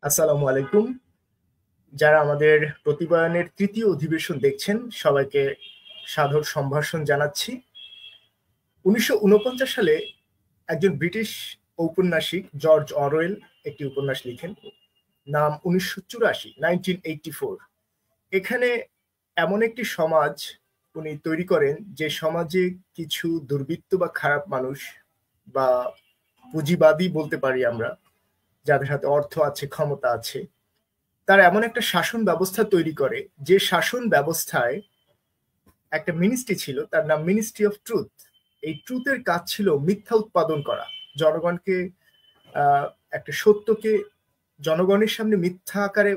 আসসালামু আলাইকুম। যারা আমাদের প্রতিবয়ানের তৃতীয় অধিবেশন দেখছেন সবাইকে সাদর সম্ভাষণ জানাচ্ছি। 1949 সালে একজন ব্রিটিশ ঔপন্যাসিক জর্জ অরওয়েল একটি উপন্যাস লিখেন, নাম 1984। এখানে এমন একটি সমাজ উনি তৈরি করেন যে সমাজে কিছু দুর্বৃত্ত বা খারাপ মানুষ বা পুঁজিবাদী বলতে পারি আমরা, যাদের হাতে অর্থ আছে, ক্ষমতা আছে, তারা এমন একটা শাসন ব্যবস্থা তৈরি করে যে শাসন ব্যবস্থায় একটা মিনিস্ট্রি ছিল, তার নাম মিনিস্ট্রি অফ ট্রুথ। এই ট্রুথের কাজ ছিল মিথ্যা উৎপাদন করা, জনগণকে একটা সত্যকে জনগণের সামনে মিথ্যা আকারে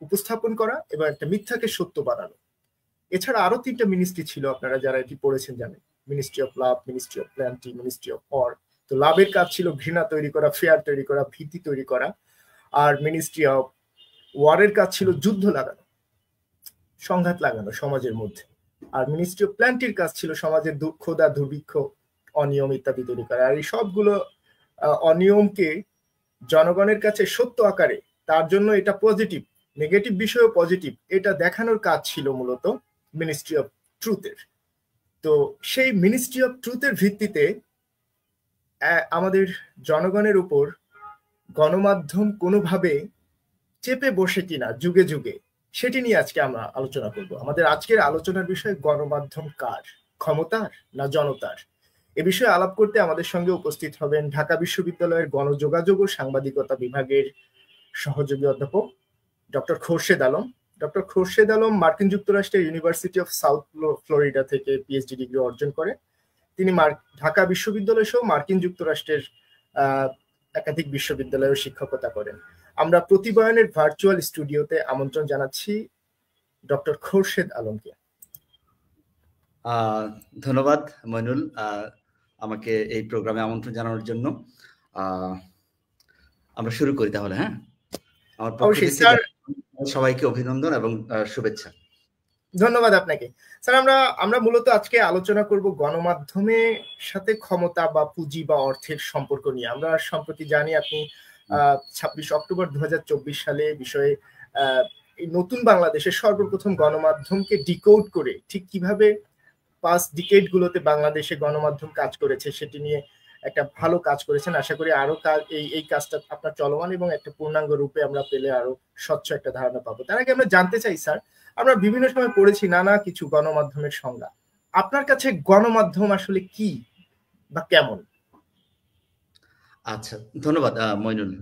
উপস্থাপন করা এবং একটা মিথ্যাকে সত্য বানানো। এছাড়া আরো তিনটা মিনিস্ট্রি ছিল, আপনারা যারা এটি পড়েছেন জানেন। Ministry of love, ministry of plenty, ministry of or. তো লাভের কাজ ছিল ঘৃণা তৈরি করা, ফেয়ার তৈরি করা, ভীতি তৈরি করা। আর মিনিস্ট্রি অফ ওয়ারের কাজ ছিল যুদ্ধ লাগানো, সংঘাত লাগানো সমাজের মধ্যে। আর মিনিস্ট্রি অফ প্ল্যান্টির কাজ ছিল সমাজের ক্ষুধা, দুর্ভিক্ষ, অনিয়ম ইত্যাদি তৈরি করা। আর এই সবগুলো অনিয়মকে জনগণের কাছে সত্য আকারে, তার জন্য এটা পজিটিভ, নেগেটিভ বিষয়ও পজিটিভ, এটা দেখানোর কাজ ছিল মূলত মিনিস্ট্রি অফ ট্রুথের। তো সেই মিনিস্ট্রি অফ ট্রুথের ভিত্তিতে আমাদের জনগণের উপর গণমাধ্যম কোনোভাবে চেপে বসে কিনা যুগে যুগে, সেটি নিয়ে আজকে আমরা আলোচনা করব। আমাদের আজকের আলোচনার বিষয় গণমাধ্যম কার, ক্ষমতার না জনতার? এ বিষয়ে আলাপ করতে আমাদের সঙ্গে উপস্থিত হবেন ঢাকা বিশ্ববিদ্যালয়ের গণযোগাযোগ ও সাংবাদিকতা বিভাগের সহযোগী অধ্যাপক ডক্টর খোরশেদ আলম। ডক্টর খোরশেদ আলম মার্কিন যুক্তরাষ্ট্রের ইউনিভার্সিটি অফ সাউথ ফ্লোরিডা থেকে পিএইচডি ডিগ্রি অর্জন করে। তিনি ঢাকা বিশ্ববিদ্যালয় সহ মার্কিন যুক্তরাষ্ট্রের একাধিক বিশ্ববিদ্যালয়েও শিক্ষকতা করেন। আমরা প্রতিবয়ানের ভার্চুয়াল স্টুডিওতে আমন্ত্রণ জানাচ্ছি ডক্টর খোরশেদ আলমকে। ধন্যবাদ মইনুল, আমাকে এই প্রোগ্রামে আমন্ত্রণ জানানোর জন্য। আমরা শুরু করি তাহলে। হ্যাঁ, আমার পক্ষ থেকে সবাইকে অভিনন্দন এবং শুভেচ্ছা। ধন্যবাদ আপনাকে। স্যার, আমরা মূলত আজকে আলোচনা করব গণমাধ্যমের সাথে ক্ষমতা বা পুঁজি বা অর্থের সম্পর্ক নিয়ে। আমরা সম্প্রতি জানি আপনি 26 অক্টোবর 2024 সালে বিষয়ে এই নতুন বাংলাদেশের সর্বপ্রথম গণমাধ্যমকে ডিকোড করে ঠিক কিভাবে পাস্ট ডিকেড গুলোতে বাংলাদেশে গণমাধ্যম কাজ করেছে সেটি নিয়ে একটা ভালো কাজ করেছেন। আশা করি আরো কাজ, এই কাজটা আপনার চলমান এবং একটা পূর্ণাঙ্গ রূপে আমরা পেলে আরো স্বচ্ছ একটা ধারণা পাবো। তার আগে আমরা জানতে চাই স্যার, আমরা বিভিন্ন সময় পড়েছি নানা কিছু গণমাধ্যমের সংজ্ঞা। আপনার কাছে গণমাধ্যম আসলে কি বা কেমন? আচ্ছা, ধন্যবাদ মইনুল।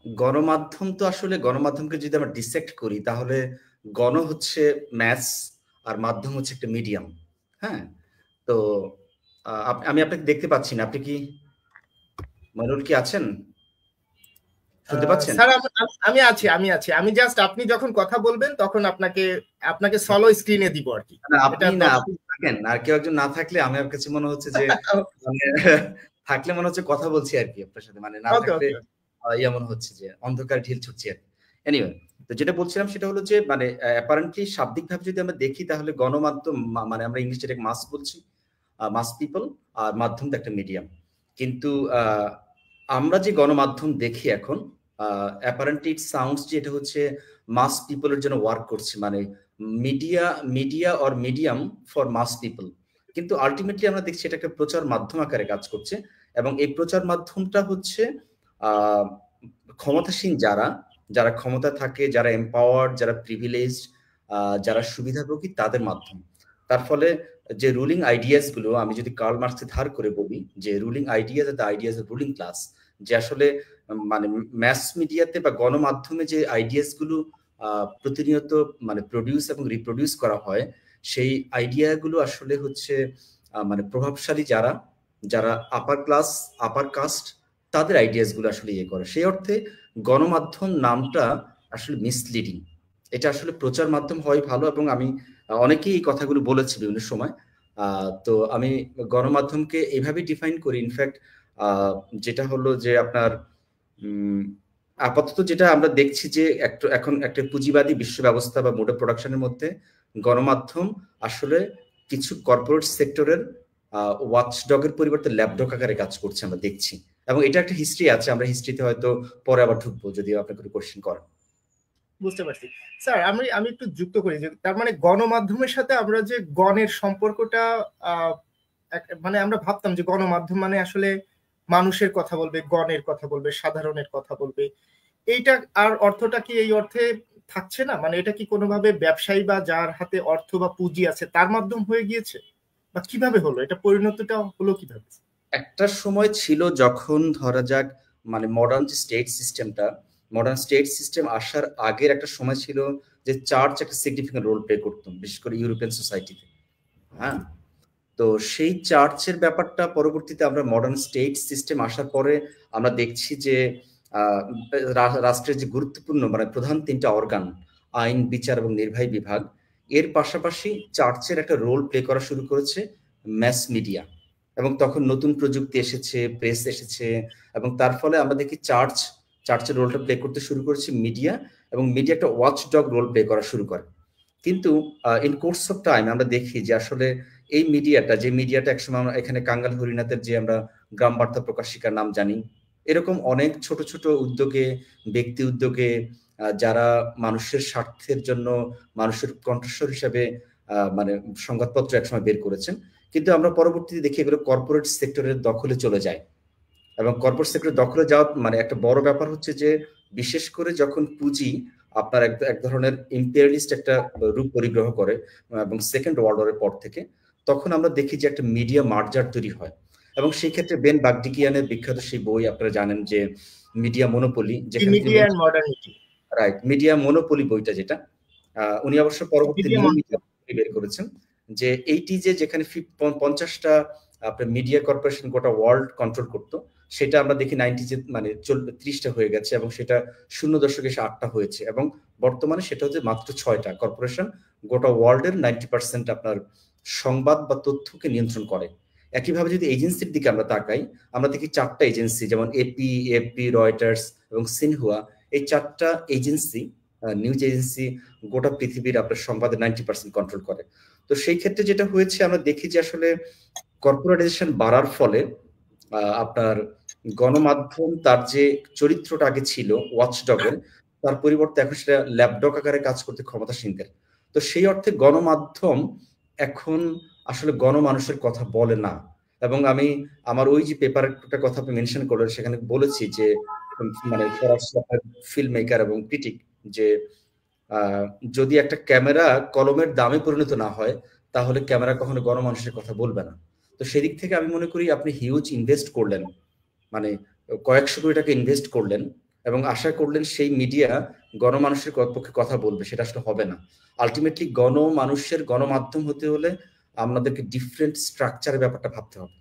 গণমাধ্যম তো আসলে, গণমাধ্যমকে যদি আমরা ডিসেক্ট করি তাহলে গণ হচ্ছে ম্যাস আর মাধ্যম হচ্ছে একটা মিডিয়াম। হ্যাঁ, তো আমি আপনাকে দেখতে পাচ্ছি না, আপনি কি মইনুল কি আছেন? শুনতে পাচ্ছেন? স্যার, আমি আছি। আমি জাস্ট আপনি যখন কথা বলবেন তখন আপনাকে সলো স্ক্রিনে দিব আর কি। আপনি না, আপনি থাকেন, আর কেউ একজন না থাকলে আমার কাছে মনে হচ্ছে যে থাকলে মনে হচ্ছে কথা বলছি আর কি আপনার সাথে, মানে না থাকলে মনে হচ্ছে যে অন্ধকার ঢিল ছুটছি আর কি। এনিওয়ে, তো যেটা বলছিলাম সেটা হলো যে মানে অ্যাপারেন্টলি শাব্দিকভাবে যদি আমরা দেখি তাহলে গণমাধ্যম মানে আমরা ইংলিশে এটাকে মাস বলছি, মাস পিপল, আর মাধ্যম তো একটা মিডিয়াম। কিন্তু আমরা যে গণমাধ্যম দেখি এখন, অ্যাপারেন্টলি ইট সাউন্ডস যে এটা হচ্ছে মাস পিপলের জন্য ওয়ার্ক করছে, মানে media or medium for mass people. কিন্তু আলটিমেটলি আমরা দেখছি এটা একটা প্রচার মাধ্যম আকারে কাজ করছে, এবং এই প্রচার মাধ্যমটা হচ্ছে ক্ষমতাসীন যারা ক্ষমতা থাকে, যারা এম্পাওয়ার্ড, যারা প্রিভিলেজড, যারা সুবিধাভোগী, তাদের মাধ্যম। তার ফলে যে রুলিং আইডিয়াস গুলো, আমি যদি কার্ল মার্কসকে ধার করে বলি যে ruling ideas are the ideas of ruling class, যে আসলে মানে ম্যাস মিডিয়াতে বা গণমাধ্যমে যে আইডিয়াস গুলো প্রতিনিয়ত মানে প্রডিউস এবং রিপ্রডিউস করা হয়, সেই আইডিয়াগুলো আসলে হচ্ছে মানে প্রভাবশালী যারা আপার ক্লাস, আপার কাস্ট, তাদের আইডিয়াস গুলো আসলে ইয়ে করে। সেই অর্থে গণমাধ্যম নামটা আসলে মিসলিডিং। এটা আসলে প্রচার মাধ্যম হয় ভালো, এবং আমি অনেকেই এই কথাগুলো বলেছি বিভিন্ন সময়। তো আমি গণমাধ্যমকে এইভাবে ডিফাইন করি। ইনফ্যাক্ট যেটা হলো যে আপনার আপাতত যেটা আমরা দেখছি যে এখন একটা পুঁজিবাদী বিশ্ব ব্যবস্থা বা মোড অফ প্রোডাকশনের মধ্যে গণমাধ্যম আসলে কিছু কর্পোরেট সেক্টরের ওয়াচডগের পরিবর্তে ল্যাপডগ আকারে কাজ করছে, আমরা দেখছি। এবং এটা একটা হিস্ট্রি আছে, আমরা হিস্ট্রিতে হয়তো পরে আবার ঢুকবো যদি আপনি কোনো কোশ্চেন করেন। বুঝতে পারছি স্যার। আমি আমি একটু যুক্ত করি যে তার মানে গণমাধ্যমের সাথে আমরা যে গণের সম্পর্কটা মানে আমরা ভাবতাম যে গণমাধ্যম মানে আসলে মানুষের কথা বলবে, গণের কথা বলবে, সাধারণের কথা বলবে। এইটা আর অর্থটা কি এই অর্থে থাকছে না? মানে এটা কি কোনোভাবে ব্যবসায়ী বা যার হাতে অর্থ বা পুঁজি আছে তার মাধ্যম হয়ে গিয়েছে, বা কিভাবে হলো এটা, পরিণতিটা হলো কিভাবে? একটা সময় ছিল যখন ধরা যাক মানে মডার্ন যে স্টেট সিস্টেমটা, মডার্ন স্টেট সিস্টেম আসার আগের একটা সময় ছিল যে চার্চ একটা সিগনিফিকেন্ট রোল প্লে করতো, বিশেষ করে ইউরোপিয়ান সোসাইটিতে। হ্যাঁ, তো সেই চার্চের ব্যাপারটা পরবর্তীতে আমরা মডার্ন স্টেট সিস্টেম আসার পরে আমরা দেখছি যে রাষ্ট্রের যে গুরুত্বপূর্ণ মানে প্রধান তিনটা অর্গান, আইন, বিচার এবং নির্বাহী বিভাগ, এর পাশাপাশি চার্চের একটা রোল প্লে করা শুরু করেছে ম্যাস মিডিয়া। এবং তখন নতুন প্রযুক্তি এসেছে, প্রেস এসেছে, এবং তার ফলে আমরা দেখি চার্চের রোলটা প্লে করতে শুরু করেছে মিডিয়া, এবং মিডিয়া একটা ওয়াচ ডগ রোল প্লে করা শুরু করে। কিন্তু ইন কোর্স অফ টাইম আমরা দেখি যে আসলে এই মিডিয়াটা, যে মিডিয়াটা একসময় আমরা এখানে কাঙ্গাল হরিনাথের যে আমরা গ্রাম বার্তা প্রকাশিকার নাম জানি, এরকম অনেক ছোট ছোট উদ্যোগে, ব্যক্তি উদ্যোগে যারা মানুষের স্বার্থের জন্য মানুষের কণ্ঠস্বর হিসাবে মানে সংবাদপত্র একসময় বের করেছেন, কিন্তু আমরা পরবর্তীতে দেখি এগুলো কর্পোরেট সেক্টরের দখলে চলে যায়। এবং কর্পোরেট সেক্টরের দখলে যাওয়া মানে একটা বড় ব্যাপার হচ্ছে যে বিশেষ করে যখন পুঁজি আপনার এক ধরনের ইম্পেরিয়ালিস্ট একটা রূপ পরিগ্রহ করে এবং সেকেন্ড ওয়ার্ল্ড ওয়ারের পর থেকে, তখন আমরা দেখি যে একটা মিডিয়া মার্জার তৈরি হয়। এবং সেই ক্ষেত্রে বেন বাগডিকিয়ানের বিখ্যাত সেই বই আপনারা জানেন যে মিডিয়া মনোপলি, যেখানে রাইট, মিডিয়া মনোপলি বইটা, যেটা উনি অবশ্য পরবর্তী নিউ মিডিয়া বের করেছেন, যে এইটি যে যেখানে 50টা আপনার মিডিয়া কর্পোরেশন গোটা ওয়ার্ল্ড কন্ট্রোল করতো, সেটা আমরা দেখি 90 মানে 30টা হয়ে গেছে, এবং সেটা 0 দশকে এসে 8টা হয়েছে, এবং বর্তমানে সেটা হচ্ছে মাত্র 6টা কর্পোরেশন গোটা ওয়ার্ল্ডের 90% আপনার সংবাদ বা তথ্যকে নিয়ন্ত্রণ করে। একইভাবে যদি এজেন্সির দিকে আমরা তাকাই, আমরা দেখি 4টা এজেন্সি, যেমন এপি, রয়টার্স এবং সিনহুয়া, এই 4টা এজেন্সি, নিউজ এজেন্সি গোটা পৃথিবীর আপনার সংবাদের 90% কন্ট্রোল করে। তো সেই ক্ষেত্রে যেটা হয়েছে আমরা দেখি যে আসলে কর্পোরেটাইজেশন বাড়ার ফলে আপনার গণমাধ্যম তার যে চরিত্রটা আগে ছিল ওয়াচডগের, তার পরিবর্তে এখন সেটা ল্যাপডগ আকারে কাজ করতে ক্ষমতাসীনদের। তো সেই অর্থে গণমাধ্যম এখন আসলে গণমানুষের কথা বলে না। এবং আমি আমার ওই যে পেপারটার কথা আপনি মেনশন করলেন, সেখানে বলেছি যে মানে ফিল্ম মেকার এবং ক্রিটিক, যে যদি একটা ক্যামেরা কলমের দামে পরিণত না হয়, তাহলে ক্যামেরা কখনো গণমানুষের কথা বলবে না। তো সেদিক থেকে আমি মনে করি আপনি হিউজ ইনভেস্ট করলেন, মানে কয়েকশো কোটি টাকা ইনভেস্ট করলেন, এবং আশা করলেন সেই মিডিয়া গণমানুষের পক্ষে কথা বলবে, সেটা আসলে হবে না। আলটিমেটলি গণমানুষের গণমাধ্যম হতে হলে আমাদেরকে ডিফারেন্ট স্ট্রাকচারের ব্যাপারটা ভাবতে হবে।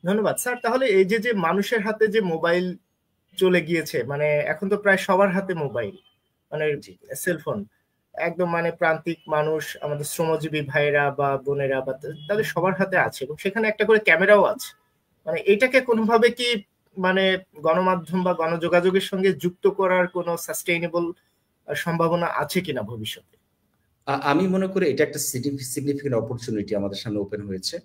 ধন্যবাদ স্যার। তাহলে এই যে যে মানুষের হাতে যে মোবাইল চলে গিয়েছে, মানে এখন তো প্রায় সবার হাতে মোবাইল, মানে সেলফোন, একদম মানে প্রান্তিক মানুষ, আমাদের শ্রমজীবী ভাইরা বা বোনেরা বা তাদের সবার হাতে আছে, এবং সেখানে একটা করে ক্যামেরাও আছে। মানে এটাকে কোনোভাবে কি মানে গণমাধ্যম বা গণযোগাযোগের সঙ্গে যুক্ত করার কোনো সাস্টেইনেবল সম্ভাবনা আছে কিনা ভবিষ্যতে? আমি মনে করি এটা একটা সিগনিফিকেন্ট অপরচুনিটি আমাদের সামনে ওপেন হয়েছে।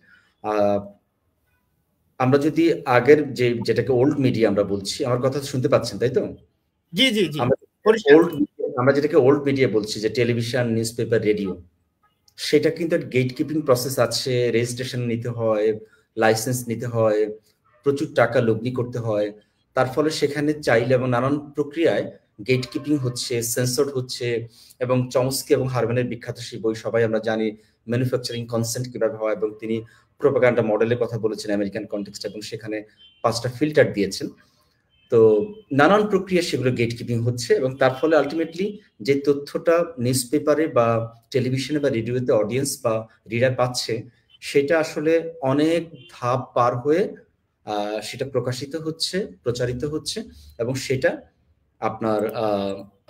আমরা যদি আগের যেটাকে ওল্ড মিডিয়া আমরা বলছি, আমার কথা শুনতে পাচ্ছেন তাই তো? জি জি জি, আমরা যেটাকে ওল্ড মিডিয়া বলছি, যে টেলিভিশন, নিউজ পেপার, রেডিও, সেটা কিন্তু গেট কিপিং প্রসেস আছে, রেজিস্ট্রেশন নিতে হয়, লাইসেন্স নিতে হয়, প্রচুর টাকা লগ্নি করতে হয়। তার ফলে সেখানে চাইলে এবং নানান প্রক্রিয়ায় গেট কিপিং হচ্ছে, সেন্সর হচ্ছে। এবং চমস্কি এবং হারম্যানের বিখ্যাত সেই বই সবাই আমরা জানি, ম্যানুফ্যাকচারিং কনসেন্ট কিভাবে হয়, এবং তিনি প্রোপাগান্ডা মডেলের কথা বলেছেন আমেরিকান কনটেক্সট, এবং সেখানে 5টা ফিল্টার দিয়েছেন। তো নানান প্রক্রিয়া সেগুলো গেট কিপিং হচ্ছে, এবং তার ফলে আলটিমেটলি যে তথ্যটা নিউজ পেপারে বা টেলিভিশনে বা রেডিওতে অডিয়েন্স বা রিডার পাচ্ছে, সেটা আসলে অনেক ধাপ পার হয়ে সেটা প্রকাশিত হচ্ছে, প্রচারিত হচ্ছে, এবং সেটা আপনার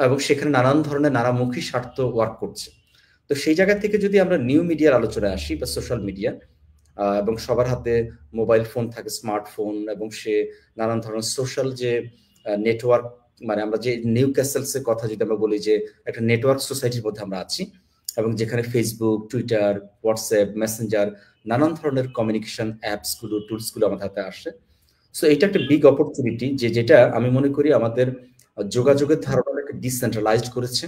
এবং সেখানে নানান ধরনের নানামুখী স্বার্থ ওয়ার্ক করছে। তো সেই জায়গা থেকে যদি আমরা নিউ মিডিয়ার আলোচনায় আসি বা সোশ্যাল মিডিয়া, এবং সবার হাতে মোবাইল ফোন থাকে, স্মার্টফোন, এবং সে নানান ধরনের সোশ্যাল যে নেটওয়ার্ক, মানে আমরা যে নিউ ক্যাসেলস এর কথা যদি আমরা বলি, যে একটা নেটওয়ার্ক সোসাইটির মধ্যে আমরা আছি, এবং যেখানে ফেসবুক, টুইটার, হোয়াটসঅ্যাপ, মেসেঞ্জার, নানান ধরনের কমিউনিকেশন অ্যাপস গুলো, টুলস গুলো আমাদের হাতে আসে। সো এটা একটা বিগ অপরচুনিটি, যেটা আমি মনে করি আমাদের যোগাযোগের ধারণাটাকে ডিসেন্ট্রালাইজড করেছে,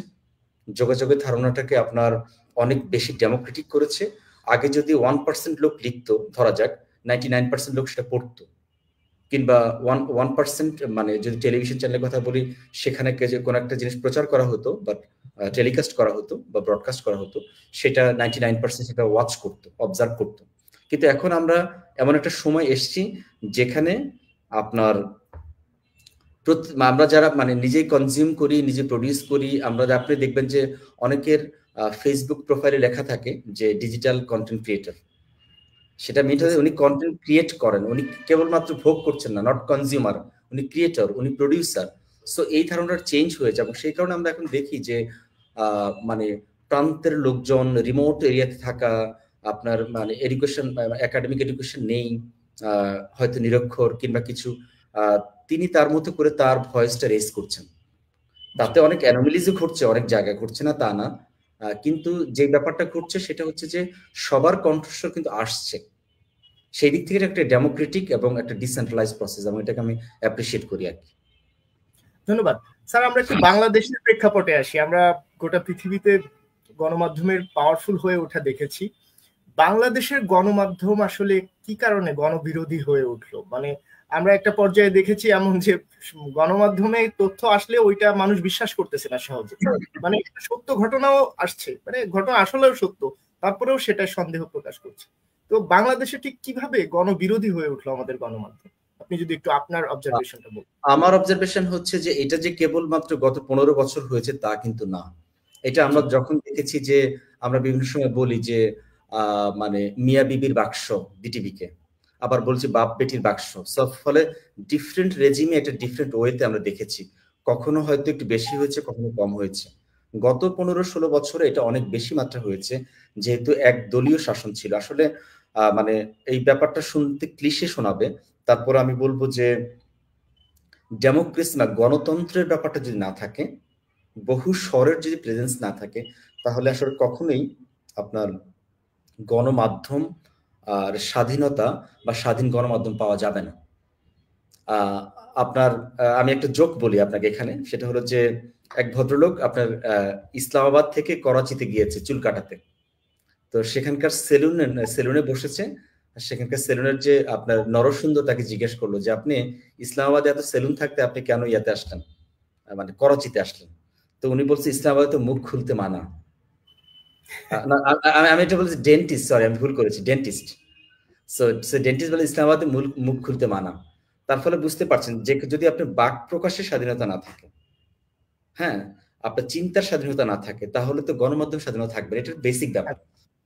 যোগাযোগের ধারণাটাকে আপনার অনেক বেশি ডেমোক্রেটিক করেছে। আগে যদি 1% লোক লিখতো, ধরা যাক 99% লোক সেটা পড়তো, কিংবা 1% মানে যদি টেলিভিশন চ্যানেলের কথা বলি, সেখানে কোনো একটা জিনিস প্রচার করা হতো বা টেলিকাস্ট করা হতো বা ব্রডকাস্ট করা হতো, সেটা 99% সেটা ওয়াচ করতো, অবজার্ভ করতো। কিন্তু এখন আমরা এমন একটা সময় এসছি যেখানে আপনার আমরা যারা মানে নিজেই কনজিউম করি, নিজে প্রডিউস করি, আপনি দেখবেন যে অনেকের ফেসবুক প্রোফাইলে লেখা থাকে যে ডিজিটাল কন্টেন্ট ক্রিয়েটর। সেটা মিট হয়ে উনি কন্টেন্ট ক্রিয়েট করেন, উনি কেবলমাত্র ভোগ করছেন না, নট কনজিউমার, উনি ক্রিয়েটর, উনি প্রডিউসার। সো এই ধারণাটা চেঞ্জ হয়ে যাবে। সেই কারণে আমরা এখন দেখি যে মানে প্রান্তের লোকজন, রিমোট এরিয়াতে থাকা, আপনার মানে এডুকেশন, একাডেমিক এডুকেশন নেই, হয়তো নিরক্ষর কিংবা কিছু, তিনি তার মতো করে তার ভয়েসটা রেজ করছেন। তাতে অনেক অ্যানোমালিজও ঘটছে, অনেক জায়গায় ঘটছে না তা না, কিন্তু যে ব্যাপারটা ঘটছে সেটা হচ্ছে যে সবার কণ্ঠস্বর কিন্তু আসছে। সেই দিক থেকে একটা ডেমোক্রেটিক এবং একটা ডিসেন্ট্রালাইজ প্রসেস, এবং এটাকে আমি অ্যাপ্রিশিয়েট করি আর কি। ধন্যবাদ স্যার। আমরা একটু বাংলাদেশের প্রেক্ষাপটে আসি। আমরা গোটা পৃথিবীতে গণমাধ্যমের পাওয়ারফুল হয়ে ওঠা দেখেছি। বাংলাদেশের গণমাধ্যম আসলে কি কারণে গণবিরোধী হয়ে উঠলো? মানে আমরা একটা পর্যায়ে দেখেছি এমন যে গণমাধ্যমে তথ্য আসলে ওইটা মানুষ বিশ্বাস করতেছে না সহজে, মানে সত্য ঘটনাও আসছে, মানে ঘটনা আসলেও সত্য, তারপরেও সেটা সন্দেহ প্রকাশ করছে। তো বাংলাদেশে ঠিক কিভাবে গণবিরোধী হয়ে উঠলো আমাদের গণমাধ্যম? আপনি যদি একটু আপনার অবজারভেশনটা বলুন। আমার অবজারভেশন হচ্ছে যে এটা যে কেবলমাত্র গত 15 বছর হয়েছে তা কিন্তু না। এটা আমরা যখন দেখেছি যে আমরা বিভিন্ন সময় বলি যে মানে মিয়া বিবির বাক্স বিটিভিকে, আবার বলছি বাপ বেটির বাক্স, সব ফলে ডিফারেন্ট রেজিমে এটা ডিফারেন্ট ওয়েতে আমরা দেখেছি। কখনো হয়তো একটু বেশি হয়েছে, কখনো কম হয়েছে। গত 15-16 বছরে এটা অনেক বেশি মাত্রা হয়েছে, যেহেতু এক দলীয় শাসন ছিল। আসলে মানে এই ব্যাপারটা শুনতে ক্লিশে শোনাবে, তারপর আমি বলবো যে ডেমোক্রেসি বা গণতন্ত্রের ব্যাপারটা যদি না থাকে, বহু স্বরের যদি প্রেজেন্স না থাকে, তাহলে আসলে কখনোই আপনার গণমাধ্যম আর স্বাধীনতা বা স্বাধীন গণমাধ্যম পাওয়া যাবে না। আপনার আমি একটা জোক বলি আপনাকে এখানে, সেটা হলো যে এক ভদ্রলোক আপনার ইসলামাবাদ থেকে করাচিতে গিয়েছে চুল কাটাতে। তো সেখানকার সেলুনে বসেছে, সেখানকার সেলুনের যে আপনার নরসুন্দর তাকে জিজ্ঞেস করলো যে আপনি ইসলামাবাদে এত সেলুন থাকতে আপনি কেন ইয়াতে আসলেন, মানে করাচিতে আসলেন? তো উনি বলছে ইসলামাবাদে তো মুখ খুলতে মানা। আমি এটা বলছি ডেন্টিস্ট, সরি আমি ভুল করেছি, ডেন্টিস্ট। সো ডেন্টিস্ট বলে ইসলামাবাদে মুখ খুলতে মানা। তার ফলে বুঝতে পারছেন যে যদি আপনি বাক প্রকাশের স্বাধীনতা না থাকে, হ্যাঁ, আপনার চিন্তার স্বাধীনতা না থাকে, তাহলে তো গণমাধ্যম স্বাধীনতা থাকবে, এটা বেসিক ব্যাপার।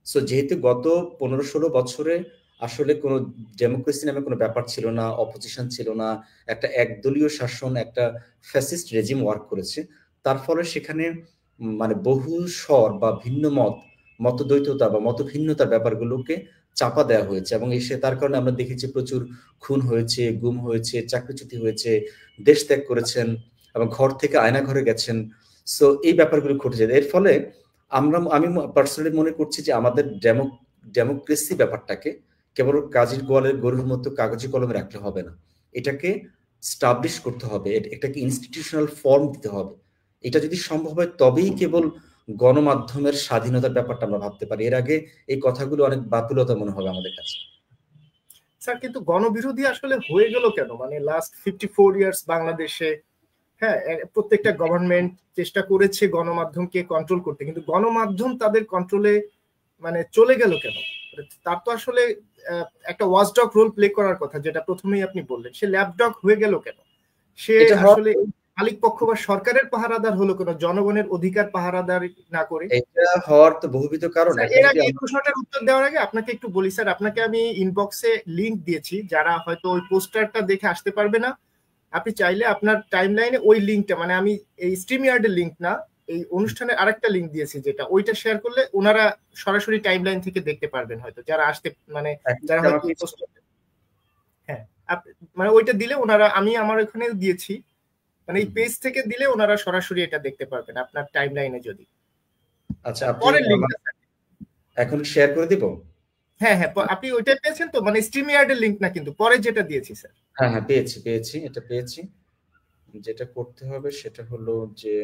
সো যেহেতু গত 15-16 বছরে আসলে কোনো ডেমোক্রেসি নামে কোনো ব্যাপার ছিল না, অপোজিশন ছিল না, একটা একদলীয় শাসন, একটা ফ্যাসিস্ট রেজিম ওয়ার্ক করেছে, তার ফলে সেখানে মানে বহু স্বর বা ভিন্ন মতদ্বৈততা বা মতভিন্নতার ব্যাপারগুলোকে চাপা দেওয়া হয়েছে, এবং তার কারণে আমরা দেখেছি প্রচুর খুন হয়েছে, গুম হয়েছে, চাকরিচ্যুতি হয়েছে, দেশ ত্যাগ করেছেন এবং ঘর থেকে আয়না ঘরে গেছেন। সো এই ব্যাপারগুলো ঘটেছে। এর ফলে আমি পার্সোনালি মনে করছি যে আমাদের ডেমোক্রেসি ব্যাপারটাকে কেবল কাজীর গোয়ালের গরুর মতো কাগজে কলমে রাখলে হবে না, এটাকে স্টাবলিশ করতে হবে, এটাকে ইনস্টিটিউশনাল ফর্ম দিতে হবে। এটা যদি সম্ভব হয় তবেই কেবল গণমাধ্যমের স্বাধীনতার ব্যাপারটা আমরা ভাবতে পারি। এর আগে এই কথাগুলো অনেক বাতুলতা মনে হবে আমাদের কাছে। স্যার, কিন্তু গণবিরোধী আসলে হয়ে গেল কেন? মানে লাস্ট 54 ইয়ার্স বাংলাদেশে, হ্যাঁ, প্রত্যেকটা গভর্নমেন্ট চেষ্টা করেছে গণমাধ্যমকে কন্ট্রোল করতে, কিন্তু গণমাধ্যম তাদের কন্ট্রোলে মানে চলে গেল কেন? তার তো আসলে একটা ওয়াচডগ রোল প্লে করার কথা, যেটা প্রথমেই আপনি বললেন। সে ল্যাপডগ হয়ে গেল কেন? সে আসলে মালিক পক্ষ বা সরকারের পাহারাদার হলো কেন, জনগণের অধিকার পাহারাদার না করে? এটা হওয়ার তো বহুবিধ কারণ। এর আগে এই প্রশ্নটার উত্তর দেওয়ার আগে আপনাকে একটু বলি স্যার, আপনাকে আমি ইনবক্সে লিংক দিয়েছি, যারা হয়তো ওই পোস্টারটা দেখে আসতে পারবে না, আপনি চাইলে আপনার টাইমলাইনে ওই লিংকটা, মানে আমি এই স্ট্রিমইয়ার্ডের লিংক না, এই অনুষ্ঠানের আরেকটা লিংক দিয়েছি, যেটা ওইটা শেয়ার করলে ওনারা সরাসরি টাইমলাইন থেকে দেখতে পারবেন, হয়তো যারা আসতে মানে যারা হয়তো এই পোস্টার, হ্যাঁ, মানে ওইটা দিলে ওনারা, আমি আমার ওখানে দিয়েছি, মানে এই পেজ থেকে দিলে ওনারা সরাসরি এটা দেখতে পারবেন আপনার টাইমলাইনে যদি। আচ্ছা, আপনি পরের লিংকটা এখন শেয়ার করে দিব? হ্যাঁ হ্যাঁ, আপনি ওইটা পেয়েছেন তো, মানে স্ট্রিম ইয়ার্ডের লিংক না, কিন্তু পরে যেটা দিয়েছি স্যার। হ্যাঁ হ্যাঁ, পেয়েছি, এটা পেয়েছি। যেটা করতে হবে সেটা হলো যে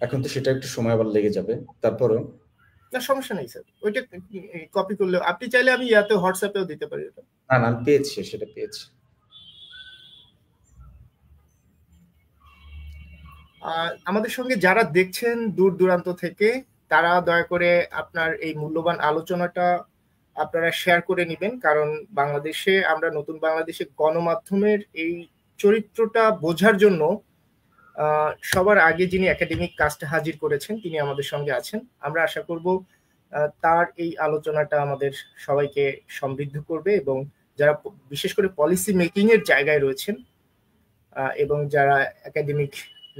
এখন তো সেটা একটু সময় আবার লেগে যাবে, তারপরেও না সমস্যা নেই স্যার, ওইটা কপি করলে আপনি চাইলে আমি ইয়াতে হোয়াটসঅ্যাপেও দিতে পারি ওটা। না না, আমি পেয়েছি, সেটা পেয়েছি। আমাদের সঙ্গে যারা দেখছেন দূর দূরান্ত থেকে, তারা দয়া করে আপনার এই মূল্যবান আলোচনাটা আপনারা শেয়ার করে নেবেন, কারণ বাংলাদেশে, আমরা নতুন বাংলাদেশে গণমাধ্যমের এই চরিত্রটা বোঝার জন্য সবার আগে যিনি একাডেমিক কাজটা হাজির করেছেন তিনি আমাদের সঙ্গে আছেন। আমরা আশা করব তার এই আলোচনাটা আমাদের সবাইকে সমৃদ্ধ করবে, এবং যারা বিশেষ করে পলিসি মেকিং এর জায়গায় রয়েছেন, এবং যারা একাডেমিক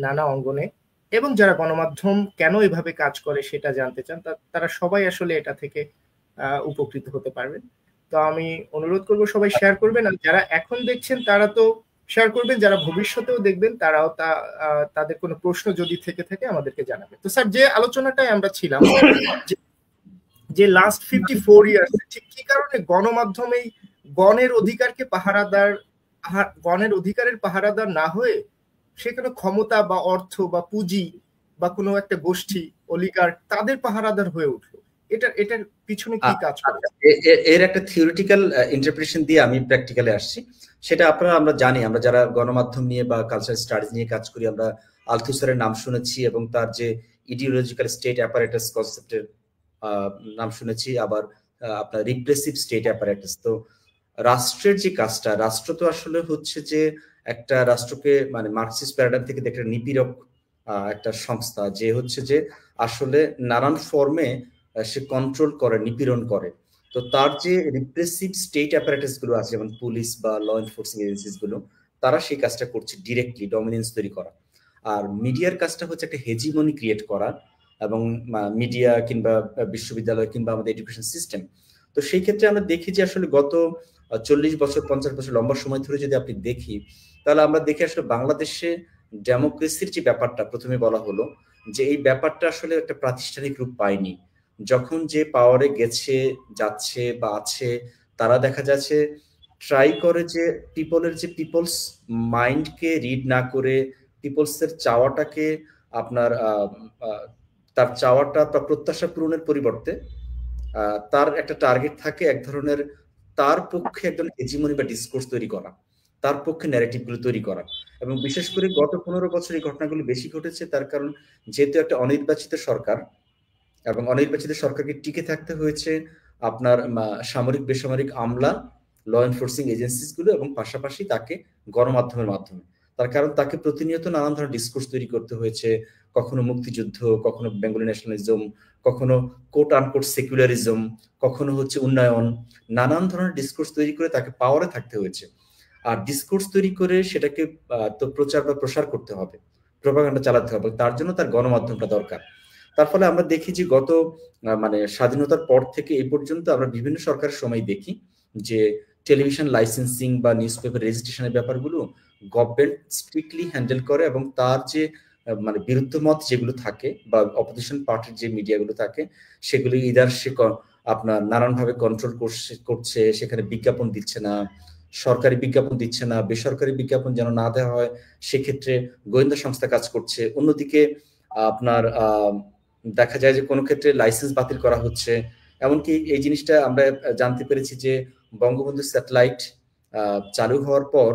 নানা অঙ্গনে, এবং যারা গণমাধ্যম কেন এভাবে কাজ করে সেটা জানতে চান, তারা সবাই আসলে এটা থেকে উপকৃত হতে পারবেন। তো আমি অনুরোধ করব সবাই শেয়ার করবেন, আর যারা এখন দেখছেন তারা তো শেয়ার করবেন, যারা ভবিষ্যতেও দেখবেন তারাও তাদের কোনো প্রশ্ন যদি থেকে থাকে আমাদেরকে জানাবেন। তো স্যার, যে আলোচনাটায় আমরা ছিলাম, যে লাস্ট 54 ইয়ার্স ঠিক কি কারণে গণমাধ্যম এই গণের অধিকারকে গণের অধিকারের পাহারাদার না হয়ে সেখানে ক্ষমতা বা অর্থ বা পুঁজি বা কোনো একটা গোষ্ঠী, অলিগার্ক, তাদের পাহারাদার হয়ে উঠলো, এটার পিছনে কি কাজ করে? এর একটা থিওরিটিক্যাল ইন্টারপ্রিটেশন দিয়ে আমি প্র্যাকটিক্যালে আসছি। সেটা আমরা জানি, আমরা যারা গণমাধ্যম নিয়ে বা কালচারাল স্টাডিজ নিয়ে কাজ করি, আমরা আলথুসারের নাম শুনেছি এবং তার যে ইডিওলজিক্যাল স্টেট অ্যাপারেটাস কনসেপ্টের নাম শুনেছি, আবার আপনার রিপ্রেসিভ স্টেট অ্যাপারেটাস। তো রাষ্ট্রের যে কাজটা, রাষ্ট্র তো আসলে হচ্ছে যে একটা রাষ্ট্রকে মানে মার্কসিস্ট প্যারাডাইম থেকে একটা নিপীড়ক একটা সংস্থা, যে হচ্ছে যে আসলে নানান ফর্মে সে কন্ট্রোল করে, নিপীড়ন করে। তো তার যে রিপ্রেসিভ স্টেট অ্যাপারেটাস গুলো আছে, যেমন পুলিশ বা ল এনফোর্সিং এজেন্সিস গুলো, তারা সেই কাজটা করছে, ডিরেক্টলি ডমিনেন্স তৈরি করা। আর মিডিয়ার কাজটা হচ্ছে একটা হেজিমনি ক্রিয়েট করা, এবং মিডিয়া কিংবা বিশ্ববিদ্যালয় কিংবা আমাদের এডুকেশন সিস্টেম। তো সেই ক্ষেত্রে আমরা দেখি যে আসলে গত 40 বছর 50 বছর লম্বা সময় ধরে যদি আপনি দেখি, তাহলে আমরা দেখি আসলে বাংলাদেশে ডেমোক্রেসির যে ব্যাপারটা প্রথমে বলা হলো, যে এই ব্যাপারটা আসলে একটা প্রাতিষ্ঠানিক রূপ পায়নি। যখন যে পাওয়ারে গেছে, যাচ্ছে বা আছে, তারা দেখা যাচ্ছে ট্রাই করে যে পিপলস মাইন্ডকে রিড না করে, পিপলসের চাওয়াটাকে আপনার তার চাওয়াটা বা প্রত্যাশা পূরণের পরিবর্তে তার একটা টার্গেট থাকে এক ধরনের, তার পক্ষে একজন হেজিমনি বা ডিসকোর্স তৈরি করা, তার পক্ষে ন্যারেটিভগুলো তৈরি করা। এবং বিশেষ করে গত 15 বছর এই ঘটনাগুলো বেশি ঘটেছে, তার কারণ যেহেতু একটা অনির্বাচিত সরকার, এবং অনির্বাচিত সরকারকে টিকে থাকতে হয়েছে আপনার সামরিক বেসামরিক আমলা, ল এনফোর্সিং এজেন্সিস গুলো, এবং পাশাপাশি তাকে গণমাধ্যমের মাধ্যমে। তার কারণ তাকে প্রতিনিয়ত নানান ধরনের ডিসকোর্স তৈরি করতে হয়েছে, কখনো মুক্তিযুদ্ধ, কখনো বেঙ্গলি ন্যাশনালিজম, কখনো কোট আনকোট সেকুলারিজম, কখনো হচ্ছে উন্নয়ন, নানান ধরনের ডিসকোর্স তৈরি করে তাকে পাওয়ারে থাকতে হয়েছে। আর ডিসকোর্স তৈরি করে সেটাকে তো প্রচার বা প্রসার করতে হবে, প্রোপাগান্ডা চালাতে হবে, তার জন্য তার গণমাধ্যমটা দরকার। তার ফলে আমরা দেখি যে গত মানে স্বাধীনতার পর থেকে এই পর্যন্ত আমরা বিভিন্ন সরকারের সময় দেখি যে টেলিভিশন লাইসেন্সিং বা নিউজ পেপার রেজিস্ট্রেশনের ব্যাপারগুলো গভর্নমেন্ট স্ট্রিক্টলি হ্যান্ডেল করে, এবং তার যে মানে বিরুদ্ধ মত যেগুলো থাকে বা অপোজিশন পার্টির যে মিডিয়াগুলো থাকে, সেগুলি ইদার সে আপনার নানানভাবে কন্ট্রোল করছে, সেখানে বিজ্ঞাপন দিচ্ছে না, সরকারি বিজ্ঞাপন দিচ্ছে না, বেসরকারি বিজ্ঞাপন যেন না দেওয়া হয় সেক্ষেত্রে গোয়েন্দা সংস্থা কাজ করছে। অন্যদিকে আপনার দেখা যায় যে কোনো ক্ষেত্রে লাইসেন্স বাতিল করা হচ্ছে। এমনকি এই জিনিসটা আমরা জানতে পেরেছি যে বঙ্গবন্ধু স্যাটেলাইট চালু হওয়ার পর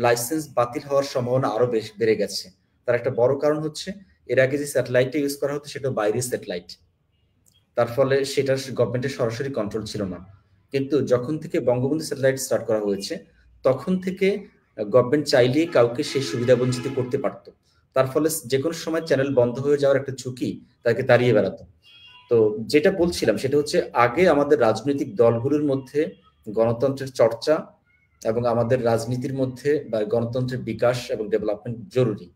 লাইসেন্স বাতিল হওয়ার সম্ভাবনা আরো বেশ বেড়ে গেছে। তার একটা বড় কারণ হচ্ছে এর আগে যে স্যাটেলাইটটা ইউজ করা হতো সেটা বাইরের স্যাটেলাইট, তার ফলে সেটা গভর্নমেন্টের সরাসরি কন্ট্রোল ছিল না। কিন্তু যখন থেকে বঙ্গবন্ধু স্যাটেলাইট স্টার্ট করা হয়েছে, তখন থেকে গভর্নমেন্ট চাইলেই কাউকে সেই সুবিধা বঞ্চিত করতে পারতো। তার ফলে যে কোনো সময় চ্যানেল বন্ধ হয়ে যাওয়ার একটা ঝুঁকি তাকে তাড়িয়ে বেড়াতো। তো যেটা বলছিলাম সেটা হচ্ছে, আগে আমাদের রাজনৈতিক দলগুলোর মধ্যে গণতন্ত্রের চর্চা এবং আমাদের রাজনীতির মধ্যে বা গণতন্ত্রের বিকাশ এবং ডেভেলপমেন্ট জরুরি।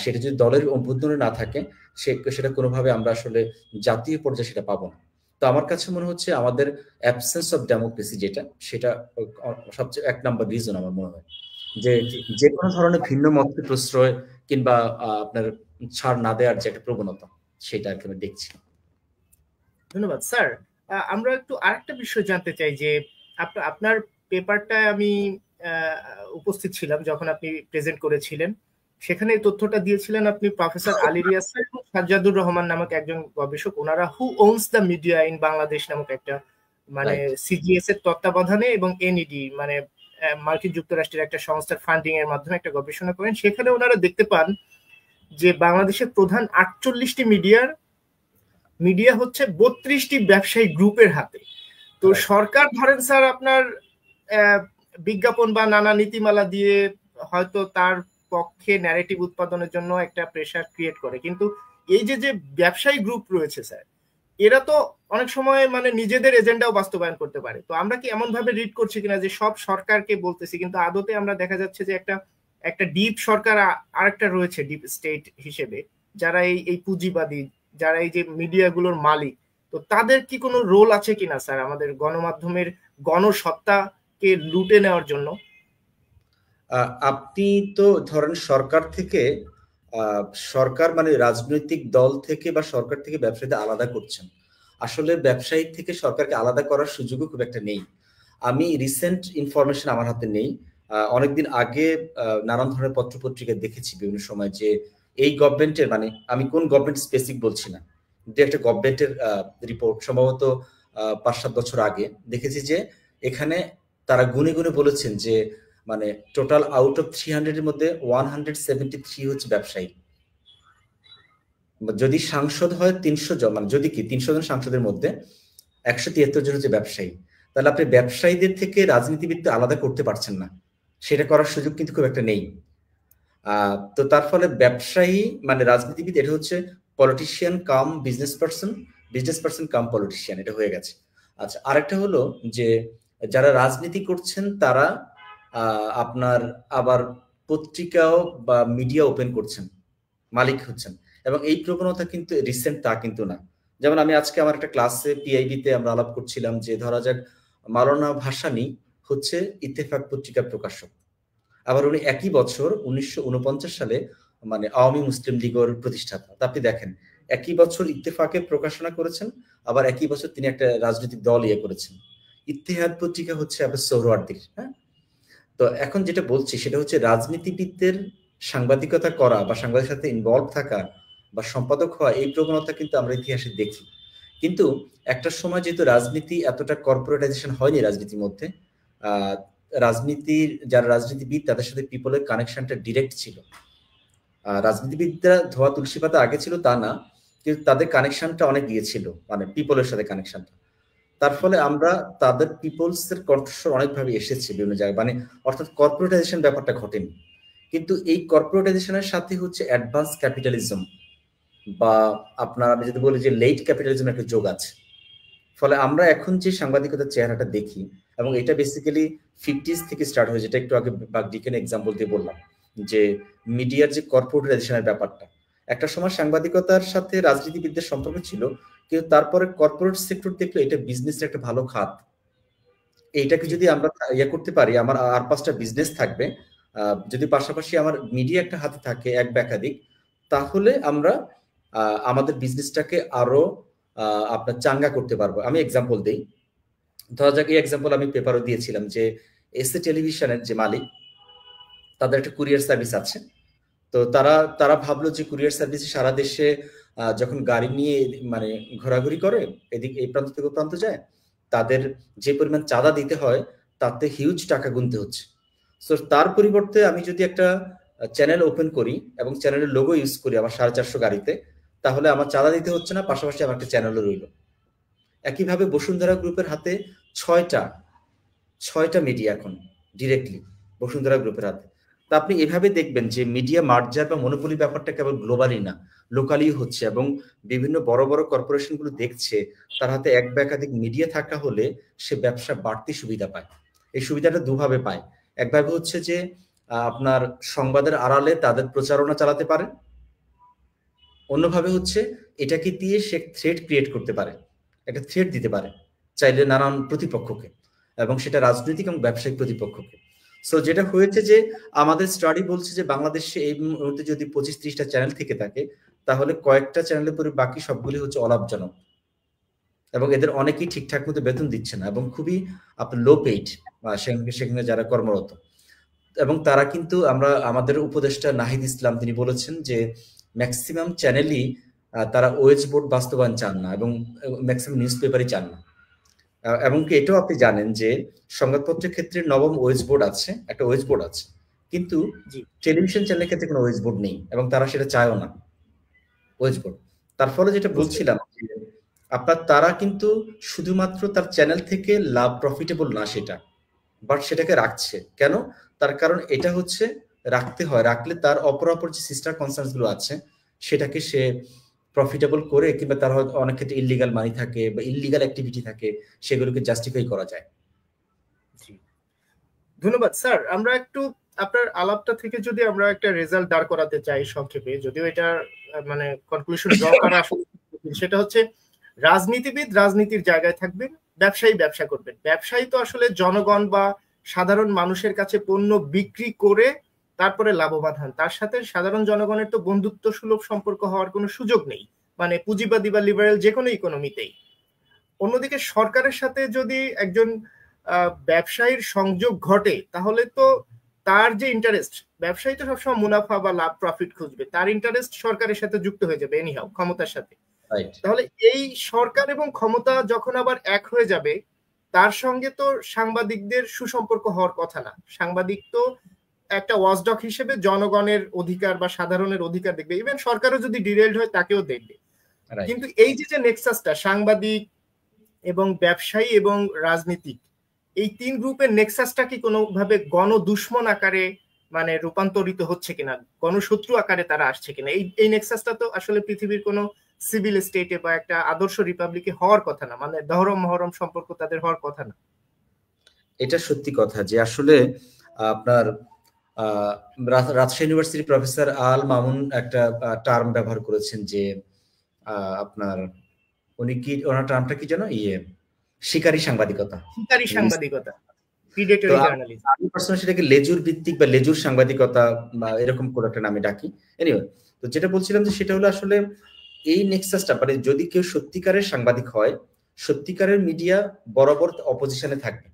সেটা যদি দলের অভ্যুদয়ে না থাকে, সেটা কোনোভাবে আমরা আসলে জাতীয় পর্যায়ে সেটা পাবো না। তো আমার কাছে মনে হচ্ছে আমাদের অ্যাবসেন্স অফ ডেমোক্রেসি সেটা সবচেয়ে 1 নম্বর রিজন আমার মনে হয়, যে কোনো ধরনের ভিন্ন মতকে প্রশ্রয় কিংবা আপনার ছাড় না দেওয়ার যে একটা প্রবণতা, সেটা আর কি আমি দেখছি। ধন্যবাদ স্যার। আমরা একটু আরেকটা বিষয় জানতে চাই যে আপনার পেপারটায় আমি উপস্থিত ছিলাম যখন আপনি প্রেজেন্ট করেছিলেন। সেখানে এই তথ্যটা দিয়েছিলেন আপনি প্রফেসর আলী রিয়াজ স্যার এবং সাজ্জাদুর রহমান নামক একজন গবেষক, ওনারা who owns the media in Bangladesh নামক একটা মানে রাইট। সিজিএস এর তত্ত্বাবধানে এবং এনইডি মানে মার্কিন যুক্তরাষ্ট্রের একটা সংস্থার ফান্ডিং এর মাধ্যমে একটা গবেষণা করেন। সেখানে ওনারা দেখতে পান যে বাংলাদেশের প্রধান 48টি মিডিয়া হচ্ছে 32টি ব্যবসায়ী গ্রুপের হাতে। তো রাইট। সরকার ধরেন স্যার আপনার বিজ্ঞাপন বা নানা নীতিমালা দিয়ে হয়তো তার পক্ষে ন্যারেটিভ উৎপাদনের জন্য একটা প্রেসার ক্রিয়েট করে, কিন্তু এই যে যে ব্যবসায়ী গ্রুপ রয়েছে স্যার, এরা তো অনেক সময় মানে নিজেদের এজেন্ডাও বাস্তবায়ন করতে পারে। তো আমরা কি এমন ভাবে রিড করছি কিনা যে সব সরকারকে বলতেছি, কিন্তু আদতে আমরা দেখা যাচ্ছে যে একটা একটা ডিপ সরকার আরেকটা রয়েছে ডিপ স্টেট হিসেবে, যারা এই পুঁজিবাদী, যারা এই যে মিডিয়াগুলোর মালিক। তো তাদের কি কোনো রোল আছে কিনা স্যার আমাদের গণমাধ্যমের গণসত্তাকে লুটে নেওয়ার জন্য? আপনি তো ধরেন সরকার থেকে সরকার মানে রাজনৈতিক দল থেকে বা সরকার থেকে ব্যবসায়ীদের আলাদা করছেন। আসলে ব্যবসায়ী থেকে সরকারকে আলাদা করার সুযোগও খুব একটা নেই। আমি রিসেন্ট ইনফরমেশন আমার হাতে নেই। অনেকদিন আগে নানান ধরনের পত্রপত্রিকা দেখেছি বিভিন্ন সময় যে এই গভর্নমেন্টের মানে আমি কোন গভর্নমেন্ট স্পেসিফিক বলছি না, যে একটা গভর্নমেন্টের রিপোর্ট সম্ভবত 5-7 বছর আগে দেখেছি যে এখানে তারা গুনে গুনে বলেছেন যে মানে টোটাল আউট অফ 300 এর মধ্যে 173 হচ্ছে ব্যবসায়ী। যদি সাংসদ হয় 300 জন, মানে যদি কি 300 জন সাংসদের মধ্যে 173 জন হচ্ছে ব্যবসায়ী, তাহলে আপনি ব্যবসায়ীদের থেকে রাজনীতিবিদ আলাদা করতে পারছেন না, সেটা করার সুযোগ কিন্তু খুব একটা নেই। তো তার ফলে ব্যবসায়ী মানে রাজনীতিবিদ এটা হচ্ছে পলিটিশিয়ান কাম বিজনেস পার্সন কাম পলিটিশিয়ান, এটা হয়ে গেছে। আচ্ছা, আরেকটা হলো যে যারা রাজনীতি করছেন তারা আপনার আবার পত্রিকাও বা মিডিয়া ওপেন করছেন, মালিক হচ্ছেন, এবং এই প্রবণতা কিন্তু রিসেন্ট তা কিন্তু না। যেমন আমি আজকে আমার একটা ক্লাসে পিআইবিতে আমরা আলাপ করছিলাম যে ধরা যাক মাওলানা ভাসানী হচ্ছে ইত্তেফাক পত্রিকার প্রকাশক, আবার উনি একই বছর 1949 সালে মানে আওয়ামী মুসলিম লীগের প্রতিষ্ঠাতা। তা আপনি দেখেন একই বছর ইত্তেফাকে প্রকাশনা করেছেন, আবার একই বছর তিনি একটা রাজনৈতিক দল করেছেন। ইত্তেহাদ পত্রিকা হচ্ছে আবার সোহরাওয়ার্দীর। হ্যাঁ, তো এখন যেটা বলছি সেটা হচ্ছে রাজনীতিবিদদের সাংবাদিকতা করা বা সাংবাদিকের সাথে ইনভলভ থাকা বা সম্পাদক হওয়া, এই প্রবণতা কিন্তু আমরা ইতিহাসে দেখি। কিন্তু একটা সময় যেহেতু রাজনীতি এতটা কর্পোরেটাইজেশন হয়নি রাজনীতির মধ্যে, রাজনীতির যারা রাজনীতিবিদ তাদের সাথে পিপলের কানেকশনটা ডিরেক্ট ছিল। রাজনীতিবিদরা ধোয়া তুলসী পাতা আগে ছিল তা না, কিন্তু তাদের কানেকশনটা অনেক গিয়েছিল মানে পিপলের সাথে কানেকশনটা। তার ফলে আমরা তাদের পিপলস এর কণ্ঠস্বর অনেকভাবে এসেছে বিভিন্ন জায়গায়, মানে অর্থাৎ কর্পোরেটাইজেশন ব্যাপারটা ঘটেনি। কিন্তু এই কর্পোরেটাইজেশনের সাথে হচ্ছে অ্যাডভান্স ক্যাপিটালিজম বা আপনার আমি যদি বলি যে লেট ক্যাপিটালিজম একটা যোগ আছে। ফলে আমরা এখন যে সাংবাদিকতার চেহারাটা দেখি, এবং এটা বেসিক্যালি 50s থেকে স্টার্ট হয়েছে, যেটা একটু আগে বাগডিকেন এক্সাম্পল দিয়ে বললাম যে মিডিয়ার যে কর্পোরেটাইজেশনের ব্যাপারটা, একটা সময় সাংবাদিকতার সাথে রাজনীতিবিদদের সম্পর্ক ছিল, কিন্তু তারপরে কর্পোরেট সেক্টর দেখলো এটা বিজনেসের একটা ভালো খাত, এইটাকে যদি আমরা করতে পারি, আমার আর 5টা বিজনেস থাকবে, যদি পাশাপাশি আমার মিডিয়া একটা হাতে থাকে এক বা একাধিক, তাহলে আমরা আমাদের বিজনেসটাকে আরো আপনার চাঙ্গা করতে পারবো। আমি এক্সাম্পল দেই, ধরা যাক এই এক্সাম্পল আমি পেপারও দিয়েছিলাম যে এসএ টেলিভিশনের যে মালিক, তাদের একটা কুরিয়ার সার্ভিস আছে। তো তারা ভাবলো যে কুরিয়ার সার্ভিসে সারা দেশে যখন গাড়ি নিয়ে মানে ঘোরাঘুরি করে, এদিক এই প্রান্ত থেকে ওই প্রান্ত যায়, তাদের যে পরিমাণ চাঁদা দিতে হয় তাতে হিউজ টাকা গুনতে হচ্ছে। সো তার পরিবর্তে আমি যদি একটা চ্যানেল ওপেন করি এবং চ্যানেলের লোগো ইউজ করি আমার 450 গাড়িতে, তাহলে আমার চাঁদা দিতে হচ্ছে না, পাশাপাশি আমার একটা চ্যানেলও রইল। একইভাবে বসুন্ধরা গ্রুপের হাতে 6টা মিডিয়া এখন ডিরেক্টলি বসুন্ধরা গ্রুপের হাতে। তা আপনি এভাবে দেখবেন যে মিডিয়া মার্জার বা মনোপলি ব্যাপারটা কেবল গ্লোবালি না, লোকালি হচ্ছে, এবং বিভিন্ন বড় বড় কর্পোরেশন গুলো দেখছে তার হাতে এক বা একাধিক মিডিয়া থাকা হলে সে ব্যবসা বাড়তি সুবিধা পায়। এই সুবিধাটা দুভাবে পায়। একভাবে হচ্ছে যে আপনার সংবাদের আড়ালে তাদের প্রচারণা চালাতে পারে, অন্যভাবে হচ্ছে এটাকে দিয়ে সে থ্রেট ক্রিয়েট করতে পারে, একটা থ্রেট দিতে পারে চাইলে নানান প্রতিপক্ষকে, এবং সেটা রাজনৈতিক এবং ব্যবসায়িক প্রতিপক্ষকে। সো যেটা হয়েছে যে আমাদের স্টাডি বলছে যে বাংলাদেশে এই মুহূর্তে যদি 25-30টা চ্যানেল থেকে থাকে, তাহলে কয়েকটা চ্যানেলের পরে বাকি সবগুলি হচ্ছে অলাভজনক। এবং এদের অনেকেই ঠিকঠাক মতো বেতন দিচ্ছে না এবং খুবই আপনার লো পেইড সেখানে যারা কর্মরত। এবং তারা কিন্তু আমাদের উপদেষ্টা নাহিদ ইসলাম তিনি বলেছেন যে ম্যাক্সিমাম চ্যানেলই তারা ওয়েজ বোর্ড বাস্তবায়ন চান না এবং ম্যাক্সিমাম নিউজ পেপারই চান না। এমনকি এটাও আপনি জানেন যে সংবাদপত্রের ক্ষেত্রে নবম ওয়েজ বোর্ড আছে, একটা ওয়েজ বোর্ড আছে, কিন্তু টেলিভিশন চ্যানেলের ক্ষেত্রে কোনো ওয়েজ বোর্ড নেই এবং তারা সেটা চায়ও না ওয়েজ বোর্ড। তার ফলে যেটা বলছিলাম আপনার তারা কিন্তু শুধুমাত্র তার চ্যানেল থেকে লাভ প্রফিটেবল না সেটা, বাট সেটাকে রাখছে কেন? তার কারণ এটা হচ্ছে রাখতে হয়, রাখলে তার অপরাপর যে সিস্টার কনসার্নস গুলো আছে সেটাকে সে প্রফিটেবল করে, কিংবা তার হয়তো অনেক ক্ষেত্রে ইলিগাল মানি থাকে বা ইলিগাল অ্যাক্টিভিটি থাকে, সেগুলোকে জাস্টিফাই করা যায়। ধন্যবাদ স্যার। আমরা একটু আপনার আলাপটা থেকে যদি আমরা একটা রেজাল্ট দাঁড় করাতে চাই সংক্ষেপে, যদিও এটা মানে কনক্লুশন ড্র করা আসলে, সেটা হচ্ছে রাজনীতিবিদ রাজনীতির জায়গায় থাকবেন, ব্যবসায়ী ব্যবসা করবেন। ব্যবসায়ী তো আসলে জনগণ বা সাধারণ মানুষের কাছে পণ্য বিক্রি করে তারপরে লাভবান হন, তার সাথে সাধারণ জনগণের তো বন্ধুত্ব সুলভ সম্পর্ক হওয়ার কোনো সুযোগ নেই, মানে পুঁজিবাদী বা লিবারেল যে কোনো ইকোনমিতেই। অন্যদিকে সরকারের সাথে যদি একজন ব্যবসায়ীর সংযোগ ঘটে, তাহলে তো তার যে ইন্টারেস্ট, ব্যবসায়ী তো সবসময় মুনাফা বা লাভ প্রফিট খুঁজবে, তার ইন্টারেস্ট সরকারের সাথে যুক্ত হয়ে যাবে এনিহাও, ক্ষমতার সাথে। তাহলে এই সরকার এবং ক্ষমতা যখন আবার এক হয়ে যাবে, তার সঙ্গে তো সাংবাদিকদের সুসম্পর্ক হওয়ার কথা না। সাংবাদিক তো একটা ওয়াচডগ হিসেবে জনগণের অধিকার বা সাধারণের অধিকার দেখবে, ইভেন সরকারও যদি ডিরেলড হয় তাকেও দেখবে। কিন্তু এই যে নেক্সাসটা সাংবাদিক এবং ব্যবসায়ী এবং রাজনীতিক, এই তিন গ্রুপের নেক্সাসটা কি কোনোভাবে গণদুশ্মন আকারে মানে রূপান্তরিত হচ্ছে কিনা, গণশত্রু আকারে তারা আসছে কিনা? এই নেক্সাসটা তো আসলে পৃথিবীর কোনো সিভিল স্টেটে বা একটা আদর্শ রিপাবলিকে হওয়ার কথা না, মানে দহরম মহরম সম্পর্ক তাদের হওয়ার কথা না। এটা সত্যি কথা যে আসলে আপনার রাজশাহী ইউনিভার্সিটির প্রফেসর আল মামুন একটা টার্ম ব্যবহার করেছেন যে আপনার উনি কি ওনার টার্মটা কি জানো, শিকারী সাংবাদিকতা। শিকারী সাংবাদিকতা, প্রিডেটরি জার্নালিজম। আমি পার্সোনালি সেটাকে লেজুর ভিত্তিক বা লেজুর সাংবাদিকতা বা এরকম করে একটা নামে ডাকি। এনিওয়ে, তো যেটা বলছিলাম যে সেটা হলো আসলে এই নেক্সাসটা, মানে যদি কেউ সত্যিকারের সাংবাদিক হয়, সত্যিকারের মিডিয়া বরাবর অপোজিশনে থাকবে।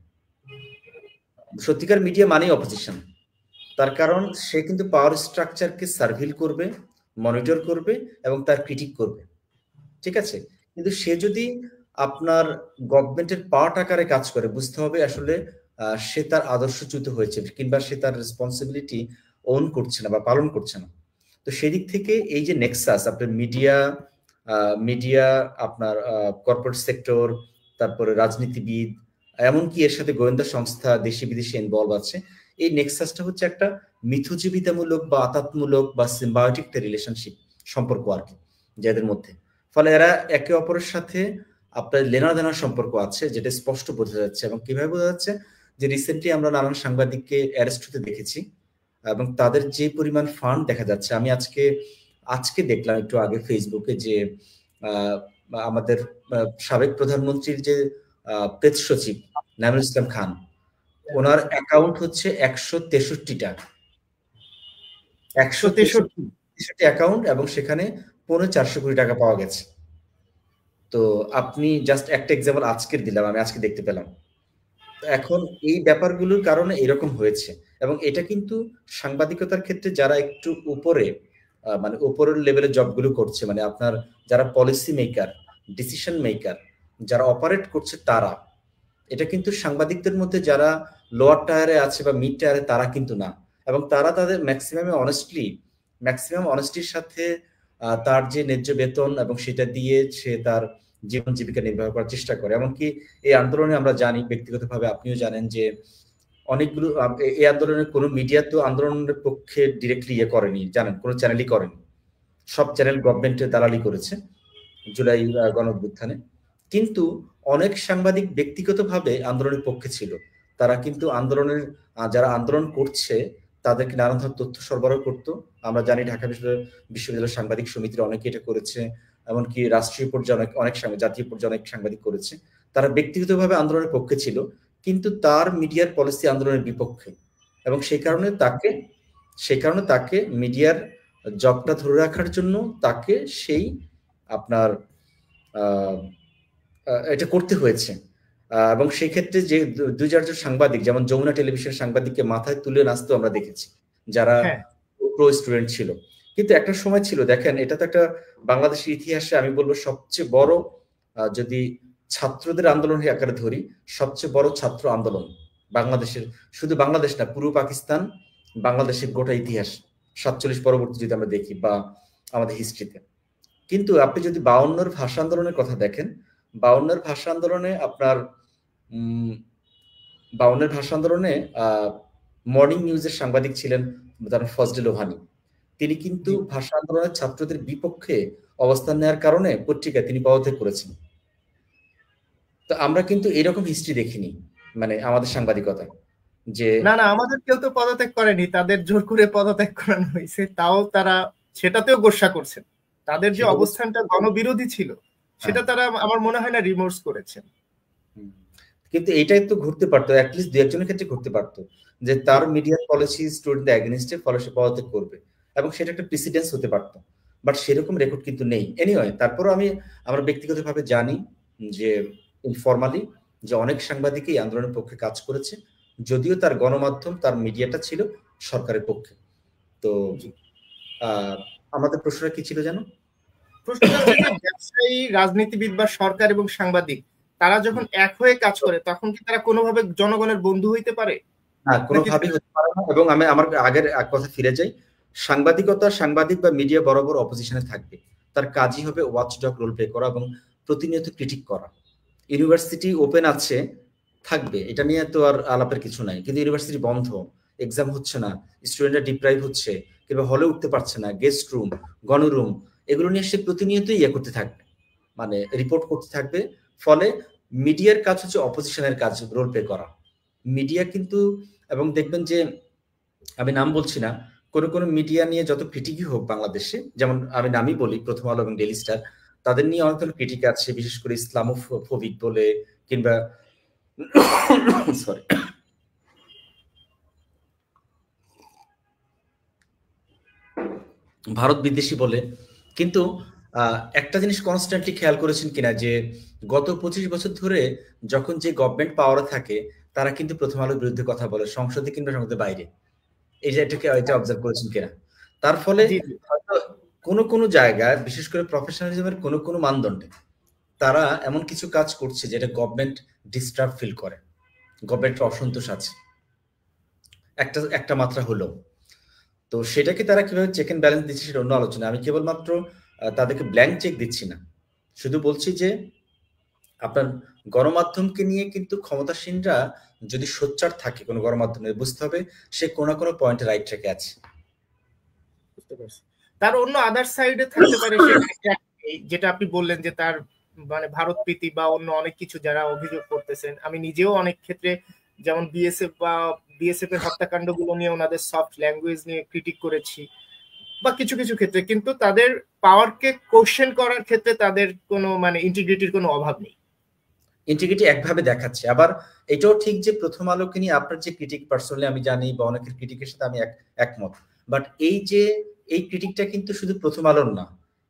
সত্যিকার মিডিয়া মানেই অপোজিশন। তার কারণ সে কিন্তু পাওয়ার স্ট্রাকচারকে সার্ভিল করবে, মনিটর করবে এবং তার ক্রিটিক করবে, ঠিক আছে? কিন্তু সে যদি আপনার গভর্নমেন্টের পাওয়ার আকারে কাজ করে, বুঝতে হবে আসলে সে তার আদর্শচ্যুত হয়েছে কিংবা সে তার রেসপন্সিবিলিটি ওন করছে না বা পালন করছে না। তো সেদিক থেকে এই যে নেক্সাস, আপনার মিডিয়া আপনার কর্পোরেট সেক্টর, তারপরে রাজনীতিবিদ, এমনকি এর সাথে গোয়েন্দা সংস্থা দেশি বিদেশি ইনভলভ আছে, এই নেক্সাসটা হচ্ছে একটা মিথজীবিতামূলক বা আতাতমূলক বা সিম্বায়োটিক রিলেশনশিপ সম্পর্ক আর কি যাদের মধ্যে। ফলে এরা একে অপরের সাথে আপনার লেনা দেনার সম্পর্ক আছে, যেটা স্পষ্ট বোঝা যাচ্ছে। এবং কিভাবে বোঝা যাচ্ছে? যে রিসেন্টলি আমরা নানান সাংবাদিককে অ্যারেস্ট হতে দেখেছি এবং তাদের যে পরিমাণ ফান্ড দেখা যাচ্ছে। আমি আজকে দেখলাম একটু আগে ফেসবুকে যে আমাদের সাবেক প্রধানমন্ত্রীর যে প্রেস সচিব নাইমুল ইসলাম খান, ওনার অ্যাকাউন্ট হচ্ছে 163টা, 163 অ্যাকাউন্ট, এবং সেখানে 450 কোটি টাকা পাওয়া গেছে। তো আপনি জাস্ট একটা এক্সাম্পল আজকের দিলাম, আমি আজকে দেখতে পেলাম। এখন এই ব্যাপারগুলোর কারণে এরকম হয়েছে। এবং এটা কিন্তু সাংবাদিকতার ক্ষেত্রে যারা একটু উপরে মানে উপরের লেভেলের জবগুলো করছে, মানে আপনার যারা পলিসি মেকার, ডিসিশন মেকার, যারা অপারেট করছে, তারা, এটা কিন্তু সাংবাদিকদের মধ্যে যারা লোয়ার টায়ারে আছে বা মিড টায়ারে, তারা কিন্তু না। এবং তারা তাদের ম্যাক্সিমাম অনেস্টির সাথে তার যে ন্যায্য বেতন এবং সেটা দিয়ে সে তার জীবন জীবিকা নির্বাহ করার চেষ্টা করে। এমনকি এই আন্দোলনে আমরা জানি, ব্যক্তিগতভাবে আপনিও জানেন, যে অনেকগুলো এই আন্দোলনের কোনো মিডিয়া তো আন্দোলনের পক্ষে ডিরেক্টলি করেনি, জানেন, কোনো চ্যানেলই করেনি। সব চ্যানেল গভর্নমেন্টের দালালি করেছে জুলাই গণঅভ্যুত্থানে। কিন্তু অনেক সাংবাদিক ব্যক্তিগতভাবে আন্দোলনের পক্ষে ছিল। তারা কিন্তু যারা আন্দোলন করছে তাদেরকে নানান ধরনের তথ্য সরবরাহ করতো। আমরা জানি ঢাকা বিশ্ববিদ্যালয় সাংবাদিক সমিতির অনেকে এটা করেছে, এমনকি রাষ্ট্রীয় পর্যায়ে অনেক জাতীয় পর্যায়ে অনেক সাংবাদিক করেছে। তারা ব্যক্তিগতভাবে আন্দোলনের পক্ষে ছিল, কিন্তু তার মিডিয়ার পলিসি আন্দোলনের বিপক্ষে। এবং সেই কারণে তাকে মিডিয়ার জবটা ধরে রাখার জন্য তাকে সেই আপনার এটা করতে হয়েছে। এবং সেই ক্ষেত্রে যে 2-4 জন সাংবাদিক, যেমন যমুনা টেলিভিশন সাংবাদিককে মাথায় তুলে নাচতেও আমরা দেখেছি, যারা হ্যাঁ প্রো স্টুডেন্ট ছিল। কিন্তু একটা সময় ছিল, দেখেন এটা তো একটা বাংলাদেশের ইতিহাসে আমি বলবো সবচেয়ে বড়, যদি ছাত্রদের আন্দোলন আকারে ধরি, সবচেয়ে বড় ছাত্র আন্দোলন বাংলাদেশের, শুধু বাংলাদেশ না, পূর্ব পাকিস্তান, বাংলাদেশের গোটা ইতিহাস 47 পরবর্তী যদি আমরা দেখি বা আমাদের হিস্ট্রিতে। কিন্তু আপনি যদি 52-র ভাষা আন্দোলনের কথা দেখেন, 52-র ভাষা আন্দোলনে আপনার 52-র ভাষা আন্দোলনে মর্নিং নিউজের সাংবাদিক ছিলেন ফজলে লোহানী। তিনি কিন্তু ভাষা আন্দোলনের ছাত্রদের বিপক্ষে অবস্থান নেওয়ার কারণে পত্রিকায় তিনি পদত্যাগ করেছেন। তো আমরা কিন্তু এরকম হিস্ট্রি দেখিনি, মানে আমাদের সাংবাদিকতায়, যে না না, আমাদের কেউ তো পদত্যাগ করেনি, তাদের জোর করে পদত্যাগ করানো হয়েছে, তাও তারা সেটাতেও গোস্বা করছেন। তাদের যে অবস্থানটা গণবিরোধী ছিল সেটা তারা আমার মনে হয় না রিমোর্স করেছেন। কিন্তু এটাই তো ঘুরতে পারতো, অ্যাটলিস্ট 2-1 জনের ক্ষেত্রে ঘুরতে পারতো, যে তার মিডিয়ার পলিসি স্টুডেন্টদের এগেইনস্টে, ফলে সে পদত্যাগ করবে, এবং সেটা একটা প্রেসিডেন্স হতে পারতো। বাট সেরকম রেকর্ড কিন্তু নেই। এনিওয়ে, তারপরও আমরা ব্যক্তিগতভাবে জানি যে ইনফরমালি যে অনেক সাংবাদিকই আন্দোলনের পক্ষে কাজ করেছে, যদিও তার গণমাধ্যম, তার মিডিয়াটা ছিল সরকারের পক্ষে। তো আমাদের প্রশ্নটা কি ছিল জানো? প্রশ্নটা হচ্ছে যে ব্যবসায়ী, রাজনীতিবিদ বা সরকার এবং সাংবাদিক তারা যখন এক হয়ে কাজ করে, তখন কি তারা কোনোভাবে জনগণের বন্ধু হইতে পারে? না, কোনোভাবেই হতে পারে না। এবং আমি আমার আগের এক কথা ফিরে যাই, সাংবাদিক বা মিডিয়া বরাবর অপোজিশনে থাকবে। তার কাজই হবে ওয়াচডগ রোল প্লে করা এবং প্রতিনিয়ত ক্রিটিক করা। ইউনিভার্সিটি ওপেন আছে, থাকবে, এটা নিয়ে তো আর আলাপের কিছু নাই। কিন্তু ইউনিভার্সিটি বন্ধ, এক্সাম হচ্ছে না, স্টুডেন্টরা ডিপ্রাইভ হচ্ছে, কিংবা হলে উঠতে পারছে না, গেস্ট রুম, গণরুম, এগুলো নিয়ে সে প্রতিনিয়তই করতে থাকবে, মানে রিপোর্ট করতে থাকবে। ফলে মিডিয়ার কাজ হচ্ছে অপোজিশনের কাজ, রোল প্লে করা। মিডিয়া কিন্তু, এবং দেখবেন যে আমি নাম বলছি না, কোন মিডিয়া নিয়ে যত ক্রিটিকই হোক বাংলাদেশে, যেমন আমি নামই বলি প্রথম আলো এবং ডেইলি স্টার, তাদের নিয়ে অনেক ধরনের ক্রিটিক আছে, বিশেষ করে ইসলামোফোবিক বলে, কিংবা সরি ভারত বিদ্বেষী বলে। কিন্তু একটা জিনিস কনস্ট্যান্টলি খেয়াল করেছেন কিনা, যে গত 25 বছর ধরে যখন যে গভর্নমেন্ট পাওয়ারে থাকে, তারা কিন্তু প্রথম আলোর বিরুদ্ধে কথা বলে, সংসদে কিংবা সংসদের বাইরে। এই যে এটা অবজার্ভ করেছেন কিনা? তার ফলে হয়তো কোনো জায়গায়, বিশেষ করে প্রফেশনালিজমের কোনো মানদণ্ডে, তারা এমন কিছু কাজ করছে যেটা গভর্নমেন্ট ডিস্টার্ব ফিল করে, গভর্নমেন্টের অসন্তোষ আছে একটা মাত্রা হলো। তো সেটাকে তারা কিভাবে চেক এন্ড ব্যালেন্স দিচ্ছে সেটা অন্য আলোচনা। আমি কেবলমাত্র তাদেরকে ব্ল্যাঙ্ক চেক দিচ্ছি না, শুধু বলছি যে আপনার গণমাধ্যমকে নিয়ে কিন্তু ক্ষমতাসীনরা যদি সোচ্চার থাকে, কোনো গণমাধ্যমে, বুঝতে হবে সে কোনো পয়েন্টে রাইট ট্র্যাকে আছে। তার অন্য আদার সাইডে থাকতে পারে যেটা আপনি বললেন, যে তার মানে ভারত প্রীতি বা অন্য অনেক কিছু যারা অভিযোগ করতেছেন। আমি নিজেও অনেক ক্ষেত্রে, যেমন বিএসএফ এর হত্যাকাণ্ডগুলো নিয়ে ওনাদের সফট ল্যাঙ্গুয়েজ নিয়ে ক্রিটিক করেছি, বা কিছু ক্ষেত্রে, কিন্তু তাদের পাওয়ারকে কোশ্চেন করার ক্ষেত্রে তাদের কোনো মানে ইন্টিগ্রিটির কোনো অভাব নেই। ইন্টিগ্রিটি একভাবে দেখাচ্ছে। আবার এটাও ঠিক যে প্রথম আলোকে নিয়ে আপনার যে ক্রিটিক, পার্সোনালি আমি জানি, বা অনেকের ক্রিটিকের সাথে আমি একমত, বাট এই ক্রিটিকটা কিন্তু শুধু প্রথম আলোর না।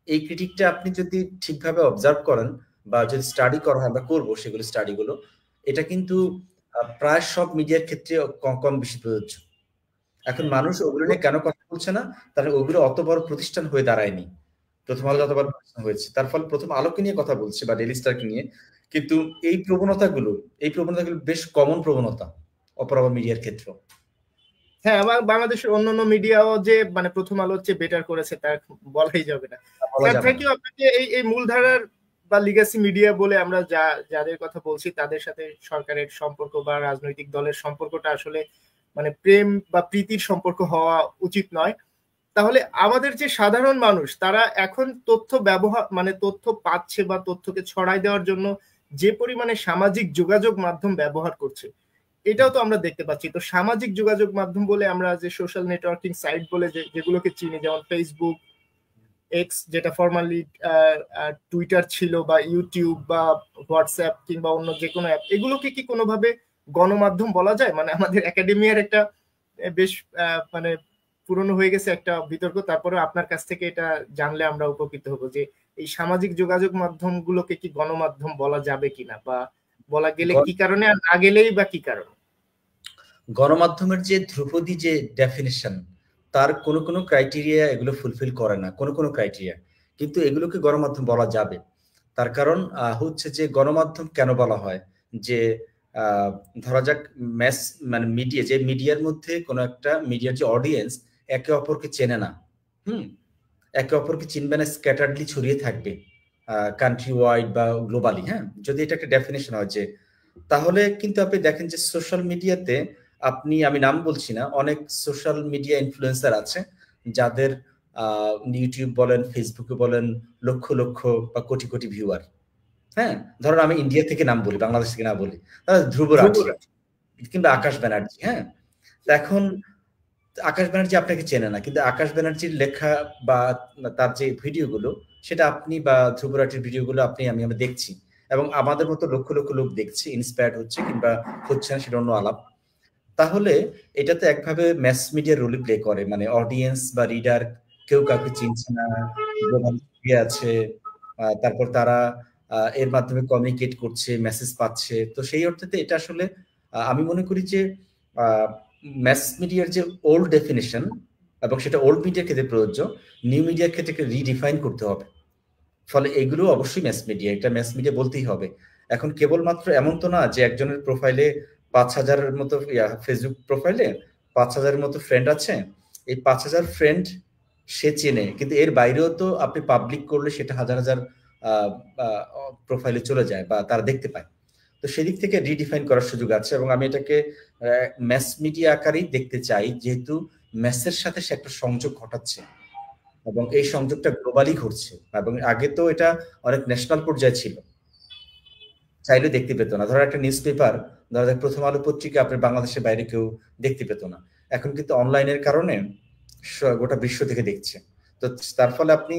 এই ক্রিটিকটা আপনি যদি ঠিকভাবে অবজার্ভ করেন, বা যদি স্টাডি করা হয়, আমরা করবো সেগুলো, স্টাডিগুলো, এটা কিন্তু প্রায় সব মিডিয়ার ক্ষেত্রে কম বেশি প্রযোজ্য। এখন মানুষ ওগুলো নিয়ে কেন কথা বলছে না? তাহলে ওগুলো অত বড় প্রতিষ্ঠান হয়ে দাঁড়ায়নি। প্রথম আলো যত বড় প্রতিষ্ঠান হয়েছে, তার ফলে প্রথম আলোকে নিয়ে কথা বলছে, বা ডেইলি স্টারকে নিয়ে। কিন্তু এই প্রবণতাগুলো বেশ কমন প্রবণতা অপরাধ মিডিয়ার ক্ষেত্রে। হ্যাঁ, আমার বাংলাদেশের অন্যান্য মিডিয়াও যে মানে প্রথম আলো হচ্ছে বেটার করেছে তা বলাই যাবে না। থ্যাংক ইউ আপনাকে। এই মূলধারার বা লিগ্যাসি মিডিয়া বলে আমরা যাদের কথা বলছি, তাদের সাথে সরকারের সম্পর্ক বা রাজনৈতিক দলের সম্পর্কটা আসলে মানে প্রেম বা প্রীতির সম্পর্ক হওয়া উচিত নয়। তাহলে আমাদের যে সাধারণ মানুষ, তারা এখন তথ্য ব্যবহার মানে তথ্য পাচ্ছে বা তথ্যকে ছড়াই দেওয়ার জন্য যে পরিমাণে সামাজিক যোগাযোগ মাধ্যম ব্যবহার করছে, এটাও তো আমরা দেখতে পাচ্ছি। তো সামাজিক যোগাযোগ মাধ্যম বলে আমরা যে সোশ্যাল নেটওয়ার্কিং সাইট বলে যেগুলোকে চিনি, যেমন ফেসবুক, এক্স যেটা ফরমালি টুইটার ছিল, বা ইউটিউব বা হোয়াটসঅ্যাপ কিংবা অন্য যে কোনো অ্যাপ, এগুলোকে কি কোনোভাবে গণমাধ্যম বলা যায়? মানে আমাদের একাডেমিয়ার একটা বেশ মানে পুরনো হয়ে গেছে একটা বিতর্ক, তারপরে আপনার কাছ থেকে এটা জানলে আমরা উপকৃত হব যে এই সামাজিক যোগাযোগ মাধ্যমগুলোকে কি গণমাধ্যম বলা যাবে কিনা, বা বলা গেলে কি কারণে, আর না গেলেই বা কি কারণে? গণমাধ্যমের যে ধ্রুপদী যে ডেফিনিশন, তার কোনো কোনো ক্রাইটেরিয়া এগুলো ফুলফিল করে না, কোনো কোনো ক্রাইটেরিয়া, কিন্তু এগুলোকে গণমাধ্যম বলা যাবে। তার কারণ হচ্ছে যে গণমাধ্যম কেন বলা হয়, যে ধরা যাক ম্যাস মানে মিডিয়া, যে মিডিয়ার মধ্যে কোনো একটা মিডিয়ার যে অডিয়েন্স একে অপরকে চেনে না, একে অপরকে চিনবে না, স্ক্যাটারলি ছড়িয়ে থাকবে কান্ট্রি ওয়াইড বা গ্লোবালি, হ্যাঁ, যদি এটা একটা ডেফিনেশন হয়, যে তাহলে কিন্তু আপনি দেখেন যে সোশ্যাল মিডিয়াতে আপনি, আমি নাম বলছি না, অনেক সোশ্যাল মিডিয়া ইনফ্লুয়েন্সার আছে যাদের ইউটিউব বলেন, ফেসবুকে বলেন, লক্ষ লক্ষ বা কোটি কোটি ভিউয়ার। হ্যাঁ, ধরুন আমি ইন্ডিয়া থেকে নাম বলি, বাংলাদেশ থেকে না বলি, ধ্রুব রাঠি কিংবা আকাশ ব্যানার্জি। হ্যাঁ, এখন আকাশ ব্যানার্জি আপনাকে চেনে না, কিন্তু আকাশ ব্যানার্জির লেখা বা তার যে ভিডিওগুলো, সেটা আপনি, বা ধ্রুব রাঠির ভিডিওগুলো আপনি আমি দেখছি, এবং আমাদের মতো লক্ষ লক্ষ লোক দেখছি, ইন্সপায়ার্ড হচ্ছে কিংবা হচ্ছে না সেটা অন্য আলাপ। তাহলে এটাতে একভাবে ম্যাস মিডিয়া রোল প্লে করে, মানে অডিয়েন্স বা রিডার কেউ কাউকে চিনছে না, আছে, তারপর তারা এর মাধ্যমে কমিউনিকেট করছে, মেসেজ পাচ্ছে। তো সেই অর্থে এটা আসলে আমি মনে করি যে ম্যাস মিডিয়ার যে ওল্ড ডেফিনেশন, এবং সেটা ওল্ড মিডিয়ার ক্ষেত্রে প্রযোজ্য, নিউ মিডিয়ার ক্ষেত্রে রিডিফাইন করতে হবে। ফলে এগুলো অবশ্যই ম্যাস মিডিয়া, এটা ম্যাস মিডিয়া বলতেই হবে। এখন কেবলমাত্র এমন তো না যে একজনের প্রোফাইলে 5,000-এর মতো, ফেসবুক প্রোফাইলে 5,000-এর মতো ফ্রেন্ড আছে, এই 5,000 ফ্রেন্ড সে চেনে, কিন্তু এর বাইরেও তো আপনি পাবলিক করলে সেটা হাজার হাজার প্রোফাইলে চলে যায় বা তারা দেখতে পায়। তো সেদিক থেকে রিডিফাইন করার সুযোগ আছে, এবং আমি এটাকে ম্যাস মিডিয়া আকারেই দেখতে চাই, যেহেতু ম্যাসের সাথে সে একটা সংযোগ ঘটাচ্ছে, এবং এই সংযোগটা গ্লোবালি ঘটছে। এবং আগে তো এটা অনেক ন্যাশনাল পর্যায়ে ছিল, চাইলে দেখতে পেত না। ধরো একটা নিউজ পেপার, ধরো প্রথম আলো পত্রিকা আপনার বাংলাদেশের বাইরে কেউ দেখতে পেত না, এখন কিন্তু অনলাইনের কারণে গোটা বিশ্ব থেকে দেখছে। তো তার ফলে আপনি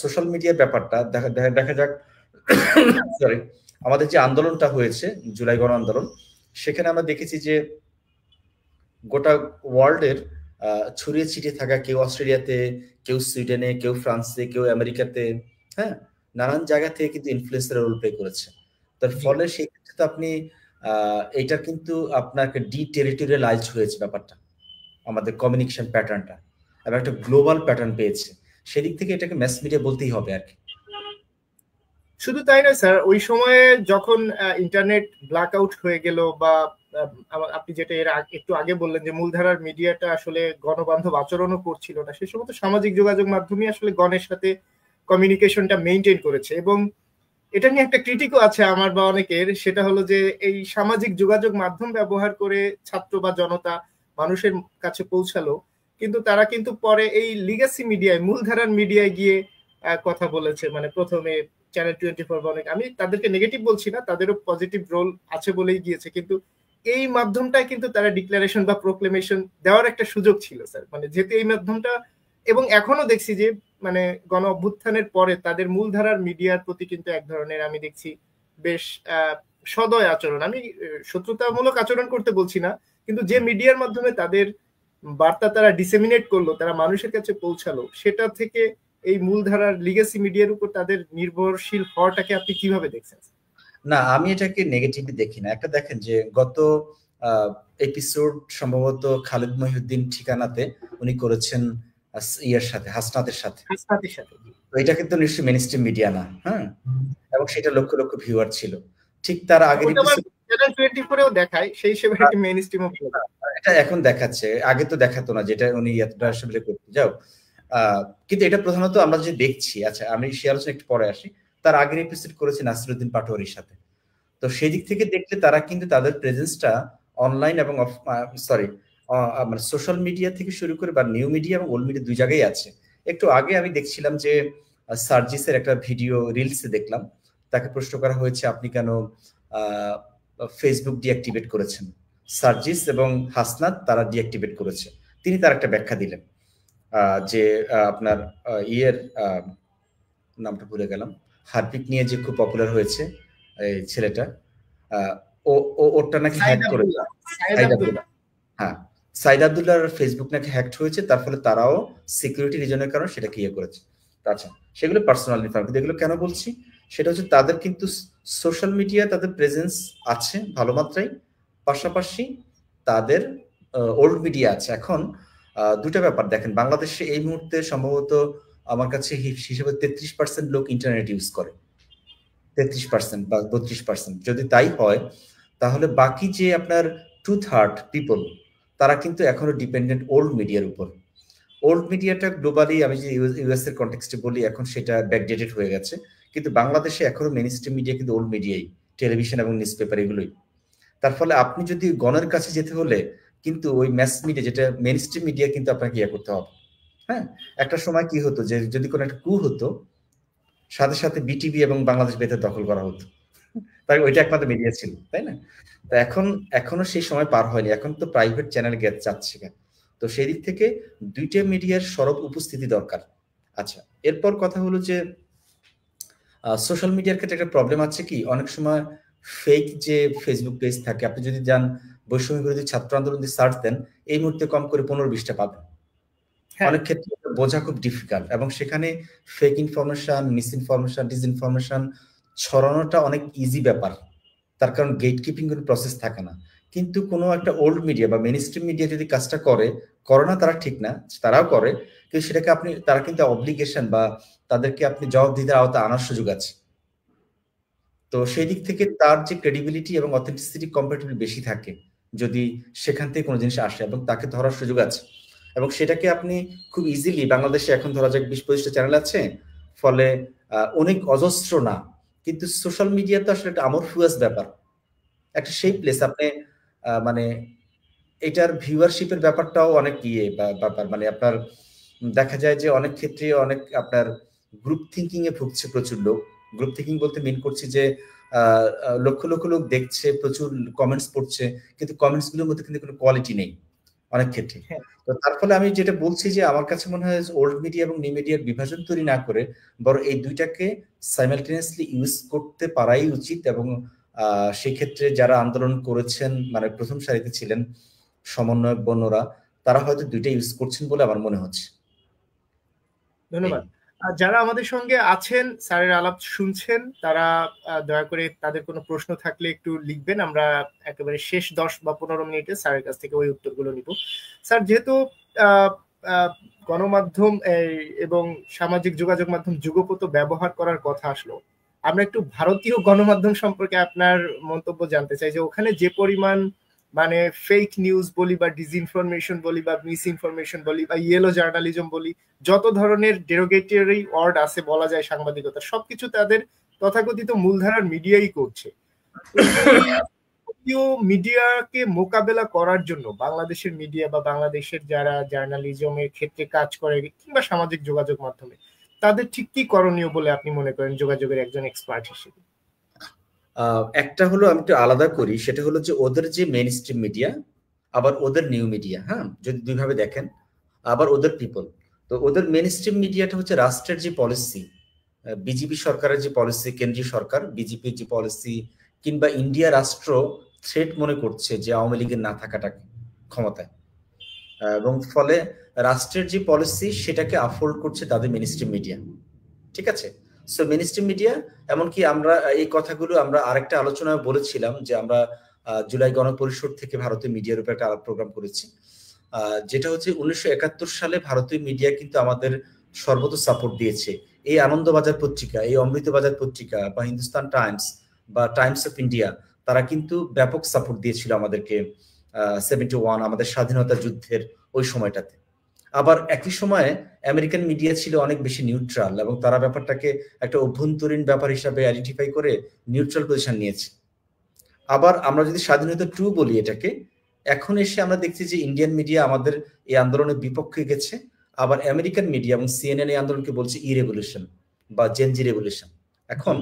সোশ্যাল মিডিয়ার ব্যাপারটা দেখা যাক সরি, আমাদের যে আন্দোলনটা হয়েছে, জুলাই গণ আন্দোলন, সেখানে আমরা দেখেছি যে গোটা ওয়ার্ল্ডের ছড়িয়ে ছিটিয়ে থাকা, কেউ অস্ট্রেলিয়াতে, কেউ সুইডেনে, কেউ ফ্রান্সে, কেউ আমেরিকাতে, হ্যাঁ, নানান জায়গা থেকে কিন্তু ইনফ্লুয়েন্সার রোল প্লে করেছে। তার ফলে সেই ক্ষেত্রে আপনি এটা কিন্তু আপনাকে ডিটেরিটোরিয়ালাইজ হয়েছে ব্যাপারটা, আমাদের কমিউনিকেশন প্যাটার্নটা, এবং একটা গ্লোবাল প্যাটার্ন পেয়েছে। সেদিক থেকে এটাকে ম্যাস মিডিয়া বলতেই হবে আর কি। শুধু তাই না স্যার, ওই সময়ে যখন ইন্টারনেট ব্ল্যাক আউট হয়ে গেল, বা আপনি যেটা এর একটু আগে বললেন যে মূলধারার মিডিয়াটা আসলে গণবান্ধব আচরণও করছিল না, সে সময় তো সামাজিক যোগাযোগ মাধ্যমে আসলে গণের সাথে কমিউনিকেশনটা মেনটেন করেছে। এবং এটা নিয়ে একটা ক্রিটিকও আছে আমার বা অনেকের, সেটা হলো যে এই সামাজিক যোগাযোগ মাধ্যম ব্যবহার করে ছাত্র বা জনতা মানুষের কাছে পৌঁছালো, কিন্তু তারা কিন্তু পরে এই লিগ্যাসি মিডিয়ায়, মূলধারার মিডিয়ায় গিয়ে কথা বলেছে। মানে প্রথমে চ্যানেল 24 বা অনেক, আমি তাদেরকে নেগেটিভ বলছি না, তাদেরও পজিটিভ রোল আছে বলেই গিয়েছে, কিন্তু এই মাধ্যমটাই কিন্তু তারা ডিক্লারেশন বা প্রোক্লেমেশন দেওয়ার একটা সুযোগ ছিল স্যার। মানে যেহেতু এই মাধ্যমটা, এবং এখনো দেখছি যে মানে গণ অভ্যুত্থানের পরে তাদের মূলধারার মিডিয়ার প্রতি কিন্তু এক ধরনের আমি দেখছি বেশ সদয় আচরণ। আমি শত্রুতামূলক আচরণ করতে বলছি না, কিন্তু যে মিডিয়ার মাধ্যমে তাদের বার্তা তারা ডিসেমিনেট করলো, তারা মানুষের কাছে পৌঁছালো, সেটা থেকে এই মূলধারার লিগেসি মিডিয়ার উপর তাদের নির্ভরশীল হওয়াটাকে আপনি কিভাবে দেখছেন? না, আমি এটাকে নেগেটিভলি দেখি না। একটা দেখেন যে গত এপিসোড সম্ভবত খালেদ মহিউদ্দিন ঠিকানাতে উনি করেছেন ইয়ার সাথে, হাসনাতের সাথে। তো এটা কিন্তু নিশ্চয়ই মেইনস্ট্রিম মিডিয়া না, হ্যাঁ, এবং সেটা লক্ষ লক্ষ ভিউয়ার ছিল। ঠিক তার আগের চ্যানেল 24-এও দেখায়, সেই হিসেবে এটা মেইনস্ট্রিম, এটা এখন দেখাচ্ছে, আগে তো দেখাতো না, যেটা উনি এতটা আসলে করতে যাও। কিন্তু এটা প্রধানত আমরা যে দেখছি, আচ্ছা আমি সে আলোচনা একটু পরে আসি, তার আগের এপিসোড করেছে নাসিরুদ্দিন পাটোয়ারির সাথে। তো সেই দিক থেকে দেখলে তারা কিন্তু তাদের প্রেজেন্সটা অনলাইন এবং সরি মানে সোশ্যাল মিডিয়া থেকে শুরু করে বা নিউ মিডিয়া এবং ওল্ড মিডিয়া দুই জায়গায় আছে। একটু আগে আমি দেখছিলাম যে সার্জিসের একটা ভিডিও রিলসে দেখলাম, তাকে প্রশ্ন করা হয়েছে আপনি কেন ফেসবুক ডিঅ্যাক্টিভেট করেছেন। সার্জিস এবং হাসনাত তারা ডিঅ্যাক্টিভেট করেছে। তিনি তার একটা ব্যাখ্যা দিলেন যে আপনার ইয়ের নামটা ভুলে গেলাম, হার্পিক নিয়ে যে খুব পপুলার হয়েছে এই ছেলেটা, ওরটা নাকি হ্যাক করে, হ্যাঁ, সাইদ আব্দুল্লাহর ফেসবুক নাকি হ্যাকড হয়েছে, তার ফলে তারাও সিকিউরিটি রিজনের কারণে সেটাকে ইয়ে করেছে। আচ্ছা, সেগুলো পার্সোনাল ইনফরমেশন। এগুলো কেন বলছি, সেটা হচ্ছে তাদের কিন্তু সোশ্যাল মিডিয়া তাদের প্রেজেন্স আছে ভালো মাত্রায়, পাশাপাশি তাদের ওল্ড মিডিয়া আছে। এখন দুটা ব্যাপার দেখেন, বাংলাদেশে এই মুহূর্তে সম্ভবত আমার কাছে হিসেবে 33% লোক ইন্টারনেট ইউজ করে, 33% বা 32%। যদি তাই হয় তাহলে বাকি যে আপনার 2/3 পিপল, তারা কিন্তু এখনো ডিপেন্ডেন্ট ওল্ড মিডিয়ার উপর। ওল্ড মিডিয়াটা গ্লোবালি, আমি যে ইউএস এর কনটেক্সটে বলি, এখন সেটা ব্যাকডেটেড হয়ে গেছে, কিন্তু বাংলাদেশে এখনো মেইনস্ট্রিম মিডিয়া কিন্তু ওল্ড মিডিয়াই, টেলিভিশন এবং নিউজ পেপার এগুলোই। তার ফলে আপনি যদি গণের কাছে যেতে হলে কিন্তু ওই ম্যাস মিডিয়া, যেটা মেইনস্ট্রিম মিডিয়া, কিন্তু আপনাকে ইয়ে করতে হবে। হ্যাঁ, একটা সময় কি হতো যে যদি কোনো একটা কু হতো, সাথে সাথে বিটিভি এবং বাংলাদেশ বেতার দখল করা হতো, তাই ওইটা একমাত্র মিডিয়া ছিল, তাই না? তো এখনো সেই সময় পার হয়নি, এখন তো প্রাইভেট চ্যানেল যাচ্ছে। তো সেই দিক থেকে দুইটা মিডিয়ার সরব উপস্থিতি দরকার। আচ্ছা, এরপর কথা হলো যে সোশ্যাল মিডিয়ার ক্ষেত্রে একটা প্রবলেম আছে কি, অনেক সময় ফেক যে ফেসবুক পেজ থাকে, আপনি যদি যান বৈষম্য বিরোধী ছাত্র আন্দোলন দিয়ে সার্চ দেন, এই মুহূর্তে কম করে 15-20টা পাবেন। অনেক ক্ষেত্রে বোঝা খুব ডিফিকাল্ট, এবং সেখানে fake information, misinformation, disinformation ছড়ানোটা অনেক ইজি ব্যাপার, তার কারণ গেট কিপিং কোনো প্রসেস থাকে না। কিন্তু কোনো একটা ওল্ড মিডিয়া বা মেইনস্ট্রিম মিডিয়া যদি কাজটা করে না, তারা ঠিক না, তারাও করে, কিন্তু সেটাকে তারা কিন্তু অব্লিগেশন বা তাদেরকে আপনি জবাবদিহিতার আওতায় আনার সুযোগ আছে। তো সেই দিক থেকে তার যে ক্রেডিবিলিটি এবং অথেন্টিসিটি কম্পারেটিভলি বেশি থাকে যদি সেখান থেকে কোনো জিনিস আসে, এবং তাকে ধরার সুযোগ আছে। এবং সেটাকে আপনি খুব ইজিলি, বাংলাদেশে এখন ধরা যাক 20-25টা চ্যানেল আছে, ফলে অনেক অজস্র না, কিন্তু সোশ্যাল মিডিয়া তো আসলে একটা আমরফুয়াস ব্যাপার, একটা সেই প্লেস আপনি মানে এটার ভিউয়ারশিপের ব্যাপারটাও অনেক ব্যাপার, মানে আপনার দেখা যায় যে অনেক ক্ষেত্রে অনেক আপনার গ্রুপ থিঙ্কিং এ ভুগছে প্রচুর লোক। গ্রুপ থিঙ্কিং বলতে মিন করছি যে লক্ষ লক্ষ লোক দেখছে, প্রচুর কমেন্টস পড়ছে, কিন্তু কমেন্টস গুলোর মধ্যে কিন্তু কোনো কোয়ালিটি নেই অনেক ক্ষেত্রে। তো তার ফলে আমি যেটা বলছি যে আমার কাছে মনে হয় ওল্ড মিডিয়া এবং নিউ মিডিয়ার বিভাজন তৈরি না করে বরং এই দুইটাকে সাইমালটেনিয়াসলি ইউজ করতে পারাই উচিত। এবং সেই ক্ষেত্রে যারা আন্দোলন করেছেন, মানে প্রথম সারিতে ছিলেন সমন্বয়ক বন্যরা, তারা হয়তো দুইটা ইউজ করছেন বলে আমার মনে হচ্ছে। ধন্যবাদ। যারা আমাদের সঙ্গে আছেন, স্যারের আলাপ শুনছেন, তারা দয়া করে তাদের কোনো প্রশ্ন থাকলে একটু লিখবেন, আমরা একেবারে শেষ 10 বা 15 মিনিটে স্যারের কাছ থেকে ওই উত্তরগুলো নিব। স্যার, যেহেতু গণমাধ্যম এবং সামাজিক যোগাযোগ মাধ্যম যুগপত ব্যবহার করার কথা আসলো, আমরা একটু ভারতীয় গণমাধ্যম সম্পর্কে আপনার মন্তব্য জানতে চাই, যে ওখানে যে পরিমাণ মানে ফেক নিউজ বলি বা ডিসইনফরমেশন বলি বা মিস ইনফরমেশন বলি বা ইয়েলো জার্নালিজম বলি, যত ধরনের ডেরোগেটরি ওয়ার্ড আছে বলা যায় সাংবাদিকতা, সবকিছু তাদের তথাকথিত মূলধারার মিডিয়াই করছে। মিডিয়াকে মোকাবেলা করার জন্য বাংলাদেশের মিডিয়া বা বাংলাদেশের যারা জার্নালিজমের ক্ষেত্রে কাজ করে কিংবা সামাজিক যোগাযোগ মাধ্যমে, তাদের ঠিক কি করণীয় বলে আপনি মনে করেন যোগাযোগের একজন এক্সপার্ট হিসেবে? একটা হলো আমি একটু আলাদা করি, সেটা হলো যে ওদের যে মেইন স্ট্রিম মিডিয়া, আবার ওদের নিউ মিডিয়া, হ্যাঁ, যদি দুইভাবে দেখেন, আবার ওদের পিপল। তো ওদের মেইন স্ট্রিম মিডিয়াটা হচ্ছে রাষ্ট্রের যে পলিসি, বিজেপি সরকারের যে পলিসি, কেন্দ্রীয় সরকার বিজেপির যে পলিসি, কিংবা ইন্ডিয়া রাষ্ট্র থ্রেট মনে করছে যে আওয়ামী লীগের না থাকাটাকে ক্ষমতায়, এবং ফলে রাষ্ট্রের যে পলিসি সেটাকে আফোল্ড করছে তাদের মেইন স্ট্রিম মিডিয়া। ঠিক আছে, সো মেইন স্ট্রিম মিডিয়া, এমনকি আমরা এই কথাগুলো আমরা আরেকটা আলোচনায় বলেছিলাম যে আমরা জুলাই গণপরিষদ থেকে ভারতীয় মিডিয়ার উপর একটা প্রোগ্রাম করেছি, যেটা হচ্ছে 1971 সালে ভারতীয় মিডিয়া কিন্তু আমাদের সর্বত সাপোর্ট দিয়েছে। এই আনন্দবাজার পত্রিকা, এই অমৃতবাজার পত্রিকা বা হিন্দুস্তান টাইমস বা টাইমস অফ ইন্ডিয়া, তারা কিন্তু ব্যাপক সাপোর্ট দিয়েছিল আমাদেরকে 71 আমাদের স্বাধীনতা যুদ্ধের ওই সময়টাতে। আবার একই সময়ে আমেরিকান মিডিয়া ছিল অনেক বেশি নিউট্রাল, এবং তারা ব্যাপারটাকে একটা অভ্যন্তরীণ ব্যাপার হিসাবে আইডেন্টিফাই করে নিউট্রাল পজিশন নিয়েছে। আবার আমরা যদি স্বাধীনতা 2 বলি এটাকে, এখন এসে আমরা দেখছি যে ইন্ডিয়ান মিডিয়া আমাদের এই আন্দোলনের বিপক্ষে গেছে, আবার আমেরিকান মিডিয়া এবং সিএনএন এই আন্দোলনকে বলছে ই রেভলিউশন বা জেনজি রেভলিউশন। এখন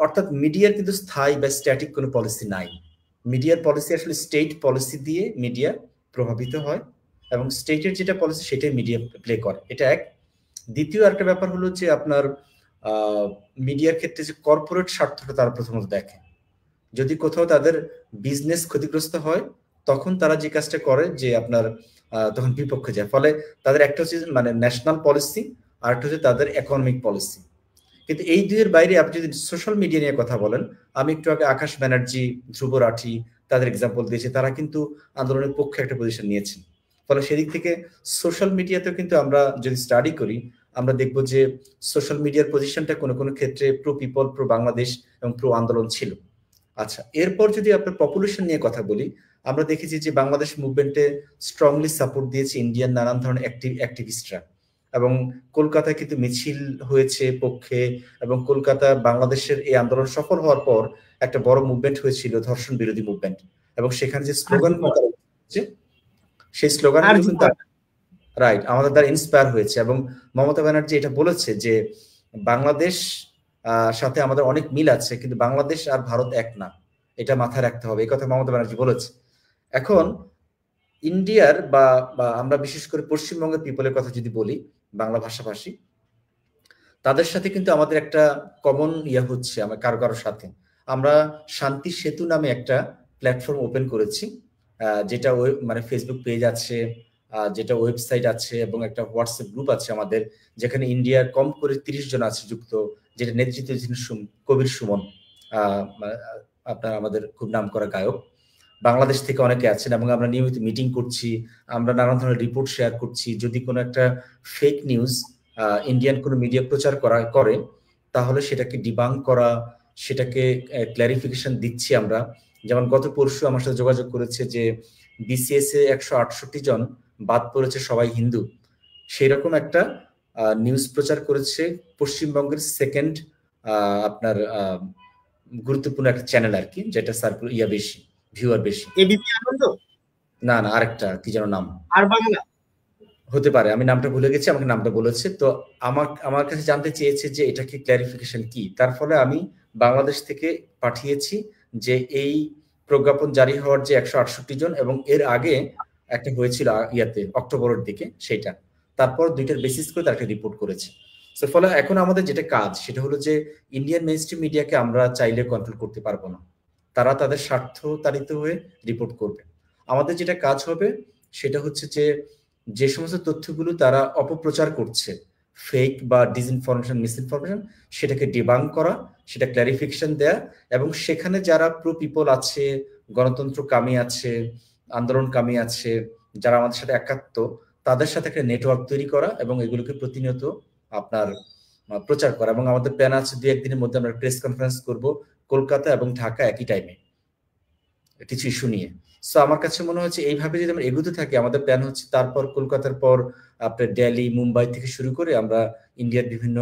অর্থাৎ মিডিয়ার কিন্তু স্থায়ী বা স্ট্যাটিক কোনো পলিসি নাই। মিডিয়ার পলিসি আসলে স্টেট পলিসি দিয়ে মিডিয়া প্রভাবিত হয়, এবং স্টেটের যেটা পলিসি সেটাই মিডিয়া প্লে করে, এটা এক। দ্বিতীয় একটা ব্যাপার হলো যে আপনার মিডিয়ার ক্ষেত্রে যে কর্পোরেট স্বার্থটা তারা প্রথমত দেখে। যদি কোথাও তাদের বিজনেস ক্ষতিগ্রস্ত হয়, তখন তারা যে কাজটা করে যে আপনার তখন বিপক্ষে যায়। ফলে তাদের একটা হচ্ছে মানে ন্যাশনাল পলিসি, আর একটা হচ্ছে তাদের ইকোনমিক পলিসি। কিন্তু এই দুইয়ের বাইরে আপনি যদি সোশ্যাল মিডিয়া নিয়ে কথা বলেন, আমি একটু আগে আকাশ ব্যানার্জি, ধ্রুব রাঠি তাদের এক্সাম্পল দিয়েছি, তারা কিন্তু আন্দোলনের পক্ষে একটা পজিশন নিয়েছেন। ফলে সেদিক থেকে সোশ্যাল মিডিয়াতেও কিন্তু আমরা যদি স্টাডি করি, আমরা দেখব যে সোশ্যাল মিডিয়ার পজিশনটা কোনো কোনো ক্ষেত্রে প্রো পিপল, প্রো বাংলাদেশ এবং প্রো আন্দোলন ছিল। আচ্ছা, এরপর যদি আপনার পপুলেশন নিয়ে কথা বলি, আমরা দেখেছি যে বাংলাদেশ মুভমেন্টে স্ট্রংলি সাপোর্ট দিয়েছে ইন্ডিয়ান নানান ধরনের অ্যাক্টিভিস্টরা, এবং কলকাতায় কিন্তু মিছিল হয়েছে পক্ষে, এবং কলকাতা বাংলাদেশের এই আন্দোলন সফল হওয়ার পর একটা বড় মুভমেন্ট হয়েছিল, ধর্ষণ বিরোধী মুভমেন্ট, এবং সেখানে যে স্লোগানগুলো সেই স্লোগানগুলো কিন্তু রাইট আমাদের দ্বারা ইন্সপায়ার হয়েছে। এবং মমতা ব্যানার্জি এটা বলেছে যে বাংলাদেশ সাথে আমাদের অনেক মিল আছে, কিন্তু বাংলাদেশ আর ভারত এক না, এটা মাথায় রাখতে হবে, এই কথা মমতা ব্যানার্জি বলেছে। এখন ইন্ডিয়ার বা আমরা বিশেষ করে পশ্চিমবঙ্গের পিপলের কথা যদি বলি, বাংলা ভাষাভাষী, তাদের সাথে কিন্তু আমাদের একটা কমন হচ্ছে, আমার কারো কারোর সাথে আমরা শান্তি সেতু নামে একটা প্ল্যাটফর্ম ওপেন করেছি, যেটা মানে ফেসবুক পেজ আছে, যেটা ওয়েবসাইট আছে, এবং একটা হোয়াটসঅ্যাপ গ্রুপ আছে আমাদের, যেখানে ইন্ডিয়ার কম করে 30 জন আছে যুক্ত, যেটা নেতৃত্বে কবির সুমন, আপনার আমাদের খুব নাম করা গায়ক। বাংলাদেশ থেকে অনেকে আছেন, এবং আমরা নিয়মিত মিটিং করছি, আমরা নানান ধরনের রিপোর্ট শেয়ার করছি। যদি কোনো একটা ফেক নিউজ ইন্ডিয়ান কোনো মিডিয়া প্রচার করে, তাহলে সেটাকে ডিবাং করা, সেটাকে ক্ল্যারিফিকেশন দিচ্ছি আমরা। যেমন গত পরশু আমার সাথে যোগাযোগ করেছে যে বিসিএস এ 168 জন বাদ পড়েছে, সবাই হিন্দু, সেই রকম একটা নিউজ প্রচার করেছে পশ্চিমবঙ্গের সেকেন্ড আপনার গুরুত্বপূর্ণ একটা চ্যানেল আর কি, যেটা বেশি ভিউয়ার বেশি। এবিপি আনন্দ? না, আরেকটা কি যেন নাম, আর বাংলা হতে পারে, আমি নামটা ভুলে গেছি, আমাকে নামটা বলেছে। তো আমার কাছে জানতে চেয়েছে যে এটা কি ক্ল্যারিফিকেশন কি, তার ফলে আমি বাংলাদেশ থেকে পাঠিয়েছি যে এই প্রজ্ঞাপন জারি হওয়ার যে 168 জন, এবং এর আগে একটা হয়েছিল অক্টোবরের দিকে, সেটা তারপর দুইটার বেসিস করে তার একটা রিপোর্ট করেছে। ফলে এখন আমাদের যেটা কাজ সেটা হলো যে ইন্ডিয়ান মেইনস্ট্রিম মিডিয়াকে আমরা চাইলে কন্ট্রোল করতে পারবো না, তারা তাদের স্বার্থ তাড়িত হয়ে রিপোর্ট করবে। আমাদের যেটা কাজ হবে সেটা হচ্ছে যে সমস্ত তথ্যগুলো তারা অপপ্রচার করছে, ফেক বা ডিসইনফরমেশন, মিসইনফরমেশন, সেটাকে ডিবাং করা, সেটা ক্ল্যারিফিকেশন দেয়া, এবং সেখানে যারা প্রো পিপল আছে, গণতন্ত্র কামী আছে, আন্দোলন কামী আছে, যারা আমাদের সাথে একাত্ম, তাদের সাথে একটা নেটওয়ার্ক তৈরি করা, এবং এগুলোকে প্রতিনিয়ত আপনার প্রচার করা। এবং আমাদের প্ল্যান আছে 2-1 দিনের মধ্যে আমরা প্রেস কনফারেন্স করব কলকাতা এবং ঢাকা একই টাইমে কিছু ইস্যু নিয়ে। সো আমার কাছে মনে হচ্ছে এইভাবে যদি আমরা এগোতে থাকি, আমাদের প্ল্যান হচ্ছে তারপর কলকাতার পর আপনার দিল্লি, মুম্বাই থেকে শুরু করে আমরা ইন্ডিয়ার বিভিন্ন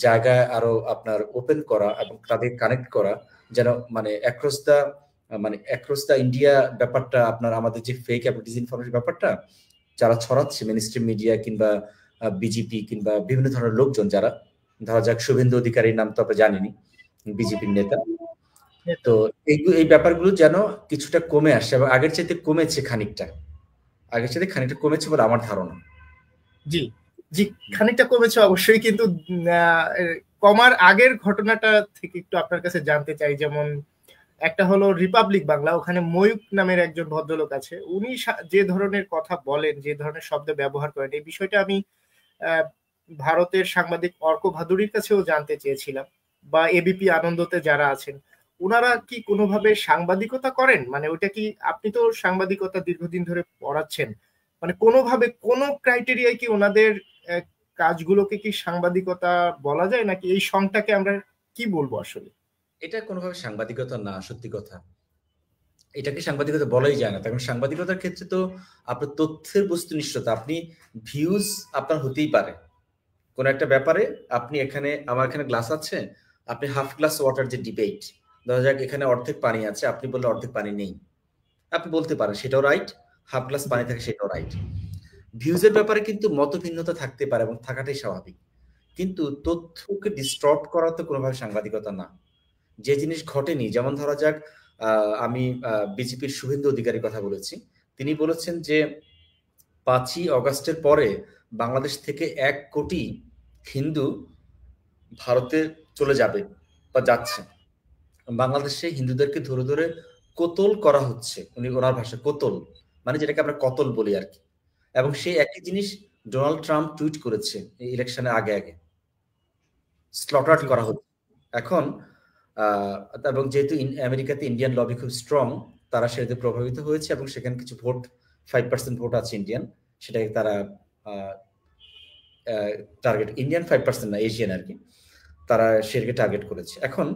জায়গায় আরো আপনার ওপেন করা এবং তাদের কানেক্ট করা, যেন মানে অ্যাক্রস দা ইন্ডিয়া ব্যাপারটা আপনার আমাদের যে ফেক এবং ডিসইনফরমেশন ব্যাপারটা যারা ছড়াচ্ছে মেইনস্ট্রিম মিডিয়া কিংবা বিজেপি কিংবা বিভিন্ন ধরনের লোকজন, যারা ধরা যাক শুভেন্দু অধিকারীর নাম তো আমরা জানিনি, বিজেপির নেতা, তো এই ব্যাপারগুলো যেন কিছুটা কমে আসে, এবং আগের চাইতে কমেছে কমেছে বলে আমার ধারণা। জি জি, খানিকটা কমেছে অবশ্যই, কিন্তু কমার আগের ঘটনাটা থেকে একটু আপনার কাছে জানতে চাই। যেমন একটা হলো রিপাবলিক বাংলা, ওখানে ময়ূক নামের একজন ভদ্রলোক আছে, উনি যে ধরনের কথা বলেন, যে ধরনের শব্দ ব্যবহার করেন, এই বিষয়টা আমি ভারতের সাংবাদিক অর্ক ভাদুরীর কাছেও জানতে চেয়েছিলাম, বা এবিপি আনন্দতে যারা আছেন, ওনারা কি কোনোভাবে সাংবাদিকতা করেন? মানে ওটা কি, আপনি তো সাংবাদিকতা দীর্ঘদিন ধরে পড়াচ্ছেন, মানে কোনোভাবে কোনো ক্রাইটেরিয়ায় কি ওনাদের কাজগুলোকে কি সাংবাদিকতা বলা যায়, নাকি এই সংটাকে আমরা কি বলবো আসলে? এটা কোনোভাবে সাংবাদিকতা না, সত্যি কথা, এটাকে সাংবাদিকতা বলাই যায় না। কারণ সাংবাদিকতার ক্ষেত্রে তো আপনার তথ্যের বস্তুনিষ্ঠতা, আপনি ভিউজ আপনার হতেই পারে কোন একটা ব্যাপারে। আপনি আমার এখানে গ্লাস আছে, আপনি হাফ গ্লাস ওয়াটার যে ডিবেট, ধরা যাক এখানে অর্ধেক পানি আছে, আপনি বললে অর্ধেক পানি নেই, আপনি বলতে পারেন, সেটাও রাইট। হাফ গ্লাস পানি থাকে, সেটাও রাইট। ভিউজের ব্যাপারে কিন্তু মতভিন্নতা থাকতে পারে, এবং থাকাটাই স্বাভাবিক, কিন্তু তথ্যকে ডিস্টর্ট করা তো কোনোভাবে সাংবাদিকতা না। যে জিনিস ঘটেনি, যেমন ধরা যাক আমি বিজেপির শুভেন্দু অধিকারীর কথা বলেছি, তিনি বলেছেন যে 5ই অগাস্টের পরে বাংলাদেশ থেকে 1 কোটি হিন্দু ভারতে চলে যাবে বা যাচ্ছে, বাংলাদেশে হিন্দুদেরকে ধরে ধরে কোতল করা হচ্ছে, উনি ওনার ভাষায় কোতল মানে যেটাকে আমরা কতল বলি আর কি। এবং সেই একই জিনিস ডোনাল্ড ট্রাম্প টুইট করেছে এই ইলেকশনের আগে আগে, স্লটার্ড জি। করা হচ্ছে এখন। এবং যেহেতু আমেরিকাতে ইন্ডিয়ান লবি খুব স্ট্রং, তারা সেটাতে প্রভাবিত হয়েছে এবং সেখানে কিছু ভোট 5% ভোট আছে ইন্ডিয়ান, সেটাকে তারা টার্গেট, ইন্ডিয়ান 5% না, এশিয়ান আর কি, তারা সেটাকে টার্গেট করেছে। এখন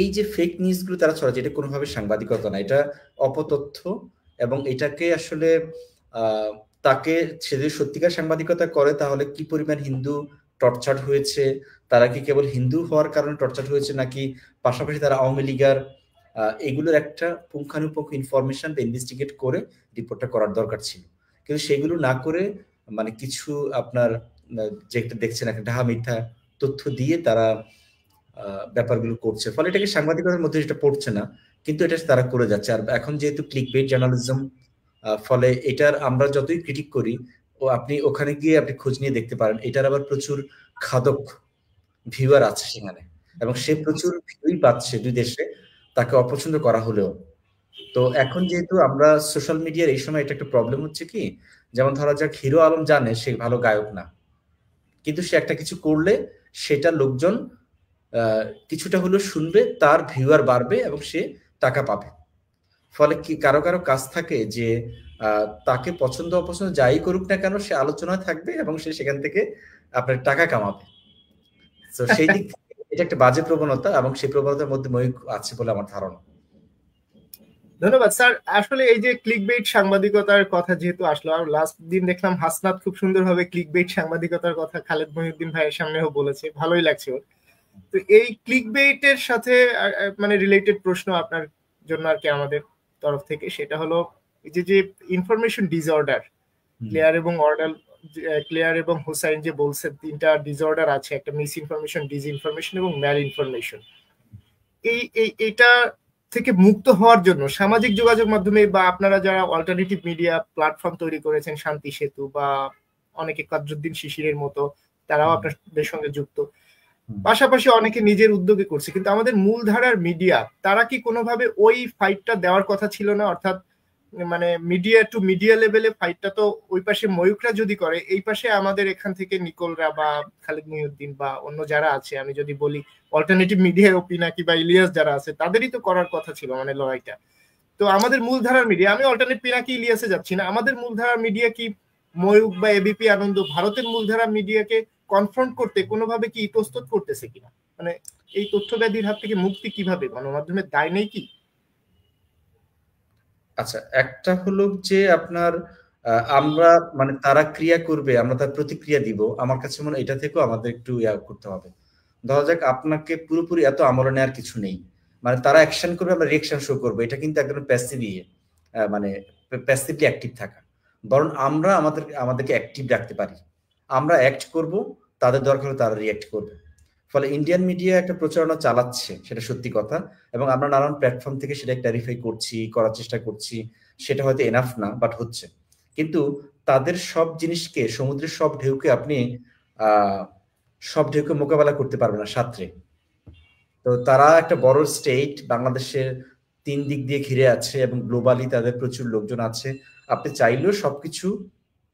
এই যে ফেক নিউজগুলো তারা ছড়াচ্ছে, এটা কোনোভাবে সাংবাদিকতা না, এটা অপতথ্য। এবং এটাকে আসলে তাকে সে যদি সত্যিকার সাংবাদিকতা করে তাহলে কি পরিমাণ হিন্দু টর্চার হয়েছে, তারা কি কেবল হিন্দু হওয়ার কারণে টর্চার হয়েছে নাকি পাশাপাশি তারা আওয়ামী লীগার, এগুলোর একটা পুঙ্খানুপুঙ্খ ইনফরমেশন বা ইনভেস্টিগেট করে রিপোর্টটা করার দরকার ছিল। কিন্তু সেগুলো না করে মানে কিছু আপনার যেটা দেখছেন একটা ঢাহা মিথ্যা তথ্য দিয়ে তারা ব্যাপারগুলো করছে, ফলে এটাকে সাংবাদিকতার মধ্যে যেটা পড়ছে না, কিন্তু এটা তারা করে যাচ্ছে। আর এখন যেহেতু ক্লিকবেট জার্নালিজম, ফলে এটার আমরা যতই ক্রিটিক করি, ও আপনি ওখানে গিয়ে আপনি খোঁজ নিয়ে দেখতে পারেন এটার আবার প্রচুর খাদক ভিউয়ার আছে সেখানে, এবং সে প্রচুর ভিউই পাচ্ছে দুই দেশে, তাকে অপছন্দ করা হলেও। তো এখন যেহেতু আমরা সোশ্যাল মিডিয়ার এই সময় এটা একটা প্রবলেম হচ্ছে কি, যেমন ধরা যাক হিরো আলম জানে সে ভালো গায়ক না, কিন্তু সে একটা কিছু করলে সেটা লোকজন কিছুটা হলেও শুনবে, তার ভিউয়ার বাড়বে এবং সে টাকা পাবে। ফলে কি কারো কারো কাজ থাকে যে তাকে পছন্দ অপছন্দ যাই করুক না কেন সে আলোচনায় থাকবে এবং সে সেখান থেকে আপনার টাকা কামাবে। তো সেই দিক থেকে এটা একটা বাজে প্রবণতা, এবং সেই প্রবণতার মধ্যে ময়ূক আছে বলে আমার ধারণা। ধন্যবাদ স্যার। আসলে এই যে ক্লিকবেইট সাংবাদিকতার কথা যেহেতু আসলো, আর লাস্ট দিন দেখলাম হাসনাত খুব সুন্দরভাবে ক্লিকবেইট সাংবাদিকতার কথা খালেদ মহিউদ্দিন ভাইয়ের সামনেও বলেছে, ভালোই লাগছে ওর। তো এই ক্লিকবেইটের সাথে মানে রিলেটেড প্রশ্ন আপনার জন্য আর কি আমাদের তরফ থেকে, সেটা হলো এই যে ইনফরমেশন ডিসঅর্ডার, ক্লিয়ার এবং হোসাইন যে বলছে তিনটা ডিসঅর্ডার আছে, একটা মিস ইনফরমেশন, ডিসইনফরমেশন এবং ম্যাল ইনফরমেশন। এইটা থেকে মুক্ত হওয়ার জন্য সামাজিক যোগাযোগ মাধ্যমে বা আপনারা যারা অল্টারনেটিভ মিডিয়া প্ল্যাটফর্ম তৈরি করেছেন, শান্তি সেতু বা অনেকে কাজরুদ্দিন শিশিরের মতো, তারাও আপনাদের সঙ্গে যুক্ত, পাশাপাশি অনেকে নিজের উদ্যোগে করছে, কিন্তু আমাদের মূলধারার মিডিয়া তারা কি কোনোভাবে ওই ফাইটটা দেওয়ার কথা ছিল না? অর্থাৎ মানে মিডিয়া টু মিডিয়া লেভেলে ফাইটটা তো ওই পাশে ময়ূকরা যদি করে, এই পাশে আমাদের এখান থেকে নিকোলরা বা খালেদ মহিউদ্দিন বা অন্য যারা আছে, আমি যদি বলি অল্টারনেটিভ মিডিয়ার পিনাকি বা ইলিয়াস যারা আছে, তাদেরই তো করার কথা ছিল মানে লড়াইটা। তো আমাদের মূলধারার মিডিয়া, আমি অল্টারনেট পিনাকি ইলিয়াসে যাচ্ছি না, আমাদের মূলধারার মিডিয়া কি ময়ূক বা এবিপি আনন্দ ভারতের মূলধারার মিডিয়াকে কনফ্রন্ট করতে কোনোভাবে কি প্রস্তুত করতেছে কিনা? মানে এই তথ্য ব্যাধির হাত থেকে মুক্তি কিভাবে, গণমাধ্যমের দায় নেই কি? আচ্ছা, একটা হলো যে আপনার আমরা মানে তারা ক্রিয়া করবে আমরা তার প্রতিক্রিয়া দিব, আমার কাছে মনে হয় এটা থেকেও আমাদের একটু ইয়া করতে হবে। ধরা যাক আপনাকে পুরোপুরি এত আমলে নেওয়ার কিছু নেই, মানে তারা অ্যাকশন করবে আমরা রিঅ্যাকশন শো করবো, এটা কিন্তু একদম প্যাসিভলি মানে প্যাসিভলি অ্যাক্টিভ থাকা। বরং আমরা আমাদেরকে অ্যাক্টিভ রাখতে পারি, আমরা অ্যাক্ট করব, তাদের দরকার হলে তারা রিঅ্যাক্ট করবে। ফলে ইন্ডিয়ান মিডিয়া একটা প্রচারণা চালাচ্ছে, সেটা সত্যি কথা, এবং আমরা নানান প্ল্যাটফর্ম থেকে সেটা ক্লারিফাই করছি, করার চেষ্টা করছি, সেটা হয়তো এনাফ না, বাট হচ্ছে। কিন্তু তাদের সব জিনিসকে, সমুদ্রের সব ঢেউকে আপনি সব ঢেউকে মোকাবেলা করতে পারবে না সাঁতরে। তো তারা একটা বড় স্টেট, বাংলাদেশের 3 দিক দিয়ে ঘিরে আছে এবং গ্লোবালি তাদের প্রচুর লোকজন আছে, আপনি চাইলেও সবকিছু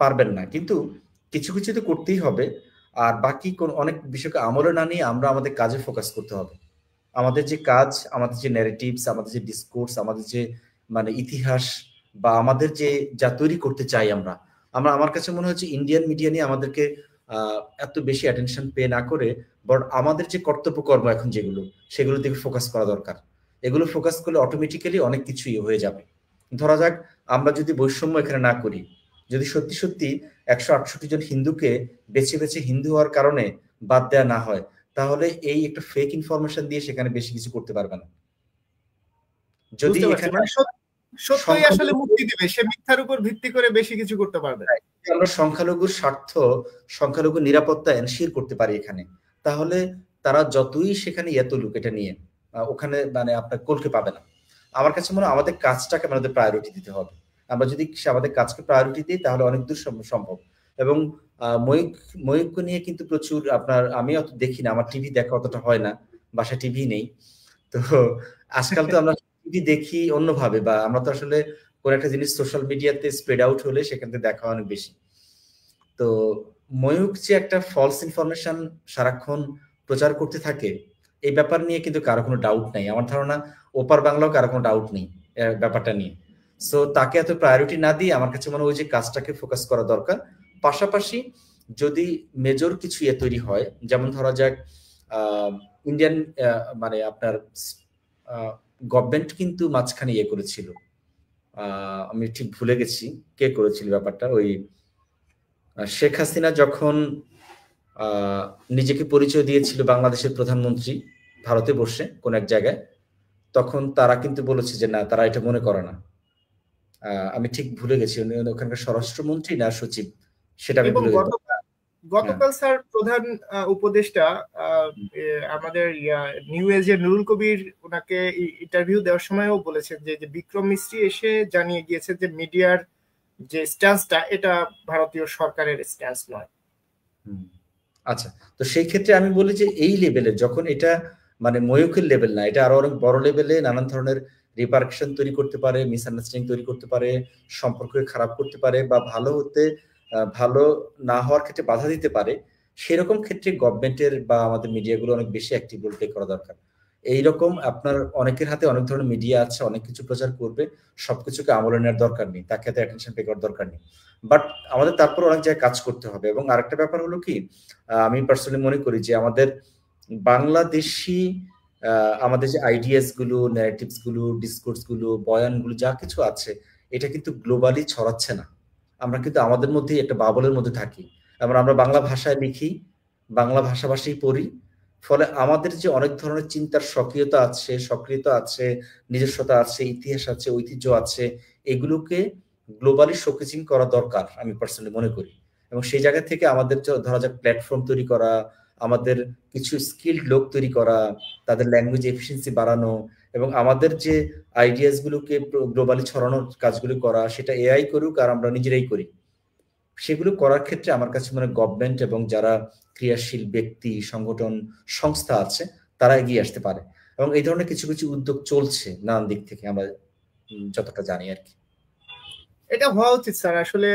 পারবেন না, কিন্তু কিছু কিছু তো করতেই হবে। আর বাকি কোন অনেক বিষয়কে আমলে না নিয়ে আমরা আমাদের কাজে ফোকাস করতে হবে। আমাদের যে কাজ, আমাদের যে ন্যারেটিভস, আমাদের যে ডিসকোর্স, আমাদের যে মানে ইতিহাস, বা আমাদের যে যা তৈরি করতে চাই আমরা আমরা আমার কাছে মনে হচ্ছে ইন্ডিয়ান মিডিয়া নিয়ে আমাদেরকে এত বেশি অ্যাটেনশন পে না করে বরং আমাদের যে কর্তব্য কর্ম এখন যেগুলো, সেগুলোর দিকে ফোকাস করা দরকার। এগুলো ফোকাস করলে অটোমেটিক্যালি অনেক কিছুই হয়ে যাবে। ধরা যাক আমরা যদি বৈষম্য এখানে না করি, যদি সত্যি সত্যি 168 জন হিন্দুকে বেছে বেছে হিন্দু হওয়ার কারণে বাদ দেওয়া না হয়, তাহলে এই একটা ফেক ইনফরমেশন দিয়ে সেখানে বেশি কিছু করতে পারবে না। যদি বুঝতে পারছি, এখানে মানে সত্যই আসলে মুক্তি দিবে, সে মিথ্যার উপর ভিত্তি করে বেশি কিছু করতে পারবে না। আমরা সংখ্যালঘুর স্বার্থ, সংখ্যালঘুর নিরাপত্তা এনশিওর করতে পারি এখানে, তাহলে তারা যতই সেখানে এতলুক এটা নিয়ে ওখানে মানে আপনার কলকে পাবে না। আমার কাছে মনে হয় আমাদের কাজটাকে আমাদের প্রায়োরিটি দিতে হবে। আমরা যদি আমাদের কাজকে প্রায়োরিটি দিই তাহলে অনেক দূর সম্ভব। এবং ময়ূককে নিয়ে কিন্তু প্রচুর আপনার, আমি অত দেখি না, আমার টিভি দেখা অতটা হয় না, বাসায় টিভি নেই। তো আজকাল তো আমরা টিভি দেখি অন্যভাবে, বা আমরা তো আসলে কোন একটা জিনিস সোশ্যাল মিডিয়াতে স্প্রেড আউট হলে সেখান থেকে দেখা অনেক বেশি। তো ময়ূক যে একটা ফলস ইনফরমেশন সারাক্ষণ প্রচার করতে থাকে, এই ব্যাপার নিয়ে কিন্তু কারো কোনো ডাউট নাই। আমার ধারণা ওপার বাংলাও কারো কোনো ডাউট নেই ব্যাপারটা নিয়ে। সো তাকে এত প্রায়োরিটি না দিয়ে আমার কাছে মনে হয় যে কাজটাকে ফোকাস করা দরকার। পাশাপাশি যদি মেজর কিছু তৈরি হয়, যেমন ধরা যাক ইন্ডিয়ান মানে আপনার গভর্নমেন্ট কিন্তু মাঝখানে করেছিল, আমি ঠিক ভুলে গেছি কে করেছিল ব্যাপারটা, ওই শেখ হাসিনা যখন নিজেকে পরিচয় দিয়েছিল বাংলাদেশের প্রধানমন্ত্রী ভারতে বসে কোন এক জায়গায়, তখন তারা কিন্তু বলেছে যে না, তারা এটা মনে করে না। আমি ঠিক ভুলে গেছি ওখানকার স্বরাষ্ট্রমন্ত্রী না সচিব, সেটা আমি এবং ভুলে গেছি। গতকাল স্যার প্রধান উপদেষ্টা আমাদের নিউ এজের নুরুল কবির ওনাকে ইন্টারভিউ দেওয়ার সময়ও বলেছেন যে বিক্রম মিস্ত্রি এসে জানিয়ে গিয়েছে যে মিডিয়ার যে স্ট্যান্সটা এটা ভারতীয় সরকারের স্ট্যান্স নয়। আচ্ছা, তো সেই ক্ষেত্রে আমি বলি যে এই লেভেলে যখন এটা মানে ময়ূকের লেভেল না, এটা আরো অনেক বড় লেভেলে নানান ধরনের রিপারকাশন তৈরি করতে পারে, মিসআন্ডারস্ট্যান্ডিং তৈরি করতে পারে, সম্পর্ককে খারাপ করতে পারে, বা ভালো হতে ভালো না হওয়ার ক্ষেত্রে বাধা দিতে পারে, সেরকম ক্ষেত্রে গভর্নমেন্টের বা আমাদের মিডিয়াগুলো অনেক বেশি অ্যাক্টিভ রোল প্লে করা দরকার। এইরকম আপনার অনেকের হাতে অনেক ধরনের মিডিয়া আছে, অনেক কিছু প্রচার করবে, সবকিছুকে আমলে নেওয়ার দরকার নেই, তাকে এত অ্যাটেনশন পে করার দরকার নেই। বাট আমাদের তারপর অনেক জায়গায় কাজ করতে হবে। এবং আরেকটা ব্যাপার হলো কি, আমি পার্সোনালি মনে করি যে আমাদের বাংলাদেশি আমাদের যে আইডিয়াস গুলো, ন্যারেটিভস গুলো, ডিসকোর্স গুলো, বয়ানগুলো যা কিছু আছে, এটা কিন্তু গ্লোবালি ছড়াচ্ছে না। আমরা কিন্তু আমাদের মধ্যেই একটা বাবলের মধ্যে থাকি। আমরা বাংলা ভাষায় লিখি, বাংলা ভাষাভাষী পড়ি, ফলে আমাদের যে অনেক ধরনের চিন্তার সক্রিয়তা আছে, নিজস্বতা আছে, ইতিহাস আছে, ঐতিহ্য আছে, এগুলোকে গ্লোবালি শোকেজিং করা দরকার আমি পার্সোনালি মনে করি। এবং সেই জায়গা থেকে আমাদের ধরা যাক প্ল্যাটফর্ম তৈরি করা, আমাদের কিছু স্কিল্ড লোক তৈরি করা, তাদের ল্যাঙ্গুয়েজ এফিসিয়েন্সি বাড়ানো, এবং আমাদের যে আইডিয়াস গুলোকে গ্লোবালি ছড়ানোর কাজগুলো করা, সেটা এআই করুক আর আমরা নিজেরাই করি, সেগুলো করার ক্ষেত্রে আমার কাছে মনে হয় গভর্নমেন্ট এবং যারা ক্রিয়াশীল ব্যক্তি, সংগঠন, সংস্থা আছে, তারা এগিয়ে আসতে পারে। এবং এই ধরনের কিছু কিছু উদ্যোগ চলছে নানান দিক থেকে, আমরা যতটা জানি আর কি। এটা হওয়া উচিত স্যার। আসলে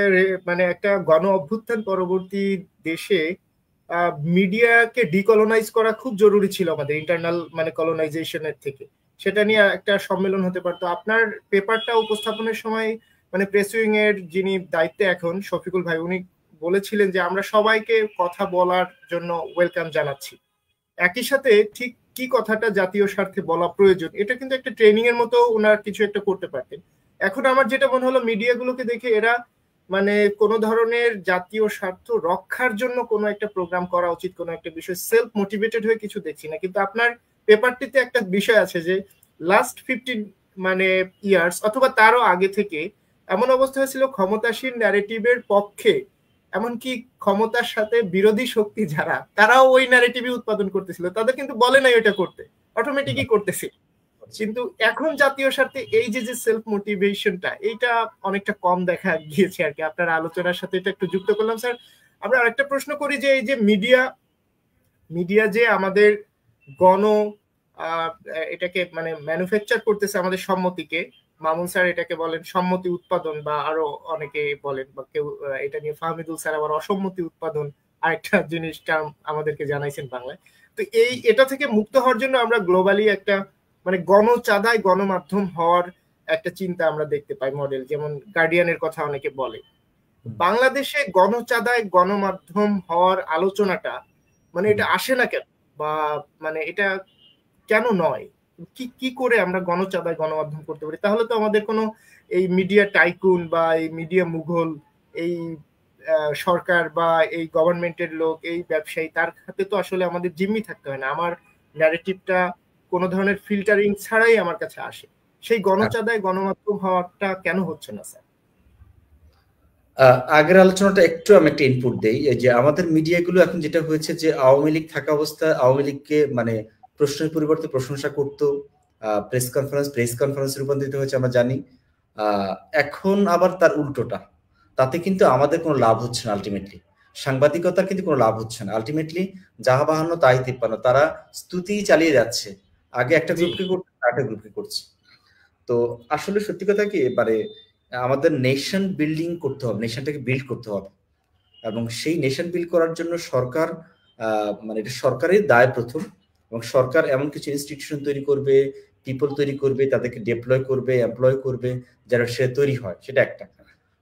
মানে একটা গণ অভ্যুত্থান পরবর্তী দেশে মিডিয়াকে ডিকলোনাইজ করা খুব জরুরি ছিল আমাদের ইন্টারনাল মানে কলোনাইজেশনের থেকে। সেটা নিয়ে একটা সম্মেলন হতে পারতো। আপনার পেপারটা উপস্থাপনের সময় মানে প্রেস উইং এর যিনি দায়িত্বে এখন শফিকুল ভাই, উনি বলেছিলেন যে আমরা সবাইকে কথা বলার জন্য ওয়েলকাম জানাচ্ছি। একই সাথে ঠিক কি কথাটা জাতীয় স্বার্থে বলা প্রয়োজন, এটা কিন্তু একটা ট্রেনিং এর মতো ওনার কিছু একটা করতে পারতেন। এখন আমার যেটা মনে হলো, মিডিয়াগুলোকে দেখে এরা মানে কোনো ধরনের জাতীয় স্বার্থ রক্ষার জন্য কোনো একটা প্রোগ্রাম করা উচিত, কোনো একটা বিষয় সেলফ মোটিভেটেড হয়ে কিছু দেখছি না। কিন্তু আপনার পেপারটিতে একটা বিষয় আছে যে লাস্ট 15 মানে ইয়ার্স অথবা তারও আগে থেকে এমন অবস্থা হয়েছিল ক্ষমতাসীন ন্যারেটিভের পক্ষে, এমনকি ক্ষমতার সাথে বিরোধী শক্তি যারা, তারাও ওই ন্যারেটিভই উৎপাদন করতেছিল, তাদের কিন্তু বলে নাই ওইটা করতে, অটোমেটিকই করতেছে। কিন্তু এখন জাতীয় স্বার্থে এই যে যে সেলফ মোটিভেশনটা, এইটা অনেকটা কম দেখা গিয়েছে আর কি। আপনার আলোচনার সাথে এটা একটু যুক্ত করলাম স্যার। আমরা আরেকটা প্রশ্ন করি যে এই যে মিডিয়া যে আমাদের গণ এটাকে মানে ম্যানুফ্যাকচার করতেছে আমাদের সম্মতিকে, মামুন স্যার এটাকে বলেন সম্মতি উৎপাদন, বা আরো অনেকে বলেন, বা কেউ এটা নিয়ে ফাহমিদুল স্যার আবার অসম্মতি উৎপাদন আরেকটা জিনিস টার্ম আমাদেরকে জানাইছেন বাংলায়। তো এটা থেকে মুক্ত হওয়ার জন্য আমরা গ্লোবালি একটা মানে গণচাঁদায় গণমাধ্যম হওয়ার একটা চিন্তা আমরা দেখতে পাই, মডেল যেমন গার্ডিয়ানের কথা অনেকে বলে। বাংলাদেশে গণচাঁদায় গণমাধ্যম হওয়ার আলোচনাটা মানে এটা আসে না কেন, বা মানে এটা কেন নয়? কি কি করে আমরা গণচাঁদায় গণমাধ্যম করতে পারি? তাহলে তো আমাদের কোনো এই মিডিয়া টাইকুন বা এই মিডিয়া মুঘল, এই সরকার বা এই গভর্নমেন্টের লোক, এই ব্যবসায়ী, তার হাতে তো আসলে আমাদের জিম্মি থাকতে হয় না। আমার ন্যারেটিভটা কোনো ধরনের ফিল্টারিং ছাড়াই আমার কাছে আসে। সেই গণচাঁদায় গণমাধ্যম হওয়াটা কেন হচ্ছে না স্যার? আগের আলোচনাটা একটু আমি একটা ইনপুট দেই, যে আমাদের মিডিয়াগুলো এখন যেটা হয়েছে যে আওয়ামী লীগ থাকা অবস্থা আওয়ামী লীগকে মানে প্রশ্নের পরিবর্তে প্রশংসা করতো, প্রেস কনফারেন্স রূপান্তরিত হয়েছে আমরা জানি। এখন আবার তার উল্টোটা, তাতে কিন্তু আমাদের কোনো লাভ হচ্ছে না। আলটিমেটলি সাংবাদিকতার কিন্তু কোনো লাভ হচ্ছে না। আলটিমেটলি যাহা বাহান্ন তাই তিপ্পান্ন, তারা স্তুতি চালিয়ে যাচ্ছে। আগে একটা গ্রুপকে করছে, আরেকটা গ্রুপকে করছে। তো আসলে সত্যি কথা কি, মানে আমাদের নেশন বিল্ডিং করতে হবে, নেশনটাকে বিল্ড করতে হবে, এবং সেই নেশন বিল্ড করার জন্য সরকার মানে এটা সরকারের দায় প্রথম, এবং সরকার এমন কিছু ইনস্টিটিউশন তৈরি করবে, পিপল তৈরি করবে, তাদেরকে ডিপ্লয় করবে, এমপ্লয় করবে, যারা সে তৈরি হয়, সেটা একটা।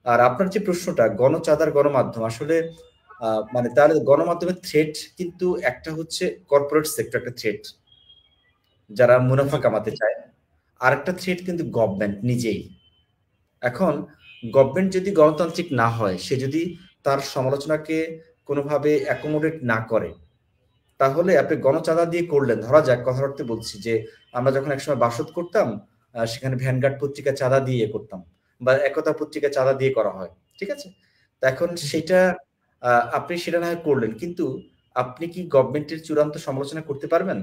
আর আপনার যে প্রশ্নটা গণচাঁদার গণমাধ্যম, আসলে মানে তার গণমাধ্যমের থ্রেট কিন্তু একটা হচ্ছে কর্পোরেট সেক্টর, একটা থ্রেট যারা মুনাফা কামাতে চায়, আর একটা থ্রেট কিন্তু গভর্নমেন্ট নিজেই। এখন গভর্নমেন্ট যদি গণতান্ত্রিক না হয়, সে যদি তার সমালোচনাকে কোনোভাবে অ্যাকোমোডেট না করে, তাহলে আপনি গণচাঁদা দিয়ে করলেন, ধরা যাক কথা অর্থে বলছি যে আমরা যখন একসময় বাসদ করতাম, সেখানে ভ্যানগার্ড পত্রিকা চাঁদা দিয়ে করতাম, বা একতা পত্রিকা চাঁদা দিয়ে করা হয়, ঠিক আছে? তো এখন সেটা আপনি সেটা না হয় করলেন, কিন্তু আপনি কি গভর্নমেন্টের চূড়ান্ত সমালোচনা করতে পারবেন?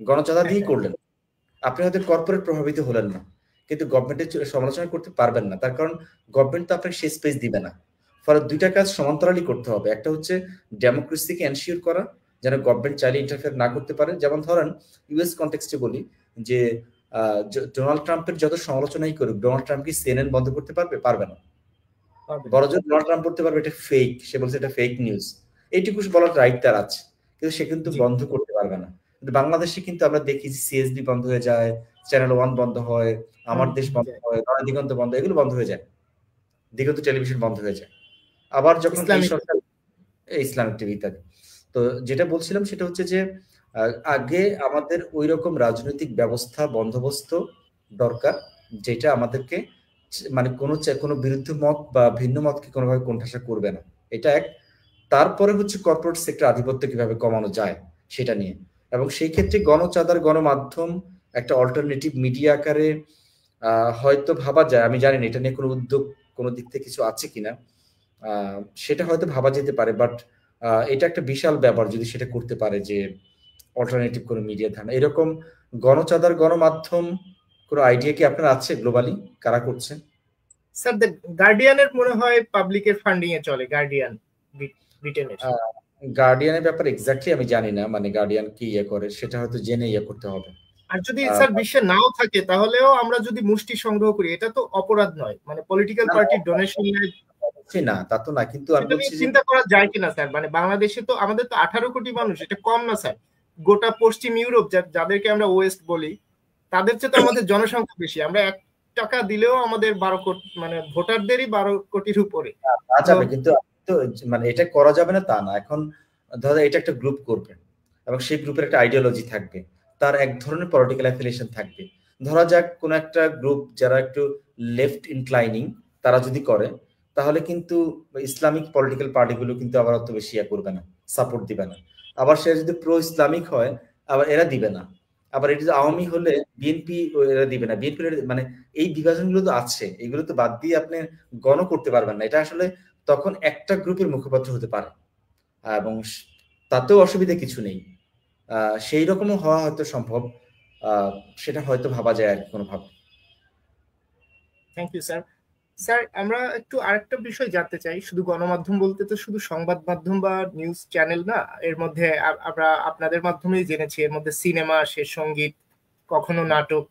গণচাঁদা দিয়ে করলেন, আপনি হয়তো কর্পোরেট প্রভাবিত হলেন না, কিন্তু গভর্নমেন্টের সমালোচনা করতে পারবেন না, তার কারণ গভর্নমেন্ট তো আপনাকে সেই স্পেস দিবে না। ফলে দুইটা কাজ সমান্তরালই করতে হবে। একটা হচ্ছে ডেমোক্রেসিকে এনশিওর করা, যেন গভর্নমেন্ট চাইলে ইন্টারফেয়ার না করতে পারে। যেমন ধরেন ইউএস কনটেক্সটে বলি যে ডোনাল্ড ট্রাম্পের যত সমালোচনাই করুক, ডোনাল্ড ট্রাম্প কি সিএনএন বন্ধ করতে পারবে? পারবে না। বড়জোর ডোনাল্ড ট্রাম্প বলতে পারবে এটা ফেক, সে বলছে এটা ফেক নিউজ, এইটুকু বলার রাইট তার আছে, কিন্তু সে কিন্তু বন্ধ করতে পারবে না। কিন্তু বাংলাদেশে কিন্তু আমরা দেখি সিএসডি বন্ধ হয়ে যায়, চ্যানেল 1 বন্ধ হয়, আমার দেশ বন্ধ হয়, দিগন্ত বন্ধ, এগুলো বন্ধ হয়ে যায়, দিগন্ত টেলিভিশন বন্ধ হয়ে যায়। আবার যখন এই সরকার ইসলামিক টিভি ইত্যাদি। তো যেটা বলছিলাম সেটা হচ্ছে যে আগে আমাদের ওই রকম রাজনৈতিক ব্যবস্থা বন্দোবস্ত দরকার, যেটা আমাদেরকে মানে কোনো বিরুদ্ধ মত বা ভিন্ন মতকে কোনোভাবে কোণঠাসা করবে না, এটা এক। তারপরে হচ্ছে কর্পোরেট সেক্টর আধিপত্য কিভাবে কমানো যায় সেটা নিয়ে, এবং সেই ক্ষেত্রে গণচাঁদার গণমাধ্যম একটা অল্টারনেটিভ মিডিয়া আকারে হয়তো ভাবা যায়, আমি জানি না এটা নিয়ে কোনো উদ্যোগ কোনো দিক থেকে কিছু আছে কিনা, সেটা হয়তো ভাবা যেতে পারে, বাট এটা একটা বিশাল ব্যাপার যদি সেটা করতে পারে, যে অল্টারনেটিভ কোনো মিডিয়া ধারণা এরকম গণচাঁদার গণমাধ্যম। কোনো আইডিয়া কি আপনার আছে গ্লোবালি কারা করছে? স্যার দ্য গার্ডিয়ানের মনে হয় পাবলিকের ফান্ডিং এ চলে, গার্ডিয়ান ব্রিটেনের। গার্ডিয়ানের ব্যাপারে এক্স্যাক্টলি আমি জানি না, মানে গার্ডিয়ান কি ইয়ে করে সেটা হয়তো জেনে ইয়ে করতে হবে। আর যদি স্যার বিশ্বে নাও থাকে, তাহলেও আমরা যদি মুষ্টি সংগ্রহ করি, এটা তো অপরাধ নয়, মানে পলিটিক্যাল পার্টির ডোনেশন না, তা তো না, কিন্তু আমি বলছি চিন্তা করা যায় কিনা স্যার, মানে বাংলাদেশে তো আমাদের তো 18 কোটি মানুষ, এটা কম না স্যার। গোটা পশ্চিম ইউরোপ যাদেরকে আমরা ওয়েস্ট বলি, তাদের চেয়ে তো আমাদের জনসংখ্যা বেশি, আমরা 1 টাকা দিলেও আমাদের 12 কোটি, মানে ভোটারদেরই 12 কোটির উপরে যাবে, কিন্তু মানে এটা করা যাবে না তা না। এখন ধরো এটা একটা গ্রুপ করবে, এবং সেই গ্রুপের একটা আইডিওলজি থাকবে, তার এক ধরনের পলিটিক্যাল অ্যাফিলিয়েশন থাকবে। ধরা যাক কোন একটা গ্রুপ যারা একটু লেফট ইনক্লাইনিং, তারা যদি করে, তাহলে কিন্তু ইসলামিক পলিটিক্যাল পার্টিগুলো কিন্তু আবার অত বেশি ইয়া করবে না, সাপোর্ট দিবে না। আবার সে যদি প্রো ইসলামিক হয়, আবার এরা দিবে না। আবার এটা আওয়ামী হলে বিএনপি এরা দিবে না, বিএনপি মানে এই বিভাজনগুলো তো আছে, এগুলো তো বাদ দিয়ে আপনি গণ করতে পারবেন না। এটা আসলে তখন একটা গ্রুপের মুখপাত্র হতে পারে, এবং তাতেও অসুবিধা কিছু নেই। সেই রকমও হওয়া হয়তো সম্ভব, সেটা হয়তো ভাবা যায় আর কোনোভাবে। Thank you sir. স্যার আমরা একটু আরেকটা বিষয় জানতে চাই, শুধু গণমাধ্যম বলতে তো শুধু সংবাদ মাধ্যম বা নিউজ চ্যানেল না, এর মধ্যে আমরা আপনাদের মাধ্যমেই জেনেছি এর মধ্যে সিনেমা আসে, সঙ্গীত, কখনো নাটক,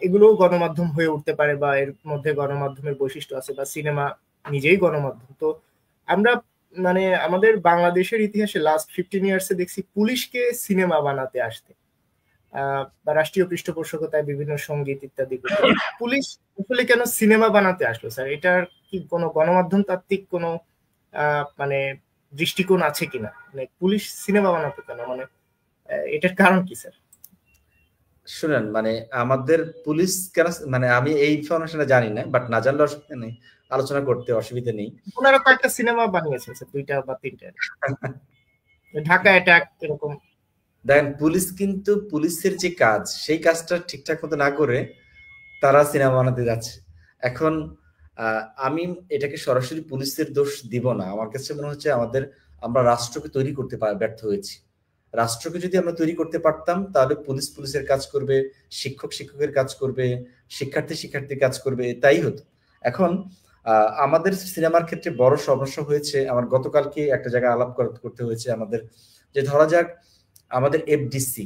এগুলোও গণমাধ্যম হয়ে উঠতে পারে, বা এর মধ্যে গণমাধ্যমের বৈশিষ্ট্য আছে, বা সিনেমা নিজেই গণমাধ্যম। তো আমরা মানে আমাদের বাংলাদেশের ইতিহাসে লাস্ট 15 ইয়ার্সে দেখছি পুলিশকে সিনেমা বানাতে আসতে, বা রাষ্ট্রীয় পৃষ্ঠপোষকতায় বিভিন্ন সঙ্গীত ইত্যাদি। পুলিশ আসলে কেন সিনেমা বানাতে আসলো স্যার? এটার কি কোনো গণমাধ্যম তাত্ত্বিক কোনো মানে দৃষ্টিকোণ আছে কিনা? মানে পুলিশ সিনেমা বানাতে কেন, মানে এটার কারণ কি স্যার? শুনেন, মানে আমাদের পুলিশ কেন, মানে আমি এই ইনফরমেশনটা জানি না, বাট না জানলে অসুবিধা নেই, আলোচনা করতে অসুবিধা নেই। ওনারা কয়েকটা সিনেমা বানিয়েছেন স্যার, 2টা বা 3টা, ঢাকা অ্যাটাক এরকম। দেখেন, পুলিশ কিন্তু পুলিশের যে কাজ, সেই কাজটা ঠিকঠাক মতো না করে তারা সিনেমা বানাতে যাচ্ছে। এখন আমি এটাকে সরাসরি পুলিশের দোষ দিব না। আমার কাছে মনে হচ্ছে আমরা রাষ্ট্রকে তৈরি করতে ব্যর্থ হয়েছি। রাষ্ট্রকে যদি আমরা তৈরি করতে পারতাম, তাহলে পুলিশ পুলিশের কাজ করবে, শিক্ষক শিক্ষকের কাজ করবে, শিক্ষার্থী শিক্ষার্থীর কাজ করবে, তাই হতো। এখন আমাদের সিনেমার ক্ষেত্রে বড় সমস্যা হয়েছে, আমার গতকালকে একটা জায়গায় আলাপ করতে হয়েছে আমাদের, যে ধরা যাক আমাদের এফডিসি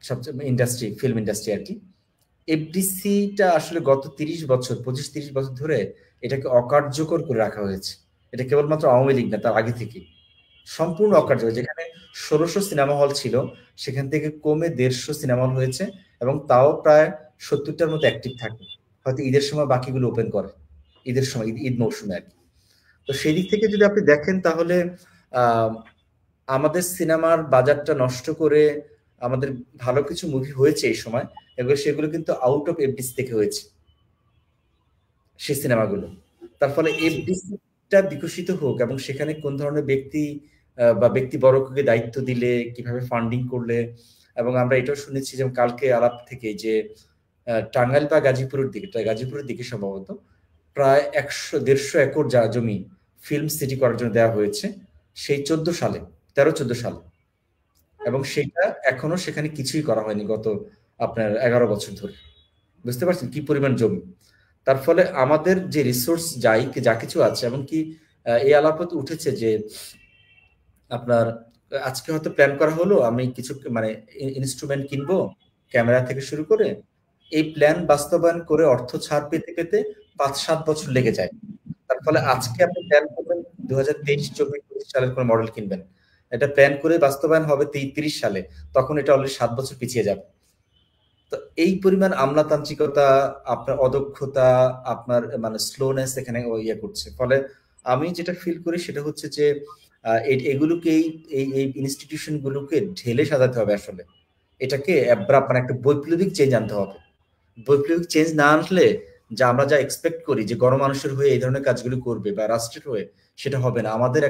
সবচেয়ে ইন্ডাস্ট্রি, ফিল্ম ইন্ডাস্ট্রি আর কি, এফডিসিটা আসলে গত 25-30 বছর ধরে এটাকে অকার্যকর করে রাখা হয়েছে। এটা কেবলমাত্র আওয়ামী লীগ না, তার আগে থেকে সম্পূর্ণ জি অকার্যকর। যেখানে 1600 সিনেমা হল ছিল, সেখান থেকে কমে 150 সিনেমা হল হয়েছে, এবং তাও প্রায় 70টার মতো অ্যাক্টিভ থাকে। হয়তো ঈদের সময় বাকিগুলো ওপেন করে, ঈদের সময়, ঈদ মৌসুমে আর কি। তো সেই দিক থেকে যদি আপনি দেখেন তাহলে আহ, আমাদের সিনেমার বাজারটা নষ্ট করে আমাদের ভালো কিছু মুভি হয়েছে এই সময়, এগুলো সেগুলো কিন্তু আউট অফ এফডিসি থেকে হয়েছে সেই সিনেমাগুলো। তার ফলে জি এফডিসিটা বিকশিত হোক, এবং সেখানে কোন ধরনের ব্যক্তি বা ব্যক্তিবর্গকে দায়িত্ব দিলে, কিভাবে ফান্ডিং করলে। এবং আমরা এটাও শুনেছি যে কালকে আলাপ থেকে যে টাঙ্গাইল বা গাজীপুরের দিকে সম্ভবত প্রায় 100-150 একর জমি ফিল্ম সিটি করার জন্য দেওয়া হয়েছে সেই 14 সালে, 13-14 সালে। এবং সেটা এখনো সেখানে কিছুই করা হয়নি গত আপনার 11 বছর ধরে। বুঝতে পারছেন কি পরিমাণ জমি। তার ফলে আমাদের যে রিসোর্স যা কিছু আছে, এমনকি এই আলাপত উঠেছে যে আপনার আজকে হয়তো প্ল্যান করা হলো আমি কিছু মানে ইনস্ট্রুমেন্ট কিনবো, ক্যামেরা থেকে শুরু করে। এই প্ল্যান বাস্তবায়ন করে অর্থ ছাড় পেতে পেতে 5-7 বছর লেগে যায়। তার ফলে আজকে আপনি প্ল্যান করবেন 2023-24-25 সালের কোনো মডেল কিনবেন, এটা প্ল্যান করে বাস্তবায়ন হবে 30 সালে, তখন এটা অলরেডি 7 বছর পিছিয়ে যাবে। তো এই পরিমাণ আমলাতান্ত্রিকতা, আপনার অদক্ষতা, আপনার মানে স্লোনেস এখানে ইয়ে করছে। ফলে আমি যেটা ফিল করি সেটা হচ্ছে যে এগুলোকে এই ইনস্টিটিউশন গুলোকে ঢেলে সাজাতে হবে আসলে। এটাকে মানে একটা বৈপ্লবিক চেঞ্জ আনতে হবে। বৈপ্লবিক চেঞ্জ না আনলে আমরা যা এক্সপেক্ট করি যে গণমানুষের হয়ে এই ধরনের কাজগুলো করবে বা রাষ্ট্রের হয়ে, সেটা হবে না। আমাদের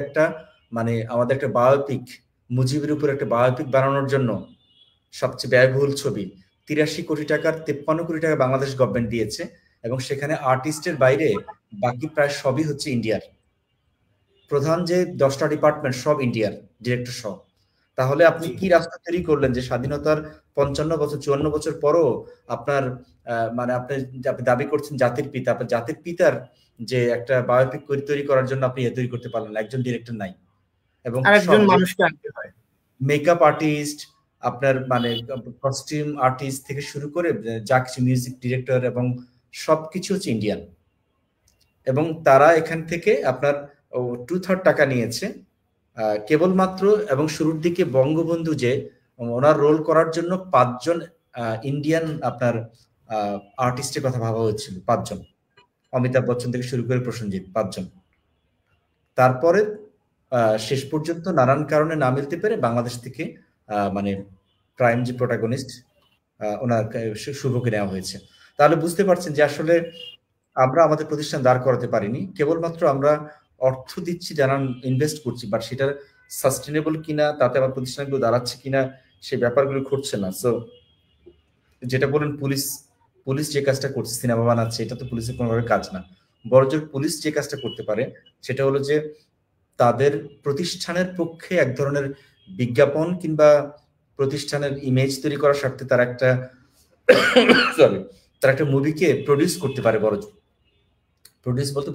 একটা বায়োপিক, মুজিবের উপর একটা বায়োপিক বানানোর জন্য সবচেয়ে ব্যয়বহুল ছবি 83 কোটি টাকার 53 কোটি টাকা বাংলাদেশ গভর্নমেন্ট দিয়েছে, এবং সেখানে আর্টিস্টের বাইরে বাকি প্রায় সবই হচ্ছে ইন্ডিয়ার। প্রধান যে 10টা ডিপার্টমেন্ট সব ইন্ডিয়ার, ডিরেক্টর সহ। তাহলে আপনি জি কি রাস্তা তৈরি করলেন যে স্বাধীনতার 55 বছর 54 বছর পরও আপনার মানে আপনি দাবি করছেন জাতির পিতা, আপনার জাতির পিতার যে একটা বায়োপিক তৈরি করার জন্য আপনি তৈরি করতে পারলেন না, একজন ডিরেক্টর নাই। এবং সব আরেকজন যে মানুষকে আনতে হয়। মেকআপ আর্টিস্ট, আপনার মানে কস্টিউম আর্টিস্ট থেকে শুরু করে যা কিছু মিউজিক ডিরেক্টর, এবং সবকিছু হচ্ছে ইন্ডিয়ান। এবং তারা এখান থেকে আপনার 2/3 টাকা নিয়েছে কেবলমাত্র। এবং শুরুর দিকে বঙ্গবন্ধু যে ওনার রোল করার জন্য 5 জন ইন্ডিয়ান আপনার আর্টিস্টের কথা ভাবা হয়েছিল, 5 জন। অমিতাভ বচ্চন থেকে শুরু করে প্রসেনজিৎ, 5 জন। তারপরে শেষ পর্যন্ত নানান কারণে না মিলতে পেরে বাংলাদেশ থেকে মানে প্রাইম যে প্রোটাগনিস্ট ওনার শুভকে নেওয়া হয়েছে। তাহলে বুঝতে পারছেন যে আসলে আমরা আমাদের প্রতিষ্ঠান দাঁড় করাতে পারিনি, কেবলমাত্র আমরা অর্থ দিচ্ছি, জানান ইনভেস্ট করছি, বাট সেটার সাস্টেনেবল কিনা, তাতে আমার প্রতিষ্ঠানগুলো দাঁড়াচ্ছে কিনা, সেই ব্যাপারগুলো ঘটছে না। সো যেটা বলেন, পুলিশ পুলিশ যে কাজটা করছে, সিনেমা বানাচ্ছে, এটা তো পুলিশের কোনোভাবে কাজ না। বরঞ্চ পুলিশ যে কাজটা করতে পারে সেটা হলো যে তাদের প্রতিষ্ঠানের পক্ষে এক ধরনের বিজ্ঞাপন কিংবা প্রতিষ্ঠানের ইমেজ তৈরি করার স্বার্থে তারা একটা সরি তারা একটা মুভিকে প্রডিউস করতে পারে। বড় প্রডিউস বলতে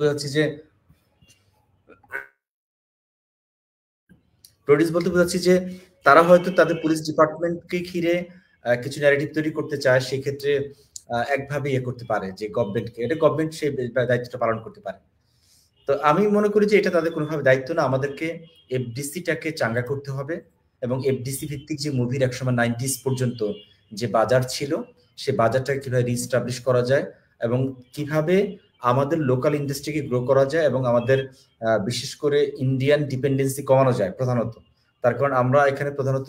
বোঝাচ্ছি যে তারা হয়তো তাদের পুলিশ ডিপার্টমেন্টকে ঘিরে কিছু ন্যারেটিভ তৈরি করতে চায়, সেক্ষেত্রে একভাবে ইয়ে করতে পারে যে গভর্নমেন্ট সেই দায়িত্বটা পালন করতে পারে। তো আমি মনে করি যে এটা তাদের কোনোভাবে দায়িত্ব না। আমাদেরকে এফডিসিটাকে চাঙ্গা করতে হবে, এবং এফডিসি ভিত্তিক যে মুভির একসময় 90s পর্যন্ত যে বাজার ছিল, সে বাজারটাকে কিভাবে রিস্টাবলিশ করা যায়, এবং কিভাবে আমাদের লোকাল ইন্ডাস্ট্রিকে গ্রো করা যায়, এবং আমাদের বিশেষ করে ইন্ডিয়ান ডিপেন্ডেন্সি কমানো যায় প্রধানত। তার কারণ আমরা এখানে প্রধানত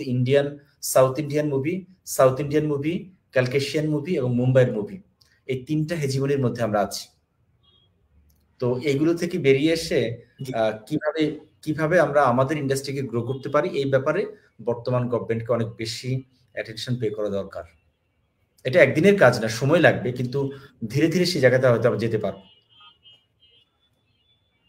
সাউথ ইন্ডিয়ান মুভি, ক্যালকেশিয়ান মুভি এবং মুম্বাইয়ের মুভি, এই 3টা হেজিমনির মধ্যে আমরা আছি। তো এগুলো থেকে বেরিয়ে এসে কিভাবে কিভাবে আমরা আমাদের ইন্ডাস্ট্রিকে গ্রো করতে পারি, এই ব্যাপারে বর্তমান গভর্নমেন্টকে অনেক বেশি অ্যাটেনশন পে করা দরকার। এটা একদিনের কাজ না, সময় লাগবে, কিন্তু ধীরে ধীরে সেই জায়গাতে হয়তো আমরা যেতে পারবো।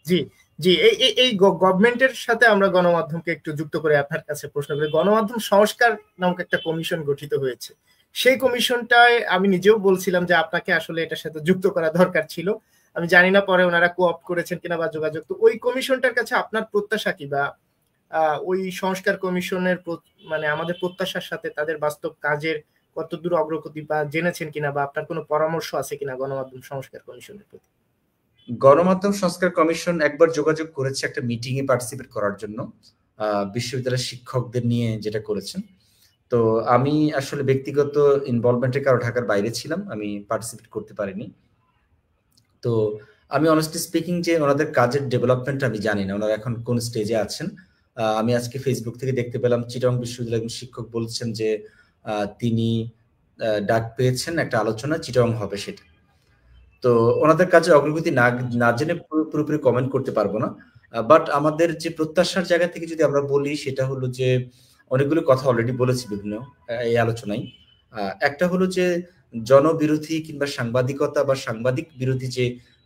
জি জি এই এই এই গভর্নমেন্টের সাথে আমরা গণমাধ্যমকে একটু যুক্ত করে আপনার কাছে প্রশ্ন করি। গণমাধ্যম সংস্কার নামক একটা কমিশন গঠিত হয়েছে, সেই কমিশনটায় আমি নিজেও বলছিলাম যে আপনাকে আসলে এটার সাথে যুক্ত করা দরকার ছিল। আমি জানি না পরে ওনারা কোঅপ্ট করেছেন কিনা বা যোগাযোগ। তো ওই কমিশনটার কাছে আপনার প্রত্যাশা কি, বা ওই সংস্কার কমিশনের মানে আমাদের প্রত্যাশার সাথে তাদের বাস্তব কাজের কতদূর অগ্রগতি বা জেনেছেন কিনা, বা আপনার কোনো পরামর্শ আছে কিনা গণমাধ্যম সংস্কার কমিশনের প্রতি? গণমাধ্যম সংস্কার কমিশন একবার যোগাযোগ করেছে একটা মিটিং এ পার্টিসিপেট করার জন্য, বিশ্ববিদ্যালয়ের শিক্ষকদের নিয়ে যেটা করেছেন। তো আমি আসলে ব্যক্তিগত ইনভলভমেন্টের কারণে ঢাকার বাইরে ছিলাম, আমি পার্টিসিপেট করতে পারিনি। তো আমি অনেস্টলি স্পিকিং যে ওনাদের কাজের ডেভেলপমেন্ট আমি জানি না, ওনারা এখন কোন স্টেজে আছেন। আমি আজকে ফেসবুক থেকে দেখতে পেলাম চিটাগং বিশ্ববিদ্যালয়ের একজন শিক্ষক বলছেন যে তিনি ডাক পেয়েছেন একটা আলোচনা চিটাগং হবে সেটা। তো ওনাদের কাজের অগ্রগতি না জেনে পুরোপুরি কমেন্ট করতে পারবো না। বাট আমাদের যে প্রত্যাশার জায়গা থেকে যদি আমরা বলি, সেটা হলো যে অনেকগুলো কথা অলরেডি বলেছি বিভিন্ন এই আলোচনায়। একটা হলো যে জনবিরোধী কিংবা সাংবাদিকতা বা সাংবাদিক বিরোধী যে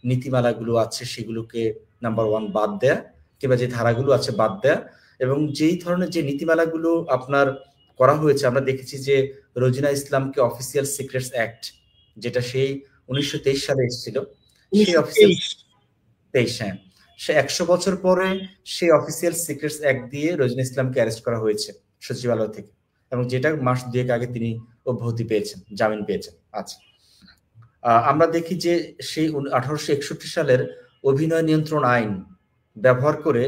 নীতিমালাগুলো আছে সেগুলোকে নাম্বার 1 বাদ দেয়া, কিংবা যে ধারাগুলো আছে বাদ দেয়া, এবং যেই ধরনের যে নীতিমালাগুলো আপনার করা হয়েছে, আমরা দেখেছি যে রোজিনা ইসলামকে অফিসিয়াল সিক্রেটস অ্যাক্ট, যেটা সেই 1923 সালে এসেছিল, সেই অফিসিয়াল 23, হ্যাঁ, সে 100 বছর পরে সেই অফিসিয়াল সিক্রেটস অ্যাক্ট দিয়ে রোজিনা ইসলামকে অ্যারেস্ট করা হয়েছে সচিবালয় থেকে, এবং যেটা মাস 2 আগে তিনি অব্যাহতি পেয়েছেন, জামিন পেয়েছেন। আচ্ছা, আমরা দেখি যে সেই 1861 সালের অভিনয় নিয়ন্ত্রণ আইন ব্যবহার করে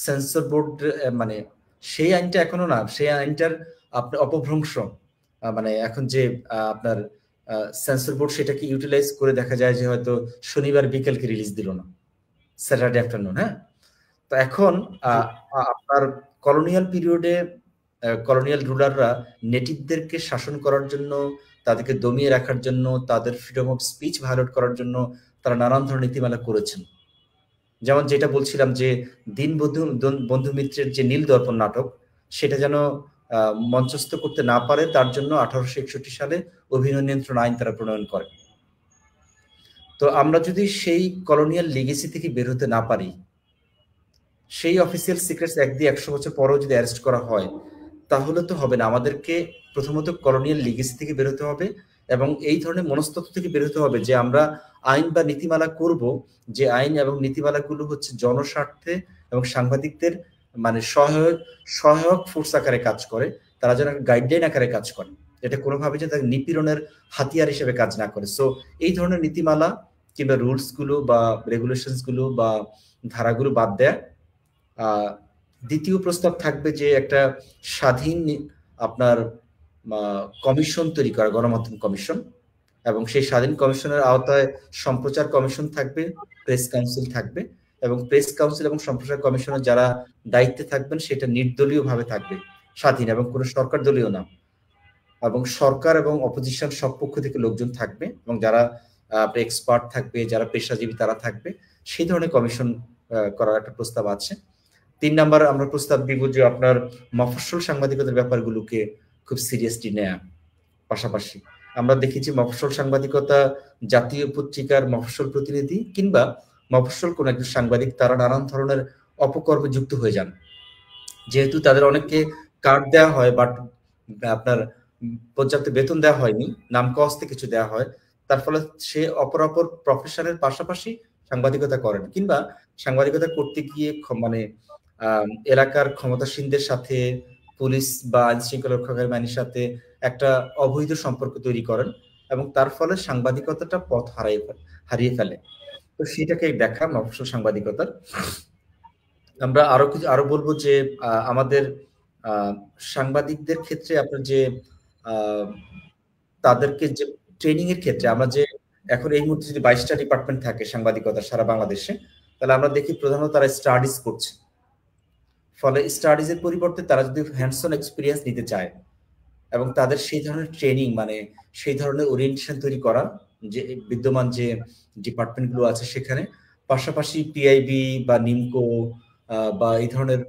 সেন্সর বোর্ড, মানে সেই আইনটা এখনো না, সেই আইনটার আপনার অপভ্রংশ, মানে এখন যে আপনার সেন্সর বোর্ড সেটাকে ইউটিলাইজ করে দেখা যায় যে হয়তো শনিবার বিকেলকে রিলিজ দিল না, স্যাটারডে আফটারনুন। হ্যাঁ, তো এখন আপনার কলোনিয়াল পিরিয়ডে কলোনিয়াল রুলাররা নেটিভদেরকে শাসন করার জন্য, তাদেরকে দমিয়ে রাখার জন্য, তাদের ফ্রিডম অফ স্পিচ ভায়োলেট করার জন্য তারা নানান ধরনের নীতিমালা করেছেন। যেমন যেটা বলছিলাম যে বন্ধু মিত্রের যে নীল দর্পণ নাটক, সেটা যেন মঞ্চস্থ করতে না পারে তার জন্য 1861 সালে অভিনয় নিয়ন্ত্রণ আইন তারা প্রণয়ন করে। তো আমরা যদি সেই কলোনিয়াল লিগেসি থেকে বের হতে না পারি, সেই অফিসিয়াল সিক্রেটস অ্যাক্ট দিয়ে 100 বছর পরেও যদি অ্যারেস্ট করা হয়, তাহলে তো হবে না। আমাদেরকে প্রথমত কলোনিয়াল লিগেসি থেকে বের হতে হবে, এবং এই ধরনের মনস্তত্ত্ব থেকে বের হতে হবে যে আমরা আইন বা নীতিমালা করব, যে আইন এবং নীতিমালাগুলো হচ্ছে জনস্বার্থে এবং সাংবাদিকদের মানে সহায়ক ফোর্স আকারে কাজ করে, তারা যেন গাইডলাইন আকারে কাজ করে, এটা কোনোভাবে যে তাদের নিপীড়নের হাতিয়ার হিসেবে কাজ না করে। সো এই ধরনের নীতিমালা কিংবা রুলস গুলো বা রেগুলেশনস গুলো বা ধারাগুলো বাদ দেয়া। দ্বিতীয় প্রস্তাব থাকবে যে একটা স্বাধীন আপনার কমিশন তৈরি করা, গণমাধ্যম কমিশন, এবং সেই স্বাধীন কমিশনের আওতায় সম্প্রচার কমিশন থাকবে, প্রেস কাউন্সিল থাকবে, এবং প্রেস কাউন্সিল এবং সম্প্রচার কমিশনের যারা দায়িত্বে থাকবেন সেটা নির্দলীয় ভাবে থাকবে, স্বাধীন, এবং কোনো সরকার দলীয় না, এবং সরকার এবং অপোজিশন সব পক্ষ থেকে লোকজন থাকবে, এবং যারা এক্সপার্ট থাকবে, যারা পেশাজীবী তারা থাকবে, সেই ধরনের কমিশন করার একটা প্রস্তাব আছে। 3 নাম্বার আমরা প্রস্তাব দিব যে আপনার মফস্বল সাংবাদিকতার ব্যাপারগুলোকে খুব সিরিয়াসলি নেয়া। পাশাপাশি আমরা দেখি যে মফস্বল সাংবাদিকতা, জাতীয় পত্রিকার মফস্বল প্রতিনিধি কিংবা মফস্বল কোন একজন সাংবাদিক, তারা নানান ধরনের অপকর্মে যুক্ত হয়ে যান, যেহেতু তাদের অনেককে কার্ড দেওয়া হয় বাট আপনার পর্যাপ্ত বেতন দেওয়া হয়নি, নাম কস্তে কিছু দেওয়া হয়, তার ফলে সে অপর প্রফেশনের পাশাপাশি সাংবাদিকতা করেন, কিংবা সাংবাদিকতা করতে গিয়ে মানে এলাকার ক্ষমতাসীনদের সাথে, পুলিশ বা আইন শৃঙ্খলা রক্ষাকারী বাহিনীর সাথে একটা অবৈধ সম্পর্ক তৈরি করেন, এবং তার ফলে সাংবাদিকতাটা পথ হারিয়ে ফেলে। তো সেটাকে দেখা মফস্বল সাংবাদিকতার। আমরা আরো বলবো যে আমাদের সাংবাদিকদের ক্ষেত্রে আপনার যে তাদেরকে যে ট্রেনিং এর ক্ষেত্রে, আমরা যে এখন এই মুহূর্তে যদি 22টা ডিপার্টমেন্ট থাকে সাংবাদিকতা সারা বাংলাদেশে, তাহলে আমরা দেখি প্রধানত তারা স্টাডিজ করছে। ফলে স্টাডিজের পরিবর্তে তারা যদি হ্যান্ডস অন এক্সপিরিয়েন্স নিতে চায়, এবং তাদের সেই ধরনের ট্রেনিং, মানে সেই ধরনের ওরিয়েন্টেশন তৈরি করা, যে বিদ্যমান যে ডিপার্টমেন্টগুলো আছে সেখানে, পাশাপাশি পিআইবি বা নিমকো বা এই ধরনের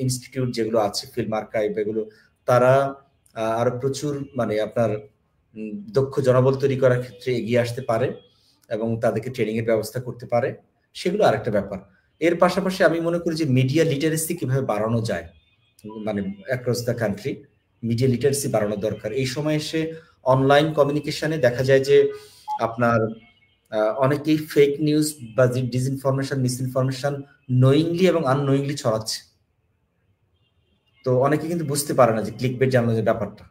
ইনস্টিটিউট যেগুলো আছে, ফিল্ম আর্কাইভ, এগুলো তারা আরো প্রচুর মানে আপনার দক্ষ জনবল তৈরি করার ক্ষেত্রে এগিয়ে আসতে পারে এবং তাদেরকে ট্রেনিং এর ব্যবস্থা করতে পারে, সেগুলো আরেকটা ব্যাপার। এর পাশাপাশি আমি মনে করি যে মিডিয়া লিটারেসি কিভাবে বাড়ানো যায়, মানে across the country media literacy বাড়ানো দরকার। এই সময় এসে অনলাইন কমিউনিকেশনে দেখা যায় যে আপনার অনেকেই ফেক নিউজ বা ডিসইনফরমেশন, মিসইনফরমেশন নোয়িংলি এবং আননোয়িংলি ছড়াচ্ছে। তো অনেকে কিন্তু বুঝতে পারে না যে ক্লিকবেট জানানোর যে ব্যাপারটা,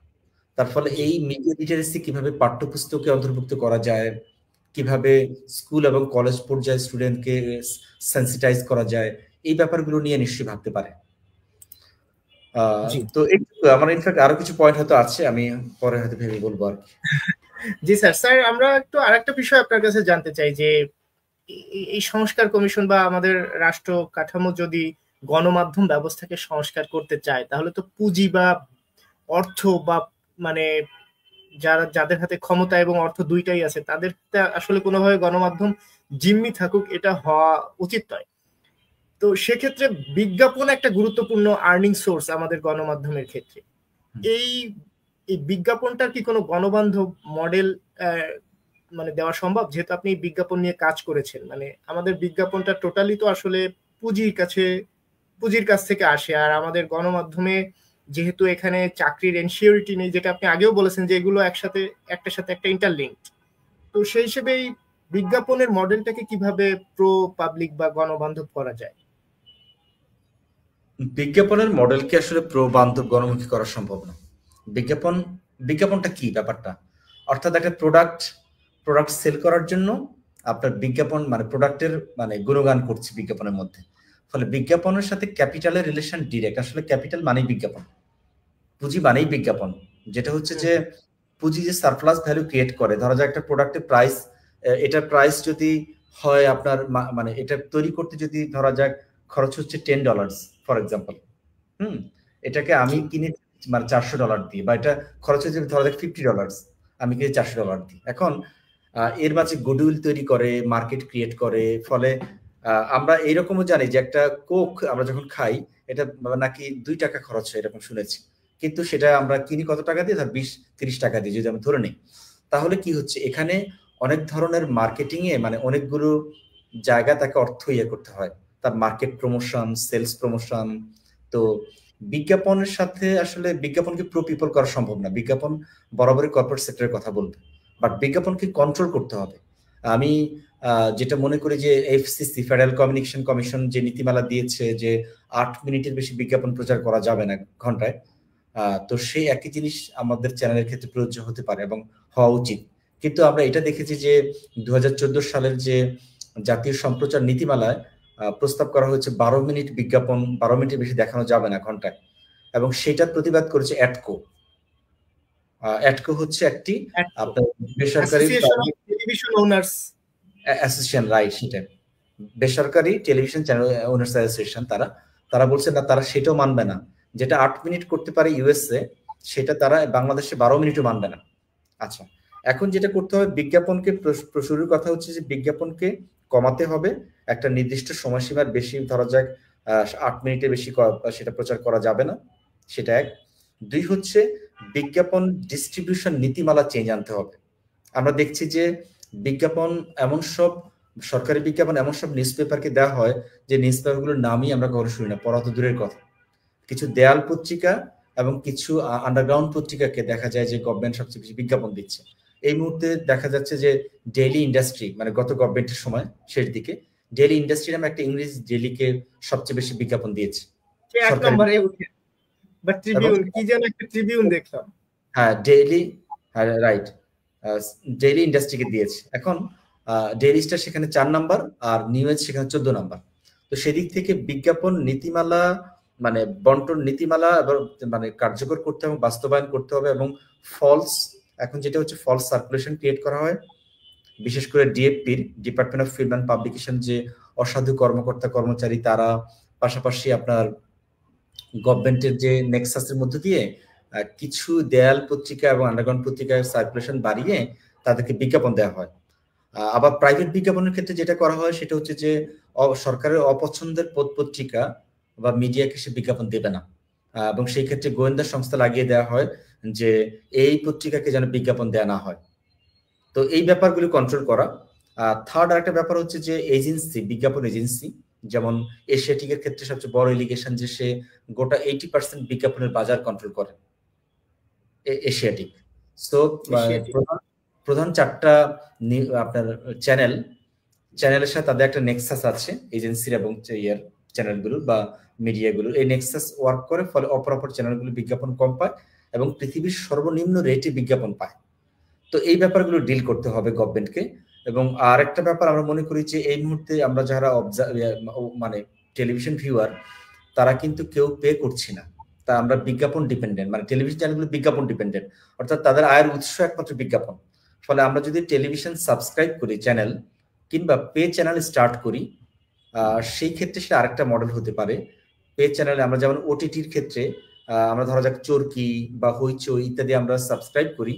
তার ফলে এই মিডিয়া লিটারেসি কিভাবে পাঠ্যপুস্তকে অন্তর্ভুক্ত করা যায়, কিভাবে স্কুল এবং কলেজ পর্যায়ে স্টুডেন্টকে সেন্সিটাইজ করা যায়, এই ব্যাপারগুলো নিয়ে নিশ্চয়ই ভাবতে পারে। তো আমার ইনফ্যাক্ট আরো কিছু পয়েন্ট হয়তো আছে, আমি পরে হয়তো ভেবে বলবো আর কি। জি স্যার। স্যার আমরা একটু আরেকটা বিষয় আপনার কাছে জানতে চাই যে এই সংস্কার কমিশন বা আমাদের রাষ্ট্র কাঠামো যদি গণমাধ্যম ব্যবস্থাকে সংস্কার করতে চায়, তাহলে তো পুঁজি বা অর্থ বা মানে যাদের হাতে ক্ষমতা এবং অর্থ দুইটাই আছে, তাদের আসলে কোনোভাবে গণমাধ্যম জিম্মি থাকুক এটা হওয়া উচিত নয়। তো সেক্ষেত্রে বিজ্ঞাপন একটা গুরুত্বপূর্ণ আর্নিং সোর্স আমাদের গণমাধ্যমের ক্ষেত্রে। এই বিজ্ঞাপনটার কি কোনো গণবান্ধব মডেল মানে দেওয়া সম্ভব? যেহেতু আপনি বিজ্ঞাপন নিয়ে কাজ করেছেন, মানে আমাদের বিজ্ঞাপনটা টোটালি তো আসলে পুঁজির কাছ থেকে আসে, আর আমাদের গণমাধ্যমে যেহেতু এখানে চাকরির এনশিওরিটি নেই, যেটা আপনি আগেও বলেছেন যে এগুলো একটার সাথে একটা ইন্টারলিঙ্কড, তো সেই হিসেবে বিজ্ঞাপনের মডেলটাকে কিভাবে প্রো পাবলিক বা গণবান্ধব করা যায়? বিজ্ঞাপনের মডেলকে আসলে প্রো বান্ধব গণমুখী করা সম্ভব না। বিজ্ঞাপনটা কি ব্যাপারটা, অর্থাৎ একটা প্রোডাক্ট সেল করার জন্য আপনার বিজ্ঞাপন মানে প্রোডাক্টের মানে গুণগান করছে বিজ্ঞাপনের মধ্যে। ফলে বিজ্ঞাপনের সাথে ক্যাপিটালের রিলেশন ডিরেক্ট। আসলে ক্যাপিটাল মানেই বিজ্ঞাপন, পুঁজি মানেই বিজ্ঞাপন। যেটা হচ্ছে যে পুঁজি যে সারপ্লাস ভ্যালু ক্রিয়েট করে, ধরা যায় একটা প্রোডাক্টের প্রাইস, এটার প্রাইস যদি হয় আপনার মানে এটা তৈরি করতে যদি ধরা যাক খরচ হচ্ছে $10 ফর এক্সাম্পল, এটাকে আমি কিনে মানে $400 দিই, বা এটা খরচ হচ্ছে ধরা যাক $50, আমি কিনে $400 দিই। এখন এর মাঝে গুডউইল তৈরি করে, মার্কেট ক্রিয়েট করে। ফলে আমরা এইরকমও জানি যে একটা কোক আমরা যখন খাই এটা নাকি $2 খরচ হয় এরকম শুনেছি, কিন্তু সেটা আমরা কিনি কত টাকা দিয়ে, ধর 20-30 টাকা দিয়ে যদি আমি ধরে নিই। তাহলে কি হচ্ছে, এখানে অনেক ধরনের মার্কেটিং এ মানে অনেকগুলো জায়গা তাকে অর্থ ইয়ে করতে হয়, তার মার্কেট প্রমোশন, সেলস প্রমোশন। তো বিজ্ঞাপনের সাথে আসলে বিজ্ঞাপনকে প্রো পিপল করা সম্ভব না। বিজ্ঞাপন বরাবরই কর্পোরেট সেক্টরের কথা বলবে, বাট বিজ্ঞাপনকে কন্ট্রোল করতে হবে। আমি যেটা মনে করি যে এফসিসি ফেডারেল কমিউনিকেশন কমিশন যে নীতিমালা দিয়েছে যে 8 মিনিটের বেশি বিজ্ঞাপন প্রচার করা যাবে না ঘন্টায়, তো সেই একই জিনিস আমাদের চ্যানেলের ক্ষেত্রে প্রযোজ্য হতে পারে এবং হওয়া উচিত। কিন্তু আমরা এটা দেখেছি যে 2014 সালের যে জাতীয় সম্প্রচার নীতিমালায় প্রস্তাব করা হয়েছে 12 মিনিট বিজ্ঞাপন 12 মিনিটের বেশি দেখানো যাবে না ঘন্টায়, এবং সেটা প্রতিবাদ করেছে অ্যাটকো। অ্যাটকো হচ্ছে একটি আপনার বেসরকারি টেলিভিশন ওনার্স অ্যাসোসিয়েশন, রাইট, সেটা বেসরকারি টেলিভিশন চ্যানেল ওনার্স অ্যাসোসিয়েশন। তারা বলছে না, তারা সেটাও মানবে না। যেটা 8 মিনিট করতে পারে ইউএসএ, সেটা তারা বাংলাদেশে 12 মিনিটও মানবে না। আচ্ছা, এখন যেটা করতে হবে, বিজ্ঞাপনকে শুরুর কথা হচ্ছে যে বিজ্ঞাপনকে কমাতে হবে, একটা নির্দিষ্ট সময়সীমার বেশি, ধরা যাক 8 মিনিটের বেশি সেটা প্রচার করা যাবে না, সেটা এক। 2 হচ্ছে বিজ্ঞাপন ডিস্ট্রিবিউশন নীতিমালা চেঞ্জ আনতে হবে। আমরা দেখছি যে বিজ্ঞাপন এমন সব সরকারি বিজ্ঞাপন এমন সব নিউজ পেপারকে দেওয়া হয় যে নিউজ পেপারগুলোর নামই আমরা কখনো শুনি না, পড়া তো দূরের কথা। কিছু দেয়াল পত্রিকা এবং কিছু আন্ডারগ্রাউন্ড পত্রিকাকে দেখা যায় যে গভর্নমেন্ট সবচেয়ে বেশি বিজ্ঞাপন দিচ্ছে। এই মুহূর্তে দেখা যাচ্ছে যে ডেইলি ইন্ডাস্ট্রি, মানে গত গভর্নমেন্টের সময় শেষ দিকে ডেইলি ইন্ডাস্ট্রি নামে একটা ইংরেজি ডেইলিকে সবচেয়ে বেশি বিজ্ঞাপন দিয়েছে। হ্যাঁ, ডেইলি, রাইট, ডেইলি ইন্ডাস্ট্রিকে দিয়েছে। এখন ডেইলি স্টার সেখানে 4 নাম্বার আর নিউ এজ সেখানে 14 নাম্বার। তো সেদিক থেকে বিজ্ঞাপন নীতিমালা মানে বন্টন নীতিমালা মানে কার্যকর করতে হবে, বাস্তবায়ন করতে হবে। এবং এখন যেটা হচ্ছে ফলস সার্কুলেশন ক্রিয়েট করা হয়, বিশেষ করে ডিএফপির, department of film and publication, যে অসাধু কর্মকর্তা কর্মচারী, তারা পাশাপাশি আপনার গভর্নমেন্টের যে নেক্সাসের মধ্য দিয়ে কিছু দেয়াল পত্রিকা এবং আন্ডারগ্রাউন্ড পত্রিকার সার্কুলেশন বাড়িয়ে তাদেরকে বিজ্ঞাপন দেওয়া হয়। আবার প্রাইভেট বিজ্ঞাপনের ক্ষেত্রে যেটা করা হয় সেটা হচ্ছে যে সরকারের অপছন্দের পত্রিকা বা মিডিয়াকে সে বিজ্ঞাপন দেবে না, এবং সেই ক্ষেত্রে গোয়েন্দা সংস্থা লাগিয়ে দেওয়া হয় যে এই পত্রিকাকে যেন বিজ্ঞাপন দেওয়া না হয়। তো এই ব্যাপারগুলি কন্ট্রোল করা। থার্ড আরেকটা ব্যাপার হচ্ছে যে এজেন্সি, বিজ্ঞাপন এজেন্সি, যেমন এশিয়াটিকের ক্ষেত্রে সবচেয়ে বড় এলিগেশন যে সে গোটা 80% বিজ্ঞাপনের বাজার কন্ট্রোল করে, এশিয়াটিক। সো প্রধান 4টা আপনার চ্যানেলের সাথে তাদের একটা নেক্সাস আছে, এজেন্সির এবং চ্যানেলগুলো বা মিডিয়াগুলো। এই নেক্সাস ওয়ার্ক করে, ফলে অপর চ্যানেলগুলো বিজ্ঞাপন কম পায় এবং পৃথিবীর সর্বনিম্ন রেটে বিজ্ঞাপন পায়। তো এই ব্যাপারগুলো ডিল করতে হবে গভর্নমেন্টকে। এবং আর একটা ব্যাপার আমরা মনে করি যে এই মুহূর্তে আমরা যারা মানে টেলিভিশন ভিউয়ার, তারা কিন্তু কেউ পে করছি না, তা আমরা বিজ্ঞাপন ডিপেন্ডেন্ট, মানে টেলিভিশন চ্যানেলগুলো বিজ্ঞাপন ডিপেন্ডেন্ট, অর্থাৎ তাদের আয়ের উৎস একমাত্র বিজ্ঞাপন। ফলে আমরা যদি টেলিভিশন সাবস্ক্রাইব করি চ্যানেল কিংবা পে চ্যানেল স্টার্ট করি, সেই ক্ষেত্রে সেটা আরেকটা মডেল হতে পারে। পে চ্যানেলে আমরা যেমন ওটিটির ক্ষেত্রে আমরা ধরা যাক চরকি বা হইচই ইত্যাদি আমরা সাবস্ক্রাইব করি,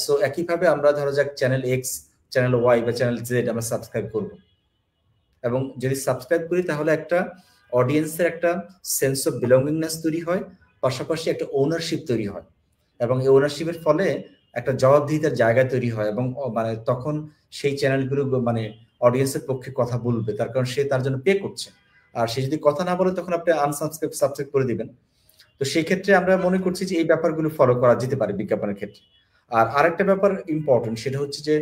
সো একইভাবে আমরা ধরা যাক চ্যানেল এক্স, চ্যানেল ওয়াই বা চ্যানেল জেড আমরা সাবস্ক্রাইব করব। এবং যদি সাবস্ক্রাইব করি তাহলে একটা অডিয়েন্সের একটা সেন্স অফ বিলঙ্গিংনেস তৈরি হয়, পাশাপাশি একটা ওনারশিপ তৈরি হয়, এবং এই ওনারশিপের ফলে একটা জবাবদিহিতার জায়গা তৈরি হয়, এবং মানে তখন সেই চ্যানেলগুলো মানে অডিয়েন্সের পক্ষে কথা বলবে, তার কারণ সে তার জন্য পে করছে। আর সে যদি কথা না বলে তখন আপনি সাবস্ক্রাইব করে দিবেন। তো সেই ক্ষেত্রে আমরা মনে করছি যে এই ব্যাপারগুলো ফলো করা যেতে পারে বিজ্ঞাপনের ক্ষেত্রে। আর আরেকটা ব্যাপার ইম্পর্টেন্ট, সেটা হচ্ছে যে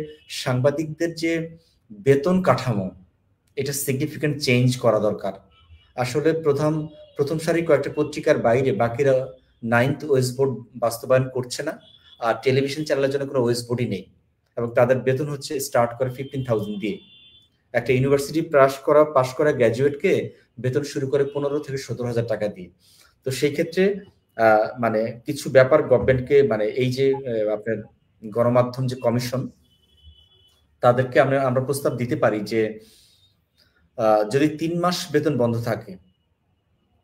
সাংবাদিকদের যে বেতন কাঠামো, এটা সিগনিফিক্যান্ট চেঞ্জ করা দরকার। আসলে প্রথম সারি কয়েকটা পত্রিকার বাইরে বাকিরা 9th ওয়েস বোর্ড বাস্তবায়ন করছে না, আর টেলিভিশন চ্যানেলের জন্য কোনো ওয়েস বোর্ডই নেই, এবং তাদের বেতন হচ্ছে স্টার্ট করে 15,000 দিয়ে। একটা ইউনিভার্সিটি পাশ করা গ্র্যাজুয়েটকে বেতন শুরু করে 15 থেকে 17,000 টাকা দিয়ে। তো সেই ক্ষেত্রে মানে কিছু ব্যাপার গভর্নমেন্টকে, মানে এই যে আপনার গণমাধ্যম যে কমিশন, তাদেরকে আমরা প্রস্তাব দিতে পারি যে যদি 3 মাস বেতন বন্ধ থাকে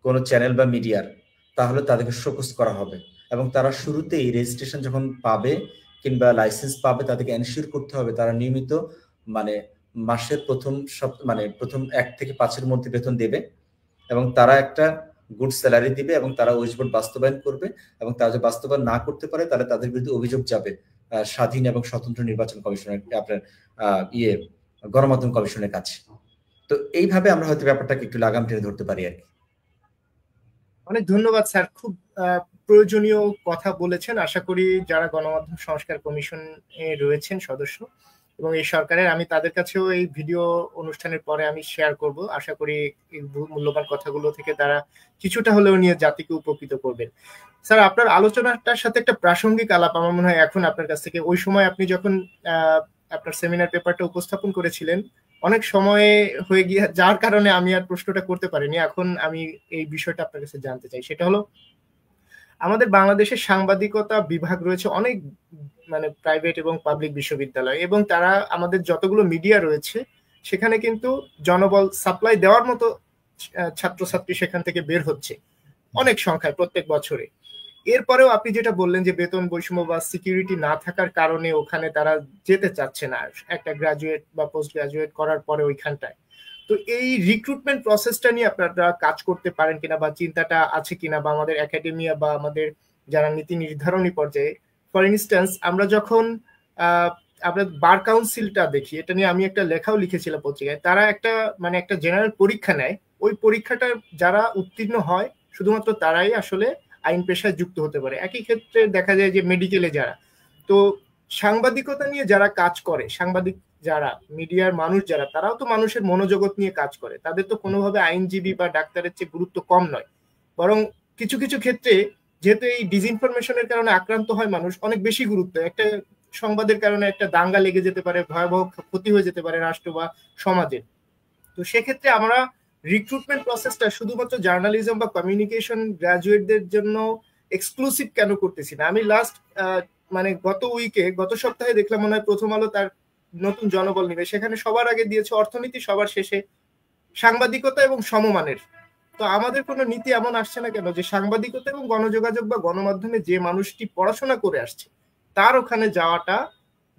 কোনো চ্যানেল বা মিডিয়ার, তাহলে তাদেরকে শোকজ করা হবে, এবং তারা শুরুতেই রেজিস্ট্রেশন যখন পাবে কিংবা লাইসেন্স পাবে, তাদেরকে এনশিওর করতে হবে তারা নিয়মিত মানে মাসের প্রথম 1 থেকে 5-এর মধ্যে বেতন দেবে, এবং তারা একটা গুড স্যালারি দিবে, এবং তারা ওয়েজ বোর্ড বাস্তবায়ন করবে, এবং তারা যদি বাস্তবায়ন না করতে পারে তাহলে তাদের বিরুদ্ধে অভিযোগ যাবে স্বাধীন এবং স্বতন্ত্র নির্বাচন কমিশনের আপনার গণমাধ্যম কমিশনের কাছে। তো এইভাবে আমরা হয়তো ব্যাপারটাকে একটু লাগাম টেনে ধরতে পারি আর কি। অনেক ধন্যবাদ স্যার, খুব প্রয়োজনীয় কথা বলেছেন। আশা করি যারা গণমাধ্যম সংস্কার কমিশনে রয়েছেন সদস্য এবং এই সরকারের, আমি তাদের কাছেও এই ভিডিও অনুষ্ঠানের পরে আমি শেয়ার করব। আশা করি এই মূল্যবান কথাগুলো থেকে তারা কিছুটা হলেও নিয়ে জাতিকে উপকৃত করবেন। স্যার, আপনার আলোচনাটার সাথে একটা প্রাসঙ্গিক আলাপ আমার মনে হয় এখন আপনার কাছ থেকে, ওই সময় আপনি যখন আপনার সেমিনার পেপারটা উপস্থাপন করেছিলেন অনেক সময় হয়ে গিয়ে যার কারণে আমি আর প্রশ্নটা করতে পারিনি। এখন আমি এই বিষয়টা আপনার কাছে জানতে চাই, সেটা হলো আমাদের বাংলাদেশের সাংবাদিকতা বিভাগ রয়েছে অনেক, মানে প্রাইভেট এবং পাবলিক বিশ্ববিদ্যালয়, এবং তারা আমাদের যতগুলো মিডিয়া রয়েছে সেখানে কিন্তু জনবল সাপ্লাই দেওয়ার মতো ছাত্রছাত্রী সেখান থেকে বের হচ্ছে অনেক সংখ্যায় প্রত্যেক বছরে। এরপরেও আপনি যেটা বললেন যে বেতন বৈষম্য বা সিকিউরিটি না থাকার কারণে ওখানে তারা যেতে চাচ্ছে না একটা গ্রাজুয়েট বা পোস্ট গ্রাজুয়েট করার পরে ওইখানটায়। তো এই রিক্রুটমেন্ট প্রসেসটা নিয়ে আপনারা কাজ করতে পারেন কিনা বা চিন্তাটা আছে কিনা, বা আমাদের একাডেমিয়া বা আমাদের যারা নীতি নির্ধারণী পর্যায়ে, ফর ইনস্ট্যান্স আমরা যখন আমরা বার কাউন্সিলটা দেখি, এটা নিয়ে আমি একটা লেখাও লিখেছিলাম পত্রিকায়, তারা একটা জেনারেল পরীক্ষা নেয়, ওই পরীক্ষাটা যারা উত্তীর্ণ হয় শুধুমাত্র তারাই আসলে আইন পেশায় যুক্ত হতে পারে। একই ক্ষেত্রে দেখা যায় যে মেডিকেলে যারা, তো সাংবাদিকতা নিয়ে যারা কাজ করে, সাংবাদিক যারা, মিডিয়ার মানুষ যারা, তারাও তো মানুষের মনোজগৎ নিয়ে কাজ করে, তাদের তো কোনোভাবে আইনজীবী বা ডাক্তারের চেয়ে গুরুত্ব কম নয়, বরং কিছু কিছু ক্ষেত্রে যেহেতু এই ডিসইনফরমেশনের কারণে আক্রান্ত হয় মানুষ, অনেক বেশি গুরুত্ব। একটা সংবাদের কারণে একটা দাঙ্গা লেগে যেতে পারে, ভয়াবহ ক্ষতি হয়ে যেতে পারে রাষ্ট্র বা সমাজের। তো সেক্ষেত্রে আমরা রিক্রুটমেন্ট প্রসেসটা শুধুমাত্র জার্নালিজম বা কমিউনিকেশন গ্রাজুয়েটদের জন্য এক্সক্লুসিভ কেন করতেছি না? আমি গত সপ্তাহে দেখলাম, মনে হয় প্রথম আলো তার নতুন জনবল নিবে, সেখানে সবার আগে দিয়েছে অর্থনীতি, সবার শেষে সাংবাদিকতা এবং সমমানের। তো আমাদের কোনো নীতি এমন আসছে না কেন যে সাংবাদিকতা এবং গণযোগাযোগ বা গণমাধ্যমে যে মানুষটি পড়াশোনা করে আসছে তার ওখানে যাওয়াটা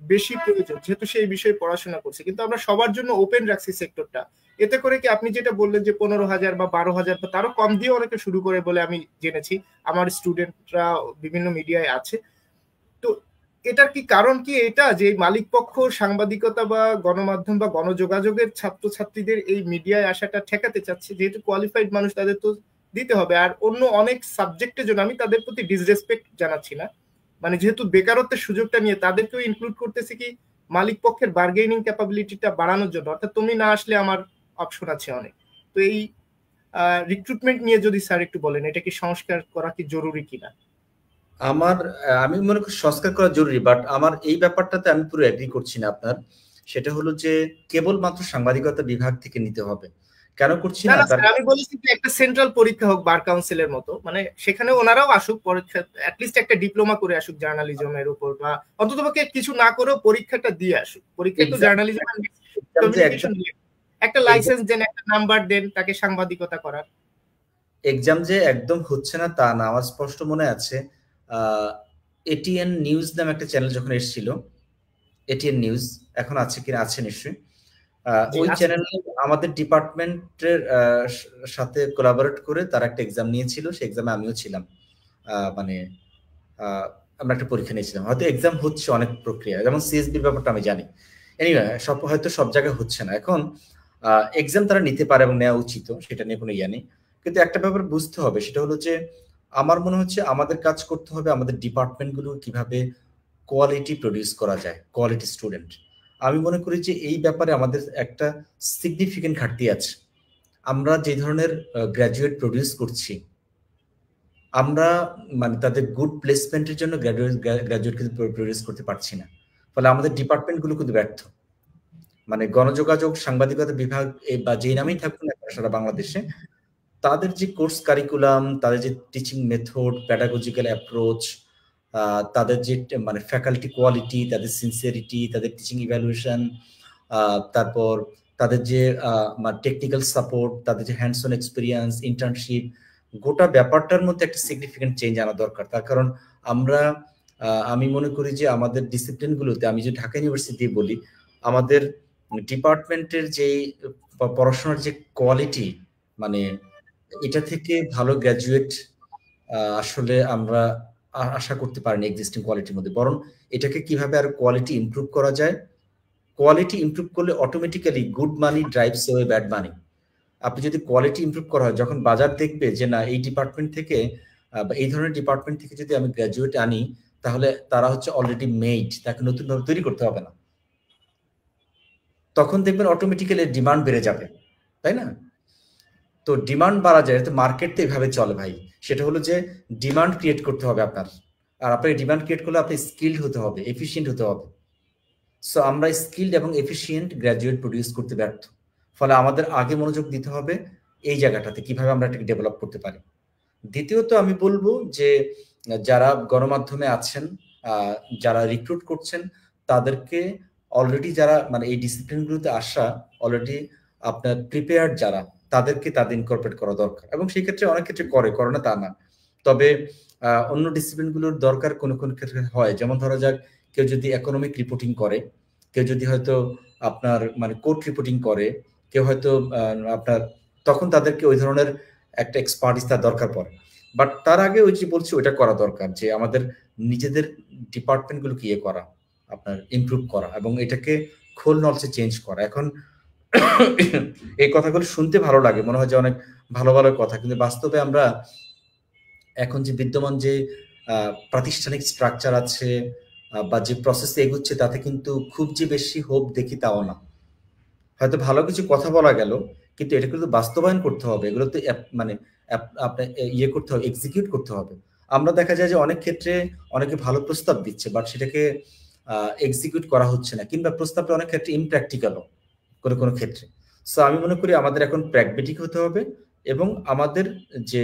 বেশি প্রয়োজন, যেহেতু সেই বিষয়ে পড়াশোনা করছে, কিন্তু আমরা সবার জন্য ওপেন রাখছি সেক্টরটা। এতে করে কি আপনি যেটা বললেন যে 15,000 বা 12,000 বা তারও কম দিয়ে অনেকে শুরু করে বলে আমি জেনেছি, আমার স্টুডেন্টরা বিভিন্ন মিডিয়ায় আছে। তো এটার কি কারণ কি এটা যে মালিক পক্ষ সাংবাদিকতা বা গণমাধ্যম বা গণযোগাযোগের ছাত্রছাত্রীদের এই মিডিয়ায় আসাটা ঠেকাতে চাচ্ছে? যেহেতু কোয়ালিফাইড মানুষ, তাদের তো দিতে হবে। আর অন্য অনেক সাবজেক্টের জন্য আমি তাদের প্রতি ডিসরেসপেক্ট জানাচ্ছি না, মানে যেহেতু বেকারত্বের সুযোগটা নিয়ে তাদেরকেও ইনক্লুড করতেছি কি মালিক পক্ষের বার্গেনিং ক্যাপাবিলিটিটা বাড়ানোর জন্য, অর্থাৎ তুমি না আসলে আমার অপশন আছে অনেক। তো এই রিক্রুটমেন্ট নিয়ে যদি স্যার একটু বলেন, এটা কি সংস্কার করা কি জরুরি কিনা? আমি মনে করি সংস্কার করা জরুরি, বাট আমার এই ব্যাপারটাতে আমি পুরো এগ্রি করছি না আপনার। সেটা হলো যে কেবলমাত্র সাংবাদিকতা বিভাগ থেকে নিতে হবে, কেন করছি না না না তার স্যার, আমি বলেছি যে একটা সেন্ট্রাল পরীক্ষা হোক বার কাউন্সিলের মতো, মানে সেখানে ওনারাও আসুক পরীক্ষা, অ্যাটলিস্ট একটা ডিপ্লোমা করে আসুক জার্নালিজমের উপর, বা অন্ততপক্ষে কিছু না করেও পরীক্ষাটা দিয়ে আসুক। পরীক্ষা তো এক্সাম জার্নালিজম যে একদম কমিউনিকেশন দিয়ে একটা লাইসেন্স দেন, একটা নাম্বার দেন তাকে সাংবাদিকতা করার। এক্সাম যে একদম হচ্ছে না তা না, আমার স্পষ্ট মনে আছে এটিএন নিউজ নামে একটা চ্যানেল যখন এসেছিল, এটিএন নিউজ এখন আছে কিনা, আছে নিশ্চয়ই। জি ওই আছে। চ্যানেলে আমাদের ডিপার্টমেন্টের সাথে কোলাবোরেট করে তারা একটা এক্সাম নিয়েছিল, সেই এক্সামে আমিও ছিলাম। মানে আমরা একটা পরীক্ষা নিয়েছিলাম, হয়তো এক্সাম হচ্ছে অনেক প্রক্রিয়া, যেমন সিএসবির ব্যাপারটা আমি জানি। এনিওয়ে হয়তো সব জায়গায় হচ্ছে না এখন। এক্সাম তারা নিতে পারে এবং নেওয়া উচিত, সেটা নিয়ে কোনো ইয়া নেই। কিন্তু একটা ব্যাপার বুঝতে হবে, সেটা হলো যে আমার মনে হচ্ছে আমাদের কাজ করতে হবে আমাদের ডিপার্টমেন্টগুলো কিভাবে কোয়ালিটি প্রডিউস করা যায়, কোয়ালিটি স্টুডেন্ট। আমি মনে করি যে এই ব্যাপারে আমাদের একটা সিগনিফিকেন্ট ঘাটতি আছে। আমরা যে ধরনের গ্র্যাজুয়েট প্রডিউস করছি, আমরা মানে তাদের গুড প্লেসমেন্টের জন্য গ্র্যাজুয়েট কিন্তু প্রডিউস করতে পারছি না। ফলে আমাদের ডিপার্টমেন্টগুলো কিন্তু ব্যর্থ। মানে গণযোগাযোগ সাংবাদিকতা বিভাগ বা যেই নামেই থাকুক না কেন সারা বাংলাদেশে, তাদের যে কোর্স কারিকুলাম, তাদের যে টিচিং মেথড, প্যাডাগজিক্যাল অ্যাপ্রোচ, তাদের যে মানে ফ্যাকাল্টি কোয়ালিটি, তাদের সিনসিয়ারিটি, তাদের টিচিং ইভ্যালুয়েশন, তারপর তাদের যে টেকনিক্যাল সাপোর্ট, তাদের যে হ্যান্ডস অন এক্সপিরিয়েন্স, ইন্টার্নশিপ, গোটা ব্যাপারটার মধ্যে একটা সিগনিফিকেন্ট চেঞ্জ আনা দরকার। তার কারণ আমরা আমি মনে করি যে আমাদের ডিসিপ্লিনগুলোতে, আমি যদি ঢাকা ইউনিভার্সিটি বলি, আমাদের ডিপার্টমেন্টের যে পড়াশোনার যে কোয়ালিটি, মানে এটা থেকে ভালো গ্র্যাজুয়েট আসলে আমরা আশা করতে পারিনি এক্সিস্টিং কোয়ালিটির মধ্যে। বরং এটাকে কিভাবে আর কোয়ালিটি ইমপ্রুভ করা যায়, কোয়ালিটি ইমপ্রুভ করলে automatically good money drives away bad money. আপনি যদি কোয়ালিটি ইমপ্রুভ করা হয়, যখন বাজার দেখবে যে না এই ডিপার্টমেন্ট থেকে বা এই ধরনের ডিপার্টমেন্ট থেকে যদি আমি গ্র্যাজুয়েট আনি, তাহলে তারা হচ্ছে অলরেডি মেড, তাকে নতুনভাবে তৈরি করতে হবে না, তখন দেখবেন অটোমেটিক্যালি ডিমান্ড বেড়ে যাবে, তাই না? তো ডিমান্ড বাড়া যায়, তো মার্কেট তো এভাবে চলে ভাই। সেটা হলো যে ডিমান্ড ক্রিয়েট করতে হবে আপনার, আর আপনাকে ডিমান্ড ক্রিয়েট করলে আপনি স্কিলড হতে হবে, এফিসিয়েন্ট হতে হবে। সো আমরা স্কিলড এবং এফিসিয়েন্ট গ্র্যাজুয়েট প্রডিউস করতে ব্যর্থ। ফলে আমাদের আগে মনোযোগ দিতে হবে এই জায়গাটাতে, কিভাবে আমরা এটাকে ডেভেলপ করতে পারি। দ্বিতীয়ত আমি বলবো যে যারা গণমাধ্যমে আছেন, যারা রিক্রুট করছেন, তাদেরকে অলরেডি যারা মানে এই ডিসিপ্লিনগুলোতে আসা অলরেডি আপনার প্রিপেয়ার্ড যারা, তাদেরকে তাদের ইনকর্পোরেট করা দরকার। এবং সেই ক্ষেত্রে অনেক ক্ষেত্রে করে না তা না, তবে অন্য ডিসিপ্লিনগুলোর দরকার কোন কোন ক্ষেত্রে হয়। যেমন ধরা যাক কেউ যদি ইকোনমিক রিপোর্টিং করে, কেউ যদি হয়তো আপনার মানে কোর্ট রিপোর্টিং করে, কেউ হয়তো আপনার, তখন তাদেরকে ওই ধরনের একটা এক্সপার্টিস তার দরকার পড়ে। বাট তার আগে ওই যে বলছি ওইটা করা দরকার, যে আমাদের নিজেদের ডিপার্টমেন্টগুলোকে ইয়ে করা, আপনার ইমপ্রুভ করা এবং এটাকে খোল নলসে চেঞ্জ করা। এখন এই কথাগুলো শুনতে ভালো লাগে, মনে হয় যে অনেক ভালো ভালো কথা, কিন্তু বাস্তবে আমরা এখন যে বিদ্যমান যে প্রাতিষ্ঠানিক স্ট্রাকচার আছে বা যে প্রসেসে এগুচ্ছে, তাতে কিন্তু খুব যে বেশি হোপ দেখি তাও না। হয়তো ভালো কিছু কথা বলা গেল, কিন্তু এটা কিন্তু বাস্তবায়ন করতে হবে, এগুলো তো মানে আপনার ইয়ে করতে হবে, এক্সিকিউট করতে হবে। আমরা দেখা যায় যে অনেক ক্ষেত্রে অনেকে ভালো প্রস্তাব দিচ্ছে, বাট সেটাকে এক্সিকিউট করা হচ্ছে না, কিংবা প্রস্তাবটা অনেক ক্ষেত্রে ইমপ্র্যাকটিক্যালও কোনো কোনো ক্ষেত্রে। সো আমি মনে করি আমাদের এখন প্র্যাগমেটিক হতে হবে, এবং আমাদের যে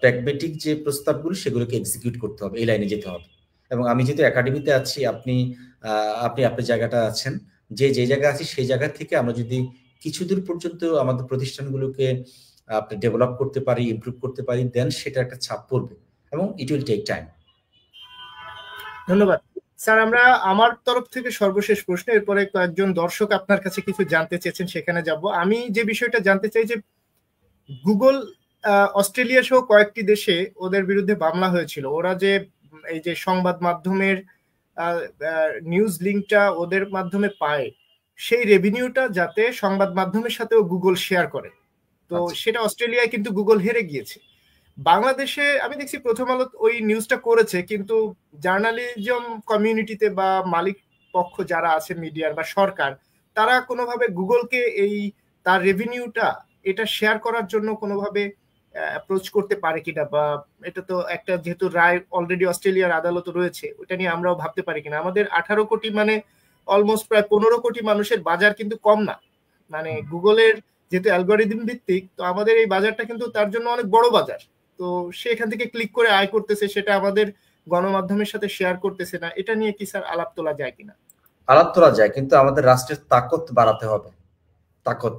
প্র্যাগমেটিক যে প্রস্তাবগুলো সেগুলোকে এক্সিকিউট করতে হবে, এই লাইনে যেতে হবে। এবং আমি যেহেতু একাডেমিতে আছি, আপনি আপনি আপনার জায়গাটা আছেন, যে যে জায়গায় আছি সেই জায়গা থেকে আমরা যদি কিছু দূর পর্যন্ত আমাদের প্রতিষ্ঠানগুলোকে আপনি ডেভেলপ করতে পারি, ইমপ্রুভ করতে পারি, দেন সেটা একটা ছাপ পড়বে, এবং ইট উইল টেক টাইম। ধন্যবাদ স্যার। আমরা আমার তরফ থেকে সর্বশেষ প্রশ্ন, এরপরে কয়েকজন দর্শক আপনার কাছে কিছু জানতে চেয়েছেন, সেখানে যাব। আমি যে বিষয়টা জানতে চাই যে গুগল অস্ট্রেলিয়া সহ কয়েকটি দেশে ওদের বিরুদ্ধে মামলা হয়েছিল। ওরা যে এই যে সংবাদ মাধ্যমের নিউজ লিঙ্কটা ওদের মাধ্যমে পায়, সেই রেভিনিউটা যাতে সংবাদ মাধ্যমের সাথেও গুগল শেয়ার করে, তো সেটা অস্ট্রেলিয়ায় কিন্তু গুগল হেরে গিয়েছে। বাংলাদেশে আমি দেখছি প্রথম আলো ওই নিউজটা করেছে, কিন্তু জার্নালিজম কমিউনিটিতে বা মালিক পক্ষ যারা আছে মিডিয়ার বা সরকার, তারা কোনোভাবে গুগলকে এই তার রেভিনিউটা এটা শেয়ার করার জন্য কোনোভাবে অ্যাপ্রোচ করতে পারে কিনা, বা এটা তো একটা যেহেতু রায় অলরেডি অস্ট্রেলিয়ার আদালতে রয়েছে, ওটা নিয়ে আমরাও ভাবতে পারি কিনা। আমাদের 18 কোটি মানে অলমোস্ট প্রায় 15 কোটি মানুষের বাজার কিন্তু কম না। মানে গুগলের যেহেতু অ্যালগোরিদম ভিত্তিক, তো আমাদের এই বাজারটা কিন্তু তার জন্য অনেক বড় বাজার। তো সে এখান থেকে ক্লিক করে আয় করতেছে, সেটা আমাদের গণমাধ্যমের সাথে শেয়ার করতেছে না। এটা নিয়ে কি স্যার আলাপ তোলা যায় কিনা? আলাপ তোলা যায়, কিন্তু আমাদের রাষ্ট্রের তাকত বাড়াতে হবে। তাকত,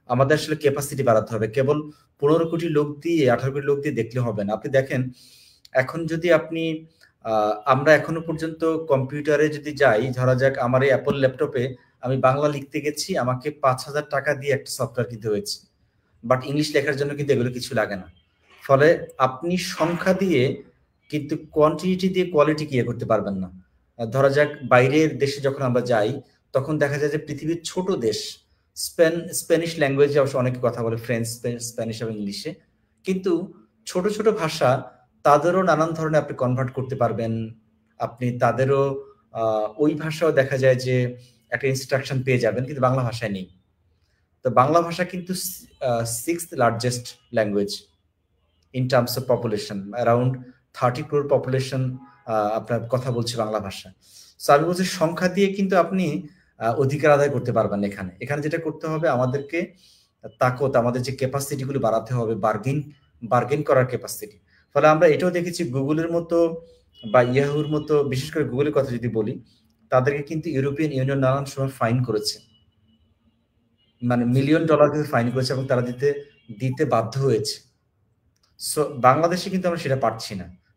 আমাদের আসলে ক্যাপাসিটি বাড়াতে হবে। কেবল 15 কোটি লোক দিয়ে 18 কোটি লোক দিয়ে দেখলে হবে না। আপনি দেখেন, এখন যদি আপনি আমরা এখনো পর্যন্ত কম্পিউটারে যদি যাই, ধরা যাক আমার এই অ্যাপল ল্যাপটপে আমি বাংলা লিখতে গেছি, আমাকে 5,000 টাকা দিয়ে একটা সফটওয়্যার কিনতে হয়েছে। বাট ইংলিশ লেখার জন্য কিন্তু এগুলো কিছু লাগে না। ফলে আপনি সংখ্যা দিয়ে কিন্তু কোয়ান্টিটি দিয়ে কোয়ালিটি ক্লিয়ার করতে পারবেন না। ধরা যাক বাইরের দেশে যখন আমরা যাই, তখন দেখা যায় যে পৃথিবীর ছোট দেশ, স্প্যানিশ ল্যাঙ্গুয়েজে অবশ্য অনেকে কথা বলে, ফ্রেঞ্চ, স্প্যানিশ এবং ইংলিশে, কিন্তু ছোট ছোট ভাষা তাদেরও নানান ধরনের আপনি কনভার্ট করতে পারবেন। আপনি তাদেরও ওই ভাষাও দেখা যায় যে একটা ইনস্ট্রাকশন পেয়ে যাবেন, কিন্তু বাংলা ভাষায় নেই। তো বাংলা ভাষা কিন্তু 6th largest language in terms of population, around 30 crore population আপনার কথা বলছে বাংলা ভাষা। সো আমি বলছি সংখ্যা দিয়ে কিন্তু আপনি অধিকার আদায় করতে পারবেন। এখানে এখানে যেটা করতে হবে আমাদেরকে তাকত, আমাদের যে ক্যাপাসিটি গুলো বাড়াতে হবে, বার্গেন করার ক্যাপাসিটি। ফলে আমরা এটাও দেখেছি গুগলের মতো বা ইয়াহুর মতো, বিশেষ করে গুগলের কথা যদি বলি, তাদেরকে কিন্তু ইউরোপিয়ান ইউনিয়ন নানান সময় ফাইন করেছে, মানে $1,000,000 কিন্তু ফাইন করেছে, এবং তারা দিতে বাধ্য হয়েছে। সো বাংলাদেশে কিন্তু আমরা সেটা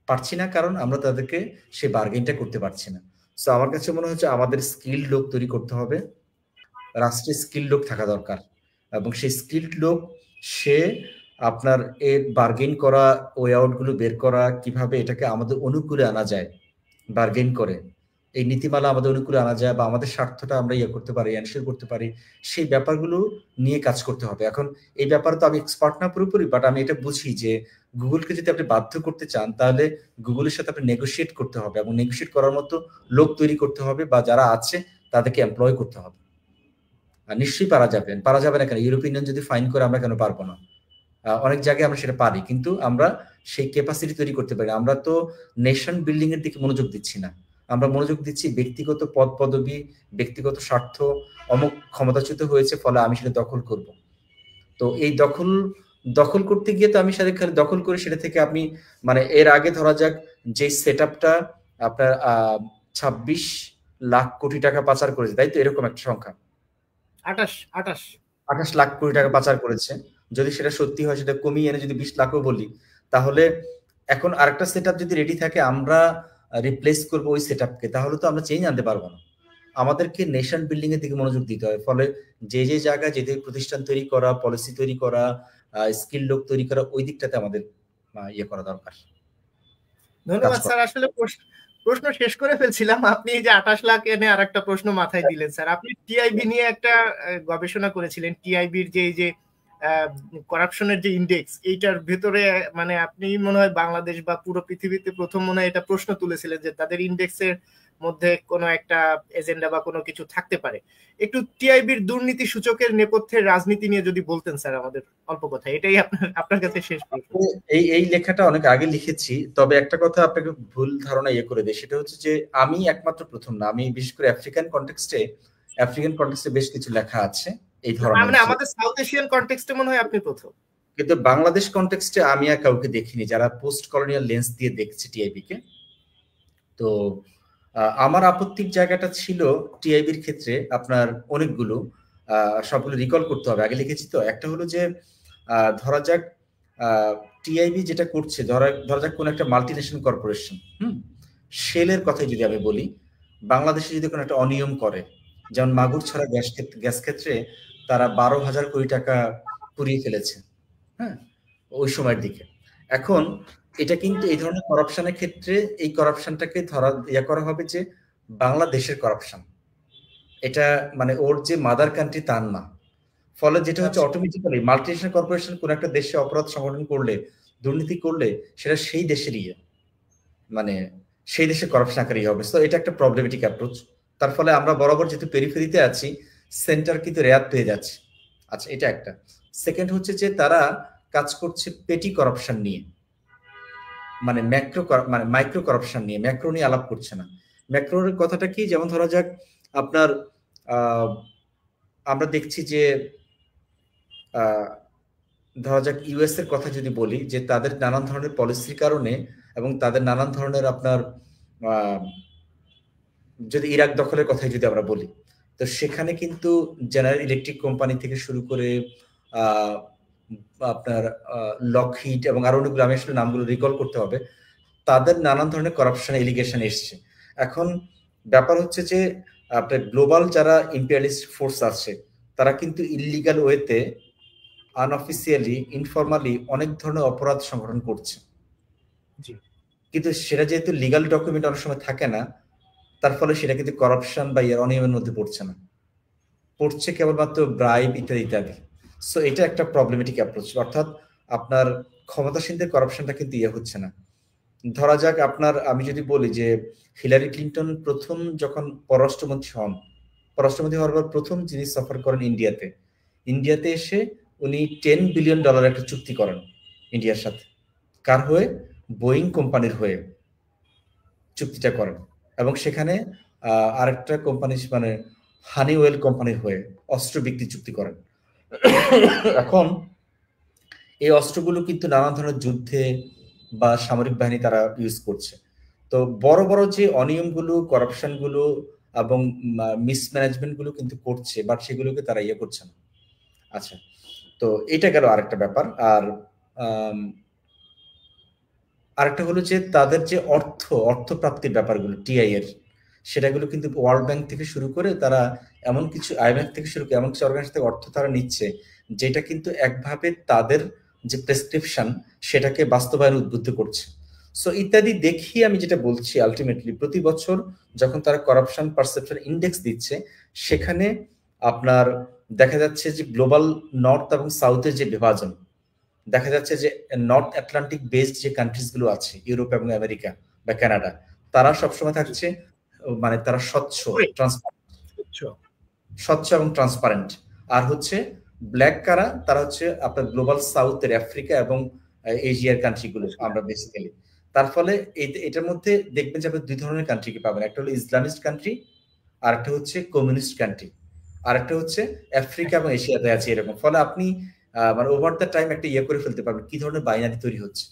পারছি না, কারণ আমরা তাদেরকে সেই বার্গেনটা করতে পারছি না। সো আমার কাছে মনে হচ্ছে আমাদের স্কিল লোক তৈরি করতে হবে, রাষ্ট্রের স্কিল লোক থাকা দরকার, এবং সেই স্কিল লোক সে আপনার এর বার্গেন করা, ওয়ে আউট গুলো বের করা, কিভাবে এটাকে আমাদের অনুকূলে আনা যায়, বার্গেন করে এই নীতিমালা আমাদের অনুকূলে আনা যায়, বা আমাদের স্বার্থটা আমরা করতে পারি, এনশিওর করতে পারি, সেই ব্যাপারগুলো নিয়ে কাজ করতে হবে। এখন এই ব্যাপারে তো আমি এক্সপার্ট না পুরোপুরি, বাট আমি এটা বুঝি যে গুগলকে যদি আপনি বাধ্য করতে চান, তাহলে গুগলের সাথে আপনি নেগোশিয়েট করতে হবে, এবং নেগোশিয়েট করার মতো লোক তৈরি করতে হবে, বা যারা আছে তাদেরকে এমপ্লয় করতে হবে। আর নিশ্চয়ই পারা যাবে না কেন? ইউরোপিয়ান ইউনিয়ন যদি ফাইন করে, আমরা কেন পারবো না? অনেক জায়গায় আমরা সেটা পারি, কিন্তু আমরা সেই ক্যাপাসিটি তৈরি করতে পারি। আমরা তো নেশন বিল্ডিং এর দিকে মনোযোগ দিচ্ছি না, আমরা মনোযোগ দিচ্ছি ব্যক্তিগত পদ পদবি, ব্যক্তিগত স্বার্থ, অমুক ক্ষমতাচ্যুত হয়েছে ফলে আমি সেটা দখল করব। তো এই দখল করতে গিয়ে তো আমি সাথে খালি দখল করে সেটা থেকে আপনি, মানে এর আগে ধরা যাক যে সেট আপটা আপনার 26 লাখ কোটি টাকা পাচার করেছে, তাই তো? এরকম একটা সংখ্যা, 28 লাখ কোটি টাকা পাচার করেছে। যদি সেটা সত্যি হয়, সেটা কমিয়ে এনে যদি 20 লাখও বলি, তাহলে এখন আরেকটা সেট আপ যদি রেডি থাকে, আমরা রিপ্লেস করবো ওই সেট আপকে, তাহলে তো আমরা চেঞ্জ আনতে পারবো না। আমাদেরকে নেশন বিল্ডিং এর দিকে মনোযোগ দিতে হবে। ফলে যে জায়গায় যে প্রতিষ্ঠান তৈরি করা, পলিসি তৈরি করা, স্কিল লোক তৈরি করা, ওই দিকটাতে আমাদের করা দরকার। ধন্যবাদ স্যার। আসলে প্রশ্ন শেষ করে ফেলছিলাম, আপনি যে 28 লাখ এনে আর একটা প্রশ্ন মাথায় দিলেন স্যার। আপনি টিআইবি নিয়ে একটা গবেষণা করেছিলেন, টিআইবির যে করাপশনের যে ইন্ডেক্স, এইটার ভেতরে মানে আপনি মনে হয় বাংলাদেশ বা পুরো পৃথিবীতে প্রথম মনে হয় এটা প্রশ্ন তুলেছিলেন যে তাদের ইন্ডেক্সের মধ্যে কোনো একটা এজেন্ডা বা কোনো কিছু থাকতে পারে। একটু টিআইবির দুর্নীতি সূচকের নেপথ্যের রাজনীতি নিয়ে যদি বলতেন স্যার আমাদের অল্প কথা। এটাই আপনার কাছে শেষ প্রশ্ন। এই লেখাটা অনেক আগে লিখেছি, তবে একটা কথা আপনাকে ভুল ধারণা করে দেয়, সেটা হচ্ছে যে আমি একমাত্র প্রথম না, আমি বিশেষ করে আফ্রিকান কনটেক্সটে বেশ কিছু লেখা আছে এই ধরনের। মানে আমাদের সাউথ এশিয়ান কনটেক্সটে মনে হয় আপনি প্রথম, কিন্তু বাংলাদেশ কনটেক্সটে আমি আর কাউকে দেখিনি যারা পোস্ট কলোনিয়াল লেন্স দিয়ে দেখছে টিআইবি কে। তো আমার আপত্তির জায়গাটা ছিল টিআইবির ক্ষেত্রে আপনার অনেকগুলো, সবগুলো রিকল করতে হবে, আগে লিখেছি তো। একটা হলো যে ধরা যাক টিআইবি যেটা করছে, ধরা যাক কোন একটা মাল্টিনেশনাল কর্পোরেশন, শেলের কথাই যদি আমি বলি, বাংলাদেশে যদি কোনো একটা অনিয়ম করে, যেমন মাগুরছড়া গ্যাস ক্ষেত্রে তারা 12,000 কোটি টাকা পুড়িয়ে ফেলেছে, হ্যাঁ, ওই সময়ের দিকে। এখন এটা কিন্তু এই ধরনের করাপশনের ক্ষেত্রে এই করাপশনটাকে করা হবে যে বাংলাদেশের করাপশন, এটা মানে ওর যে মাদার কান্ট্রি তার না। ফলে যেটা হচ্ছে অটোমেটিক্যালি মাল্টিনেশনাল কর্পোরেশন কোন একটা দেশে অপরাধ সংগঠন করলে, দুর্নীতি করলে, সেটা সেই দেশেরই, মানে সেই দেশে করাপশন আকারই হবে। তো এটা একটা প্রবলেমেটিক অ্যাপ্রোচ। তার ফলে আমরা বরাবর যেহেতু পেরিফেরিতে আছি, সেন্টার কিন্তু রেয়াত পেয়ে যাচ্ছে। আচ্ছা, এটা একটা। সেকেন্ড হচ্ছে যে তারা কাজ করছে পেটি করাপশন নিয়ে, মানে মাইক্রো করাপশন নিয়ে, ম্যাক্রো নিয়ে আলাপ করছে না। ম্যাক্রোর কথাটা কি, যেমন ধরা যাক আপনার আমরা দেখছি যে ধরা যাক ইউএস এর কথা যদি বলি, যে তাদের নানান ধরনের পলিসির কারণে এবং তাদের নানান ধরনের আপনার যদি ইরাক দখলের কথাই যদি আমরা বলি, তো সেখানে কিন্তু জেনারেল ইলেকট্রিক কোম্পানি থেকে শুরু করে আপনার লকহিড এবং আরো অনেকগুলো, আমি আসলে নামগুলো রিকল করতে হবে, তাদের নানান ধরনের করাপশন এলিগেশন এসছে। এখন ব্যাপার হচ্ছে যে আপনার গ্লোবাল যারা ইম্পেরিয়ালিস্ট ফোর্স আছে তারা কিন্তু ইল্লিগাল ওয়েতে আনঅফিসিয়ালি ইনফরমালি অনেক ধরনের অপরাধ সংগঠন করছে, কিন্তু সেটা যেহেতু লিগাল ডকুমেন্ট অনেক সময় থাকে না, তার ফলে সেটা কিন্তু করাপশন বা অনিয়মের মধ্যে পড়ছে না, পড়ছে কেবলমাত্র ব্রাইব ইত্যাদি ইত্যাদি। সো এটা একটা প্রবলেমেটিক অ্যাপ্রোচ, অর্থাৎ আপনার ক্ষমতাসীনদের করাপশনটা কিন্তু হচ্ছে না। ধরা যাক আপনার, আমি যদি বলি যে হিলারি ক্লিন্টন প্রথম যখন পররাষ্ট্রমন্ত্রী হওয়ার পর প্রথম যিনি সফর করেন ইন্ডিয়াতে এসে উনি $10 বিলিয়ন একটা চুক্তি করেন ইন্ডিয়ার সাথে। কার হয়ে? বোয়িং কোম্পানির হয়ে চুক্তিটা করেন, এবং সেখানে আরেকটা কোম্পানি মানে হানিওয়েল কোম্পানির হয়ে অস্ত্র বিক্রি চুক্তি করেন। এখন এই অস্ত্রগুলো কিন্তু নানা ধরনের যুদ্ধে বা সামরিক বাহিনী তারা ইউজ করছে। তো বড় বড় যে অনিয়মগুলো, করাপশনগুলো এবং মিসম্যানেজমেন্টগুলো কিন্তু করছে, বাট সেগুলোকে তারা করছে না। আচ্ছা, তো এটা গেল আরেকটা ব্যাপার। আর আরেকটা হলো যে তাদের যে অর্থ প্রাপ্তির ব্যাপারগুলো টিআই এর, সেটাগুলো কিন্তু ওয়ার্ল্ড ব্যাংক থেকে শুরু করে তারা এমন কিছু, আইএমএফ থেকে শুরু করে এমন কিছু অর্গানাইজেশন থেকে অর্থ তারা নিচ্ছে, যেটা কিন্তু একভাবে তাদের যে প্রেসক্রিপশন সেটাকে বাস্তবায়ন উদ্বুদ্ধ করছে। সো ইত্যাদি দেখিয়ে আমি যেটা বলছি, আলটিমেটলি প্রতি বছর যখন তারা করাপশন পারসেপশন ইন্ডেক্স দিচ্ছে, সেখানে আপনার দেখা যাচ্ছে যে গ্লোবাল নর্থ এবং সাউথের যে বিভাজন, দেখা যাচ্ছে যে নর্থ আটলান্টিক বেসড যে কান্ট্রিজ গুলো আছে, ইউরোপ এবং আমেরিকা বা কানাডা, তারা সবসময় থাকছে মানে তারা স্বচ্ছ এবং ট্রান্সপারেন্ট। আর হচ্ছে ব্ল্যাক কারা, তারা হচ্ছে আপনার গ্লোবাল সাউথের আফ্রিকা এবং এশিয়ার কান্ট্রিগুলো আমরা বেসিক্যালি। তার ফলে এটার মধ্যে দেখবেন যে আপনি দুই ধরনের কান্ট্রিকে পাবেন, একটা হলো ইসলামিস্ট কান্ট্রি, আর একটা হচ্ছে কমিউনিস্ট কান্ট্রি, আর একটা হচ্ছে আফ্রিকা এবং এশিয়াতে আছে এরকম। ফলে আপনি মানে ওভার দ্য টাইম একটা করে ফেলতে পারবেন কি ধরনের বাইনারি তৈরি হচ্ছে।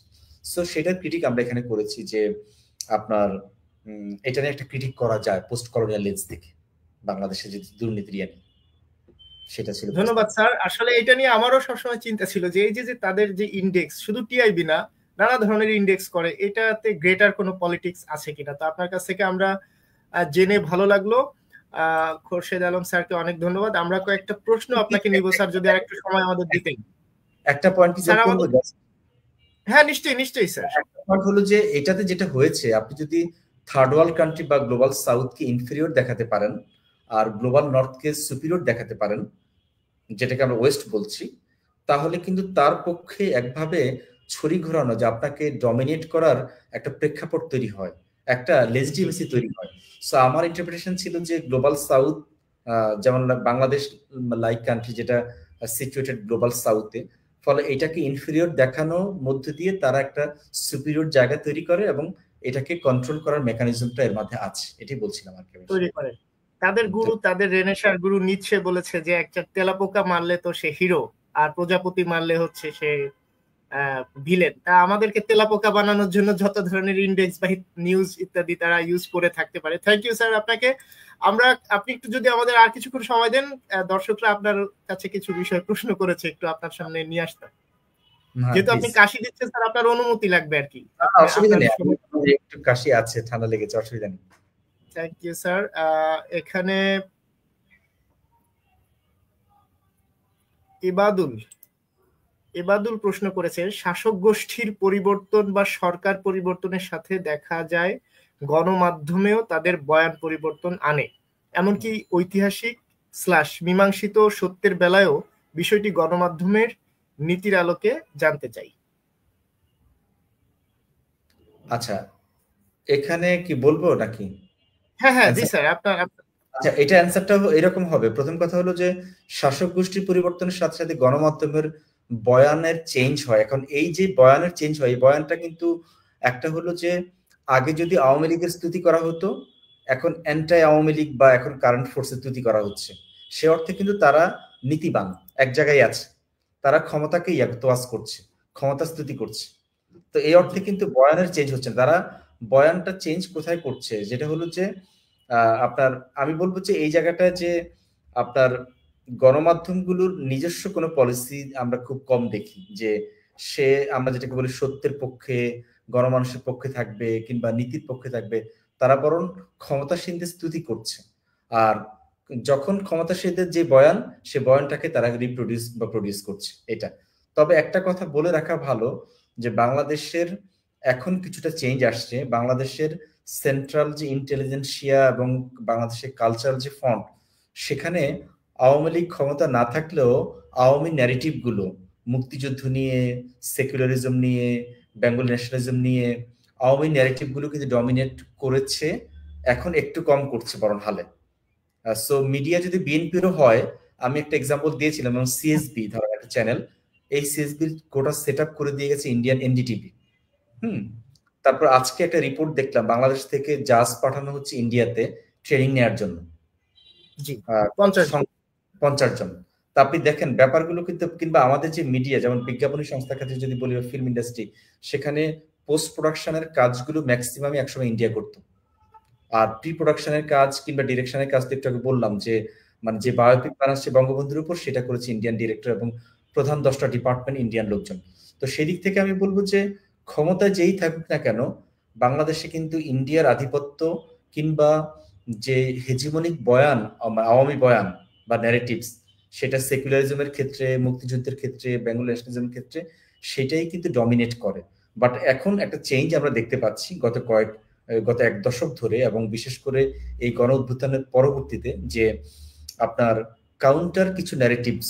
সো সেটার ক্রিটিক আমরা এখানে করেছি যে আপনার এটা নিয়ে একটা ক্রিটিক করা যায় পোস্ট কলোনিয়াল লেন্স থেকে বাংলাদেশে যে দুর্নীতি নিয়ে, সেটা ছিল। ধন্যবাদ স্যার। আসলে এটা নিয়ে আমারও সবসময় চিন্তা ছিল যে এই যে তাদের যে ইন্ডেক্স, শুধু টিআইবি না নানা ধরনের ইন্ডেক্স করে, এটাতে গ্রেটার কোনো পলিটিক্স আছে কিনা। তো আপনার কাছ থেকে আমরা জেনে ভালো লাগলো। খোরশেদ আলম স্যারকে অনেক ধন্যবাদ। আমরা কয়েকটা প্রশ্ন আপনাকে নিব স্যার, যদি আরেকটু সময় আমাদের দিতেন। একটা পয়েন্ট কি যোগ করব? হ্যাঁ, নিশ্চয়ই স্যার। একটা পয়েন্ট হলো যে এটাতে যেটা হয়েছে, আপনি যদি থার্ড ওয়ার্ল্ড কান্ট্রি বা গ্লোবাল সাউথকে ইনফেরিয়র দেখাতে পারেন আর গ্লোবাল নর্থকে সুপিরিয়র দেখাতে পারেন, যেটাকে আমরা ওয়েস্ট বলছি, তাহলে কিন্তু তার পক্ষে একভাবে ছড়ি ঘোরানো, যে আপনাকে ডমিনেট করার একটা প্রেক্ষাপট তৈরি হয়, একটা লেজিটিমেসি তৈরি হয়। সো আমার ইন্টারপ্রিটেশন ছিল যে গ্লোবাল সাউথ, যেমন বাংলাদেশ লাইক কান্ট্রি যেটা সিচুয়েটেড গ্লোবাল সাউথে, ফলে এটাকে ইনফেরিয়র দেখানোর মধ্য দিয়ে তারা একটা সুপিরিয়র জায়গা তৈরি করে এবং এটাকে কন্ট্রোল করার মেকানিজমটা এর মধ্যে আছে, এটাই বলছিলাম আর কি। তৈরি করে তাদের গুরু, তাদের রেনেসার গুরু নিচ্ছে বলেছে যে একটা তেলাপোকা মারলে তো সে হিরো, আর প্রজাপতি মারলে হচ্ছে সে ভিলেন। তা আমাদেরকে তেলাপোকা বানানোর জন্য যত ধরনের ইন্ডেক্স বা নিউজ ইত্যাদি তারা ইউজ করে থাকতে পারে। থ্যাংক ইউ স্যার আপনাকে। আপনি একটু যদি আমাদের আর কিছুক্ষণ সময় দেন, দর্শকরা আপনার কাছে কিছু বিষয় প্রশ্ন করেছে, একটু আপনার সামনে নিয়ে আসতাম। যেহেতু আপনি কাশি দিচ্ছেন স্যার, আপনার অনুমতি লাগবে আর কি। অসুবিধা নেই, একটু কাশি আছে, ঠান্ডা লেগেছে, অসুবিধা নেই। Thank you sir. এখানে এবাদুল প্রশ্ন করেছে, শাসক গোষ্ঠীর পরিবর্তন বা সরকার পরিবর্তনের সাথে দেখা যায় গণমাধ্যমেও তাদের বয়ান পরিবর্তন আনে, এমনকি ঐতিহাসিক মীমাংসিত সত্যের বেলায়ও বিষয়টি গণমাধ্যমের নীতির আলোকে জানতে চাই। আচ্ছা, এখানে কি বলবো নাকি? হ্যাঁ জি স্যার, আপনার। আচ্ছা, এটা অ্যান্সারটা এরকম হবে। প্রথম কথা হলো যে শাসক গোষ্ঠীর পরিবর্তনের সাথে সাথে গণমাধ্যমের বয়ানের চেঞ্জ হয়। এখন এই যে বয়ানের চেঞ্জ হয়, এই বয়ানটা কিন্তু একটা হলো যে আগে যদি আওয়ামী লীগের স্তুতি করা হতো, এখন অ্যান্টাই আওয়ামী লীগ বা এখন কারেন্ট ফোর্সের স্তুতি করা হচ্ছে। সে অর্থে কিন্তু তারা নীতিবান, এক জায়গায় আছে, তারা ক্ষমতাকে তোয়াজ করছে, ক্ষমতা স্তুতি করছে। তো এই অর্থে কিন্তু বয়ানের চেঞ্জ হচ্ছে না। তারা বয়ানটা চেঞ্জ কোথায় করছে, যেটা হলো যে আপনার আমি বলবো যে এই জায়গাটায় যে আপনার গণমাধ্যমগুলোর নিজস্ব কোনো পলিসি আমরা খুব কম দেখি, যে সে আমরা যেটাকে বলি সত্যের পক্ষে, গণমানুষের পক্ষে থাকবে কিংবা নীতির পক্ষে থাকবে। তারা বরং ক্ষমতাসীনদের স্তুতি করছে। আর যখন ক্ষমতাসীনদের যে বয়ান, সে বয়ানটাকে তারা রিপ্রোডিউস বা প্রডিউস করছে এটা। তবে একটা কথা বলে রাখা ভালো, যে বাংলাদেশের এখন কিছুটা চেঞ্জ আসছে। বাংলাদেশের সেন্ট্রাল যে ইন্টেলিজেন্সিয়া এবং বাংলাদেশের কালচারাল যে ফন্ট, সেখানে আওয়ামী লীগ ক্ষমতা না থাকলেও আওয়ামী ন্যারেটিভ গুলো মুক্তিযুদ্ধ নিয়ে, সেকুলারিজম নিয়ে, বেঙ্গল ন্যাশনালিজম নিয়ে আওয়ামী ন্যারেটিভ গুলো কিন্তু ডমিনেট করেছে, এখন একটু কম করছে বরং হালে। সো মিডিয়া যদি বিএনপিরও হয়, আমি একটা এক্সাম্পল দিয়েছিলাম, এবং সিএসবি ধরো একটা চ্যানেল, এই সিএসবি গোটা সেট আপ করে দিয়ে গেছে ইন্ডিয়ান এনডিটিভি। তারপর আজকে একটা রিপোর্ট দেখলাম, বাংলাদেশ থেকে জাজ পাঠানো হচ্ছে ইন্ডিয়াতে ট্রেনিং নেওয়ার জন্য, 50 জন। তা আপনি দেখেন ব্যাপারগুলো কিন্তু, কিংবা আমাদের যে মিডিয়া, যেমন বিজ্ঞাপনী সংস্থা ক্ষেত্রে যদি বলি, ফিল্ম ইন্ডাস্ট্রি, সেখানে পোস্ট প্রোডাকশনের কাজগুলো ম্যাক্সিমামই একসময় ইন্ডিয়া করতো। আর প্রি প্রোডাকশনের কাজ কিংবা ডিরেকশনের কাজ তো একটু আগে বললাম যে মানে যে বায়োপিক বানাচ্ছে বঙ্গবন্ধুর উপর, সেটা করেছে ইন্ডিয়ান ডিরেক্টর এবং প্রধান 10টা ডিপার্টমেন্ট ইন্ডিয়ান লোকজন। তো সেদিক থেকে আমি বলবো যে ক্ষমতায় যেই থাকুক না কেন, বাংলাদেশে কিন্তু ইন্ডিয়ার আধিপত্য কিংবা যে হেজিমনিক বয়ান, আওয়ামী বয়ান বা ন্যারেটিভস, সেটা সেকুলারিজমের ক্ষেত্রে, মুক্তিযুদ্ধের ক্ষেত্রে, বেঙ্গল ন্যাশনালিজমের ক্ষেত্রে, সেটাই কিন্তু ডমিনেট করে। বাট এখন একটা চেঞ্জ আমরা দেখতে পাচ্ছি গত এক দশক ধরে, এবং বিশেষ করে এই গণ অভ্যুত্থানের পরবর্তীতে, যে আপনার কাউন্টার কিছু ন্যারেটিভস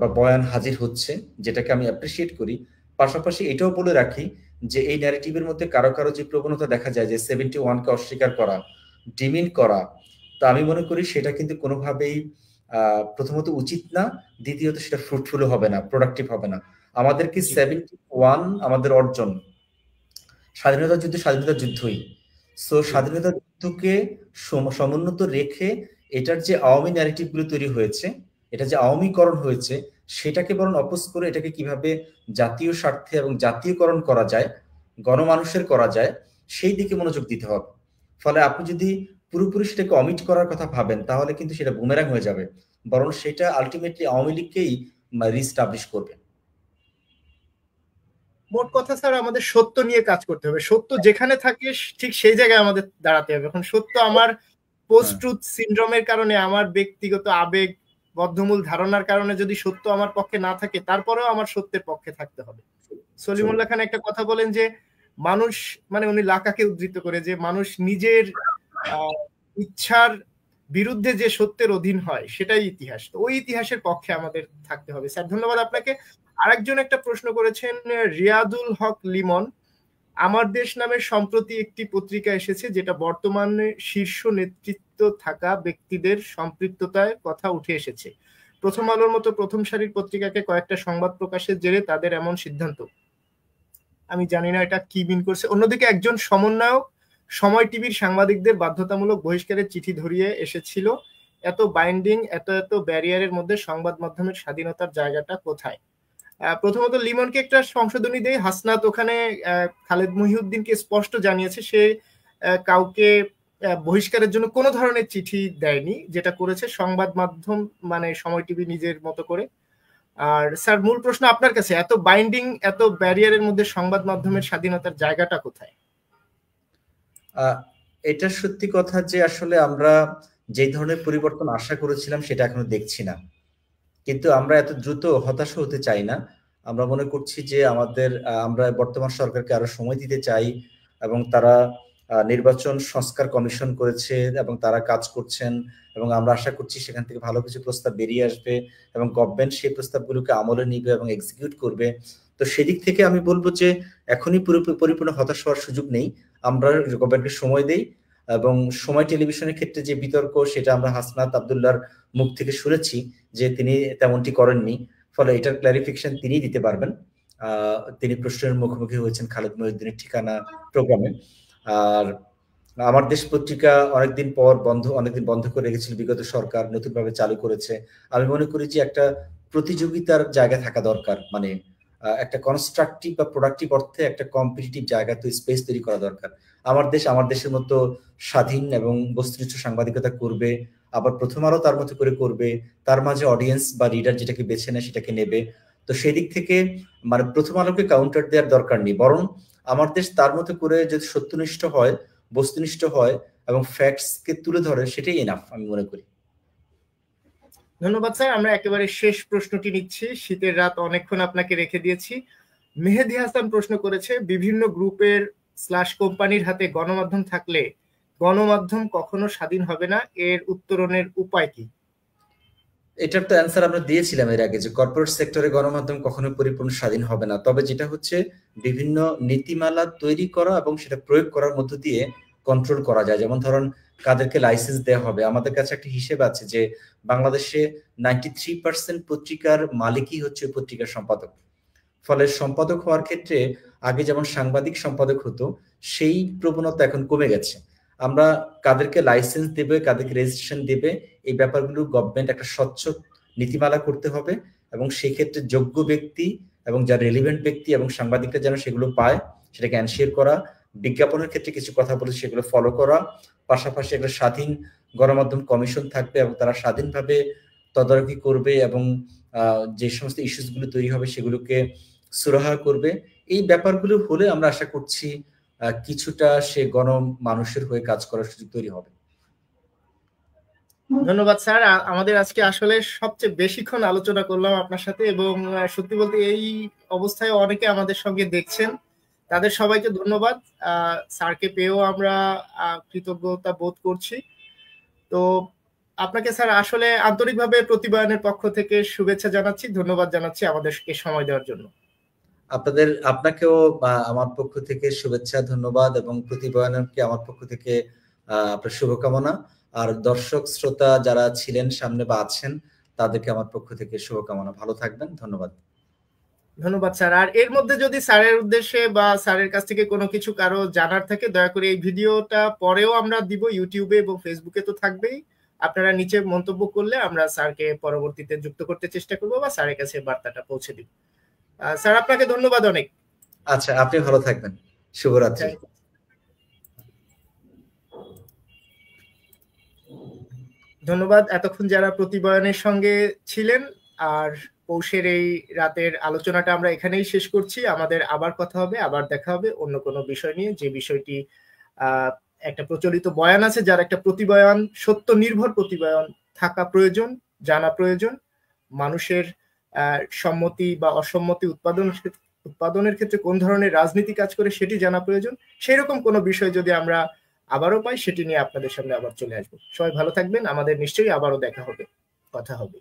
বা বয়ান হাজির হচ্ছে, যেটাকে আমি অ্যাপ্রিসিয়েট করি। পাশাপাশি এটাও বলে রাখি যে এই ন্যারেটিভের মধ্যে কারো কারো যে প্রবণতা দেখা যায়, যে 71-কে অস্বীকার করা, ডিমিন করা, তো আমি মনে করি সেটা কিন্তু কোনোভাবেই প্রথমত উচিত না, দ্বিতীয়ত সেটা ফ্রুটফুল হবে না, প্রোডাক্টিভ হবে না। আমাদেরকে 71 আমাদের অর্জন, স্বাধীনতা যুদ্ধই। সো স্বাধীনতা যুদ্ধকে সমুন্নত রেখে এটার যে আওয়ামী ন্যারেটিভ গুলো তৈরি হয়েছে, এটা যে আওয়ামীকরণ হয়েছে, সেটাকে বরং অপোজ করে এটাকে কিভাবে জাতীয় স্বার্থে এবং জাতীয়করণ করা যায়, গণমানুষের করা যায়, সেই দিকে মনোযোগ দিতে হবে। ফলে আপনি যদি পুরোপুরি সেটাকে অমিট করার কথা ভাবেন, তাহলে কিন্তু সেটা বুমেরাং হয়ে যাবে, বরং সেটা আলটিমেটলি আওয়ামী লীগকেই রিস্টাবলিশ করবে। মোট কথা স্যার, আমাদের সত্য নিয়ে কাজ করতে হবে। সত্য যেখানে থাকে ঠিক সেই জায়গায় আমাদের দাঁড়াতে হবে। এখন সত্য আমার পোস্ট ট্রুথ সিনড্রোমের কারণে, আমার ব্যক্তিগত আবেগ, বদ্ধমূল ধারণার কারণে যদি সত্য আমার পক্ষে না থাকে, তারপরেও আমার সত্যের পক্ষে থাকতে হবে। সলিমুল্লাহ খান একটা কথা বলেন যে মানুষ, মানে উনি লাকাকে উদ্ধৃত করে, যে মানুষ নিজের ইচ্ছার বিরুদ্ধে যে সত্যের অধীন হয় সেটাই ইতিহাস। তো ওই ইতিহাসের পক্ষে আমাদের থাকতে হবে। স্যার ধন্যবাদ আপনাকে। আরেকজন একটা প্রশ্ন করেছেন, রিয়াদুল হক লিমন। আমার দেশ নামে সম্প্রতি একটি পত্রিকা এসেছে, যেটা বর্তমানে শীর্ষ নেতৃত্ব থাকা ব্যক্তিদের সম্পৃক্ততায় কথা উঠে এসেছে। প্রথম আলোর মতো প্রথম সারির পত্রিকাকে কয়েকটা সংবাদ প্রকাশের জেরে তাদের এমন সিদ্ধান্ত। আমি জানি না এটা কি মিন করছে। অন্যদিকে একজন সমন্বয়ক সময় টিভির সাংবাদিকদের বাধ্যতামূলক বহিষ্কারের চিঠি ধরিয়ে এসেছিল। এত বাইন্ডিং, এত ব্যারিয়ারের মধ্যে সংবাদ মাধ্যমের স্বাধীনতার জায়গাটা কোথায়? প্রথমত লিমনকে একটা সংশোধনী দেয়। হাসনাত ওখানে খালেদ মহিউদ্দিনকে স্পষ্ট জানিয়েছে সে কাউকে বহিষ্কারের জন্য কোনো ধরনের চিঠি দেয়নি, যেটা করেছে সংবাদ মাধ্যম, মানে সময় টিভি নিজের মতো করে। আর স্যার, মূল প্রশ্ন আপনার কাছে, এত বাইন্ডিং, এত ব্যারিয়ারের মধ্যে সংবাদ মাধ্যমের স্বাধীনতার জায়গাটা কোথায়? এটা সত্যি কথা যে আসলে আমরা যে ধরনের পরিবর্তন আশা করেছিলাম সেটা এখনো দেখছি না, কিন্তু আমরা এত দ্রুত হতাশ হতে চাই না। আমরা মনে করছি যে আমরা বর্তমান সরকারকে আরো সময় দিতে চাই, এবং তারা নির্বাচন সংস্কার কমিশন করেছে এবং তারা কাজ করছেন, এবং আমরা আশা করছি সেখান থেকে ভালো কিছু প্রস্তাব বেরিয়ে আসবে, এবং গভর্নমেন্ট সেই প্রস্তাবগুলোকে আমলে নিবে এবং এক্সিকিউট করবে। তো সেদিক থেকে আমি বলবো যে এখনই পরিপূর্ণ হতাশ হওয়ার সুযোগ নেই। আমরা গভর্নমেন্টকে সময় দেই, এবং সময় টেলিভিশনের ক্ষেত্রে যে বিতর্ক, সেটা আমরা হাসনাত আব্দুল্লাহর মুখ থেকে শুনেছি যে তিনি তেমনটি করেননি। ফলে এটার ক্লারিফিকেশন তিনিই দিতে পারবেন। তিনি প্রশ্নের মুখোমুখি হয়েছেন খালেদ মহিউদ্দিনের ঠিকানা প্রোগ্রামে। আর আমার দেশ পত্রিকা অনেকদিন বন্ধ করে রেখেছিল বিগত সরকার, নতুনভাবে চালু করেছে। আমি মনে করি যে একটা প্রতিযোগিতার জায়গা থাকা দরকার, মানে একটা কনস্ট্রাকটিভ বা প্রোডাক্টিভ অর্থে একটা কম্পিটিটিভ জায়গা তো স্পেস তৈরি করা দরকার। আমার দেশের মতো স্বাধীন এবং বস্তুনিষ্ঠ সাংবাদিকতা করবে, আবার প্রথম আলো তার মতো করে করবে, তার মাঝে অডিয়েন্স বা রিডার যেটাকে বেছে নেয় সেটাকে নেবে। তো সেই দিক থেকে মানে প্রথম আলোকে কাউন্টার দেওয়ার দরকার নেই, বরং আমার দেশ তার মতো করে যদি সত্যনিষ্ঠ হয়, বস্তুনিষ্ঠ হয় এবং ফ্যাক্টসকে তুলে ধরে, সেটাই এনাফ আমি মনে করি। ধন্যবাদ স্যার। আমরা একেবারে শেষ প্রশ্নটি নিচ্ছি, শীতের রাত অনেকক্ষণ আপনাকে রেখে দিয়েছি। মেহেদি হাসান প্রশ্ন করেছে, বিভিন্ন গ্রুপের কোম্পানির হাতে গণমাধ্যম থাকলে গণমাধ্যম কখনো স্বাধীন হবে না, এর উত্তরণের উপায় কি? এটার তো অ্যান্সার আমরা দিয়েছিলাম এর আগে, যে কর্পোরেট সেক্টরে গণমাধ্যম কখনো পরিপূর্ণ স্বাধীন হবে না। তবে যেটা হচ্ছে বিভিন্ন নীতিমালা তৈরি করা এবং সেটা প্রয়োগ করার মধ্য দিয়ে কন্ট্রোল করা যায়। যেমন ধরুন কাদেরকে লাইসেন্স দেওয়া হবে। আমাদের কাছে একটা হিসেব আছে যে বাংলাদেশে 93% পত্রিকার মালিকই হচ্ছে পত্রিকার সম্পাদক। ফলে সম্পাদক হওয়ার ক্ষেত্রে আগে যেমন সাংবাদিক সম্পাদক হতো, সেই প্রবণতা এখন কমে গেছে। আমরা কাদেরকে লাইসেন্স দেবে, কাদেরকে রেজিস্ট্রেশন দেবে, এই ব্যাপারগুলো গভর্নমেন্ট একটা স্বচ্ছ নীতিমালা করতে হবে এবং সেই ক্ষেত্রে যোগ্য ব্যক্তি এবং যারা রেলিভেন্ট ব্যক্তি এবং সাংবাদিকরা যেন সেগুলো পায় সেটাকে এনশিওর করা। বিজ্ঞাপনের ক্ষেত্রে কিছু কথা বলে সেগুলো ফলো করা, পাশাপাশি একটা স্বাধীন গণমাধ্যম কমিশন থাকবে এবং তারা স্বাধীনভাবে তদারকি করবে এবং যে সমস্ত ইস্যুসগুলো তৈরি হবে সেগুলোকে সুরাহা করবে। এই ব্যাপারগুলো হলে আমরা আশা করছি কিছুটা সে মানুষের হয়ে কাজ করার সুযোগ তৈরি হবে। ধন্যবাদ স্যার। আমাদের আজকে আসলে সবচেয়ে বেশিক্ষণ আলোচনা করলাম আপনার সাথে, এবং সত্যি বলতে এই অবস্থায় অনেকে আমাদের সঙ্গে দেখছেন, তাদের সবাইকে ধন্যবাদ। স্যারকে পেয়েও আমরা কৃতজ্ঞতা বোধ করছি। তো আপনাকে স্যার আসলে আন্তরিকভাবে প্রতিবায়নের পক্ষ থেকে শুভেচ্ছা জানাচ্ছি, ধন্যবাদ জানাচ্ছি আমাদেরকে সময় দেওয়ার জন্য। আপনাকেও আমার পক্ষ থেকে শুভেচ্ছা, ধন্যবাদ, এবং প্রতিবায়নকে আমার পক্ষ থেকে আপনার শুভকামনা। আর দর্শক শ্রোতা যারা ছিলেন সামনে বা আছেন তাদেরকে আমার পক্ষ থেকে শুভকামনা। ভালো থাকবেন, ধন্যবাদ। ধন্যবাদ স্যার। আর এর মধ্যে যদি স্যারের উদ্দেশ্যে বা স্যারের কাছ থেকে কোনো কিছু কারো জানার থাকে, দয়া করে এই ভিডিওটা পরেও আমরা দিব ইউটিউবে এবং ফেসবুকে তো থাকবেই, আপনারা নিচে মন্তব্য করলে আমরা স্যারকে পরবর্তীতে যুক্ত করতে চেষ্টা করবো বা স্যারের কাছে বার্তাটা পৌঁছে দিব। স্যার আপনাকে ধন্যবাদ অনেক। আচ্ছা, আপনি ভালো থাকবেন, শুভরাত্রি। ধন্যবাদ এতক্ষণ যারা প্রতিবয়নের সঙ্গে ছিলেন। আর পৌষের এই রাতের আলোচনাটা আমরা এখানেই শেষ করছি। আমাদের আবার কথা হবে, আবার দেখা হবে অন্য কোনো বিষয় নিয়ে, যে বিষয়টি একটা প্রচলিত বয়ান আছে, যার একটা প্রতিবয়ান, সত্য নির্ভর প্রতিবয়ান থাকা প্রয়োজন, জানা প্রয়োজন। মানুষের সম্মতি বা অসম্মতি উৎপাদনের ক্ষেত্রে কোন ধরনের রাজনীতি কাজ করে সেটি জানা প্রয়োজন। সেই রকম কোনো বিষয় যদি আমরা আবারও পাই, সেটি নিয়ে আপনাদের সামনে আবার চলে আসবো। সবাই ভালো থাকবেন, আমাদের নিশ্চয়ই আবারও দেখা হবে, কথা হবে।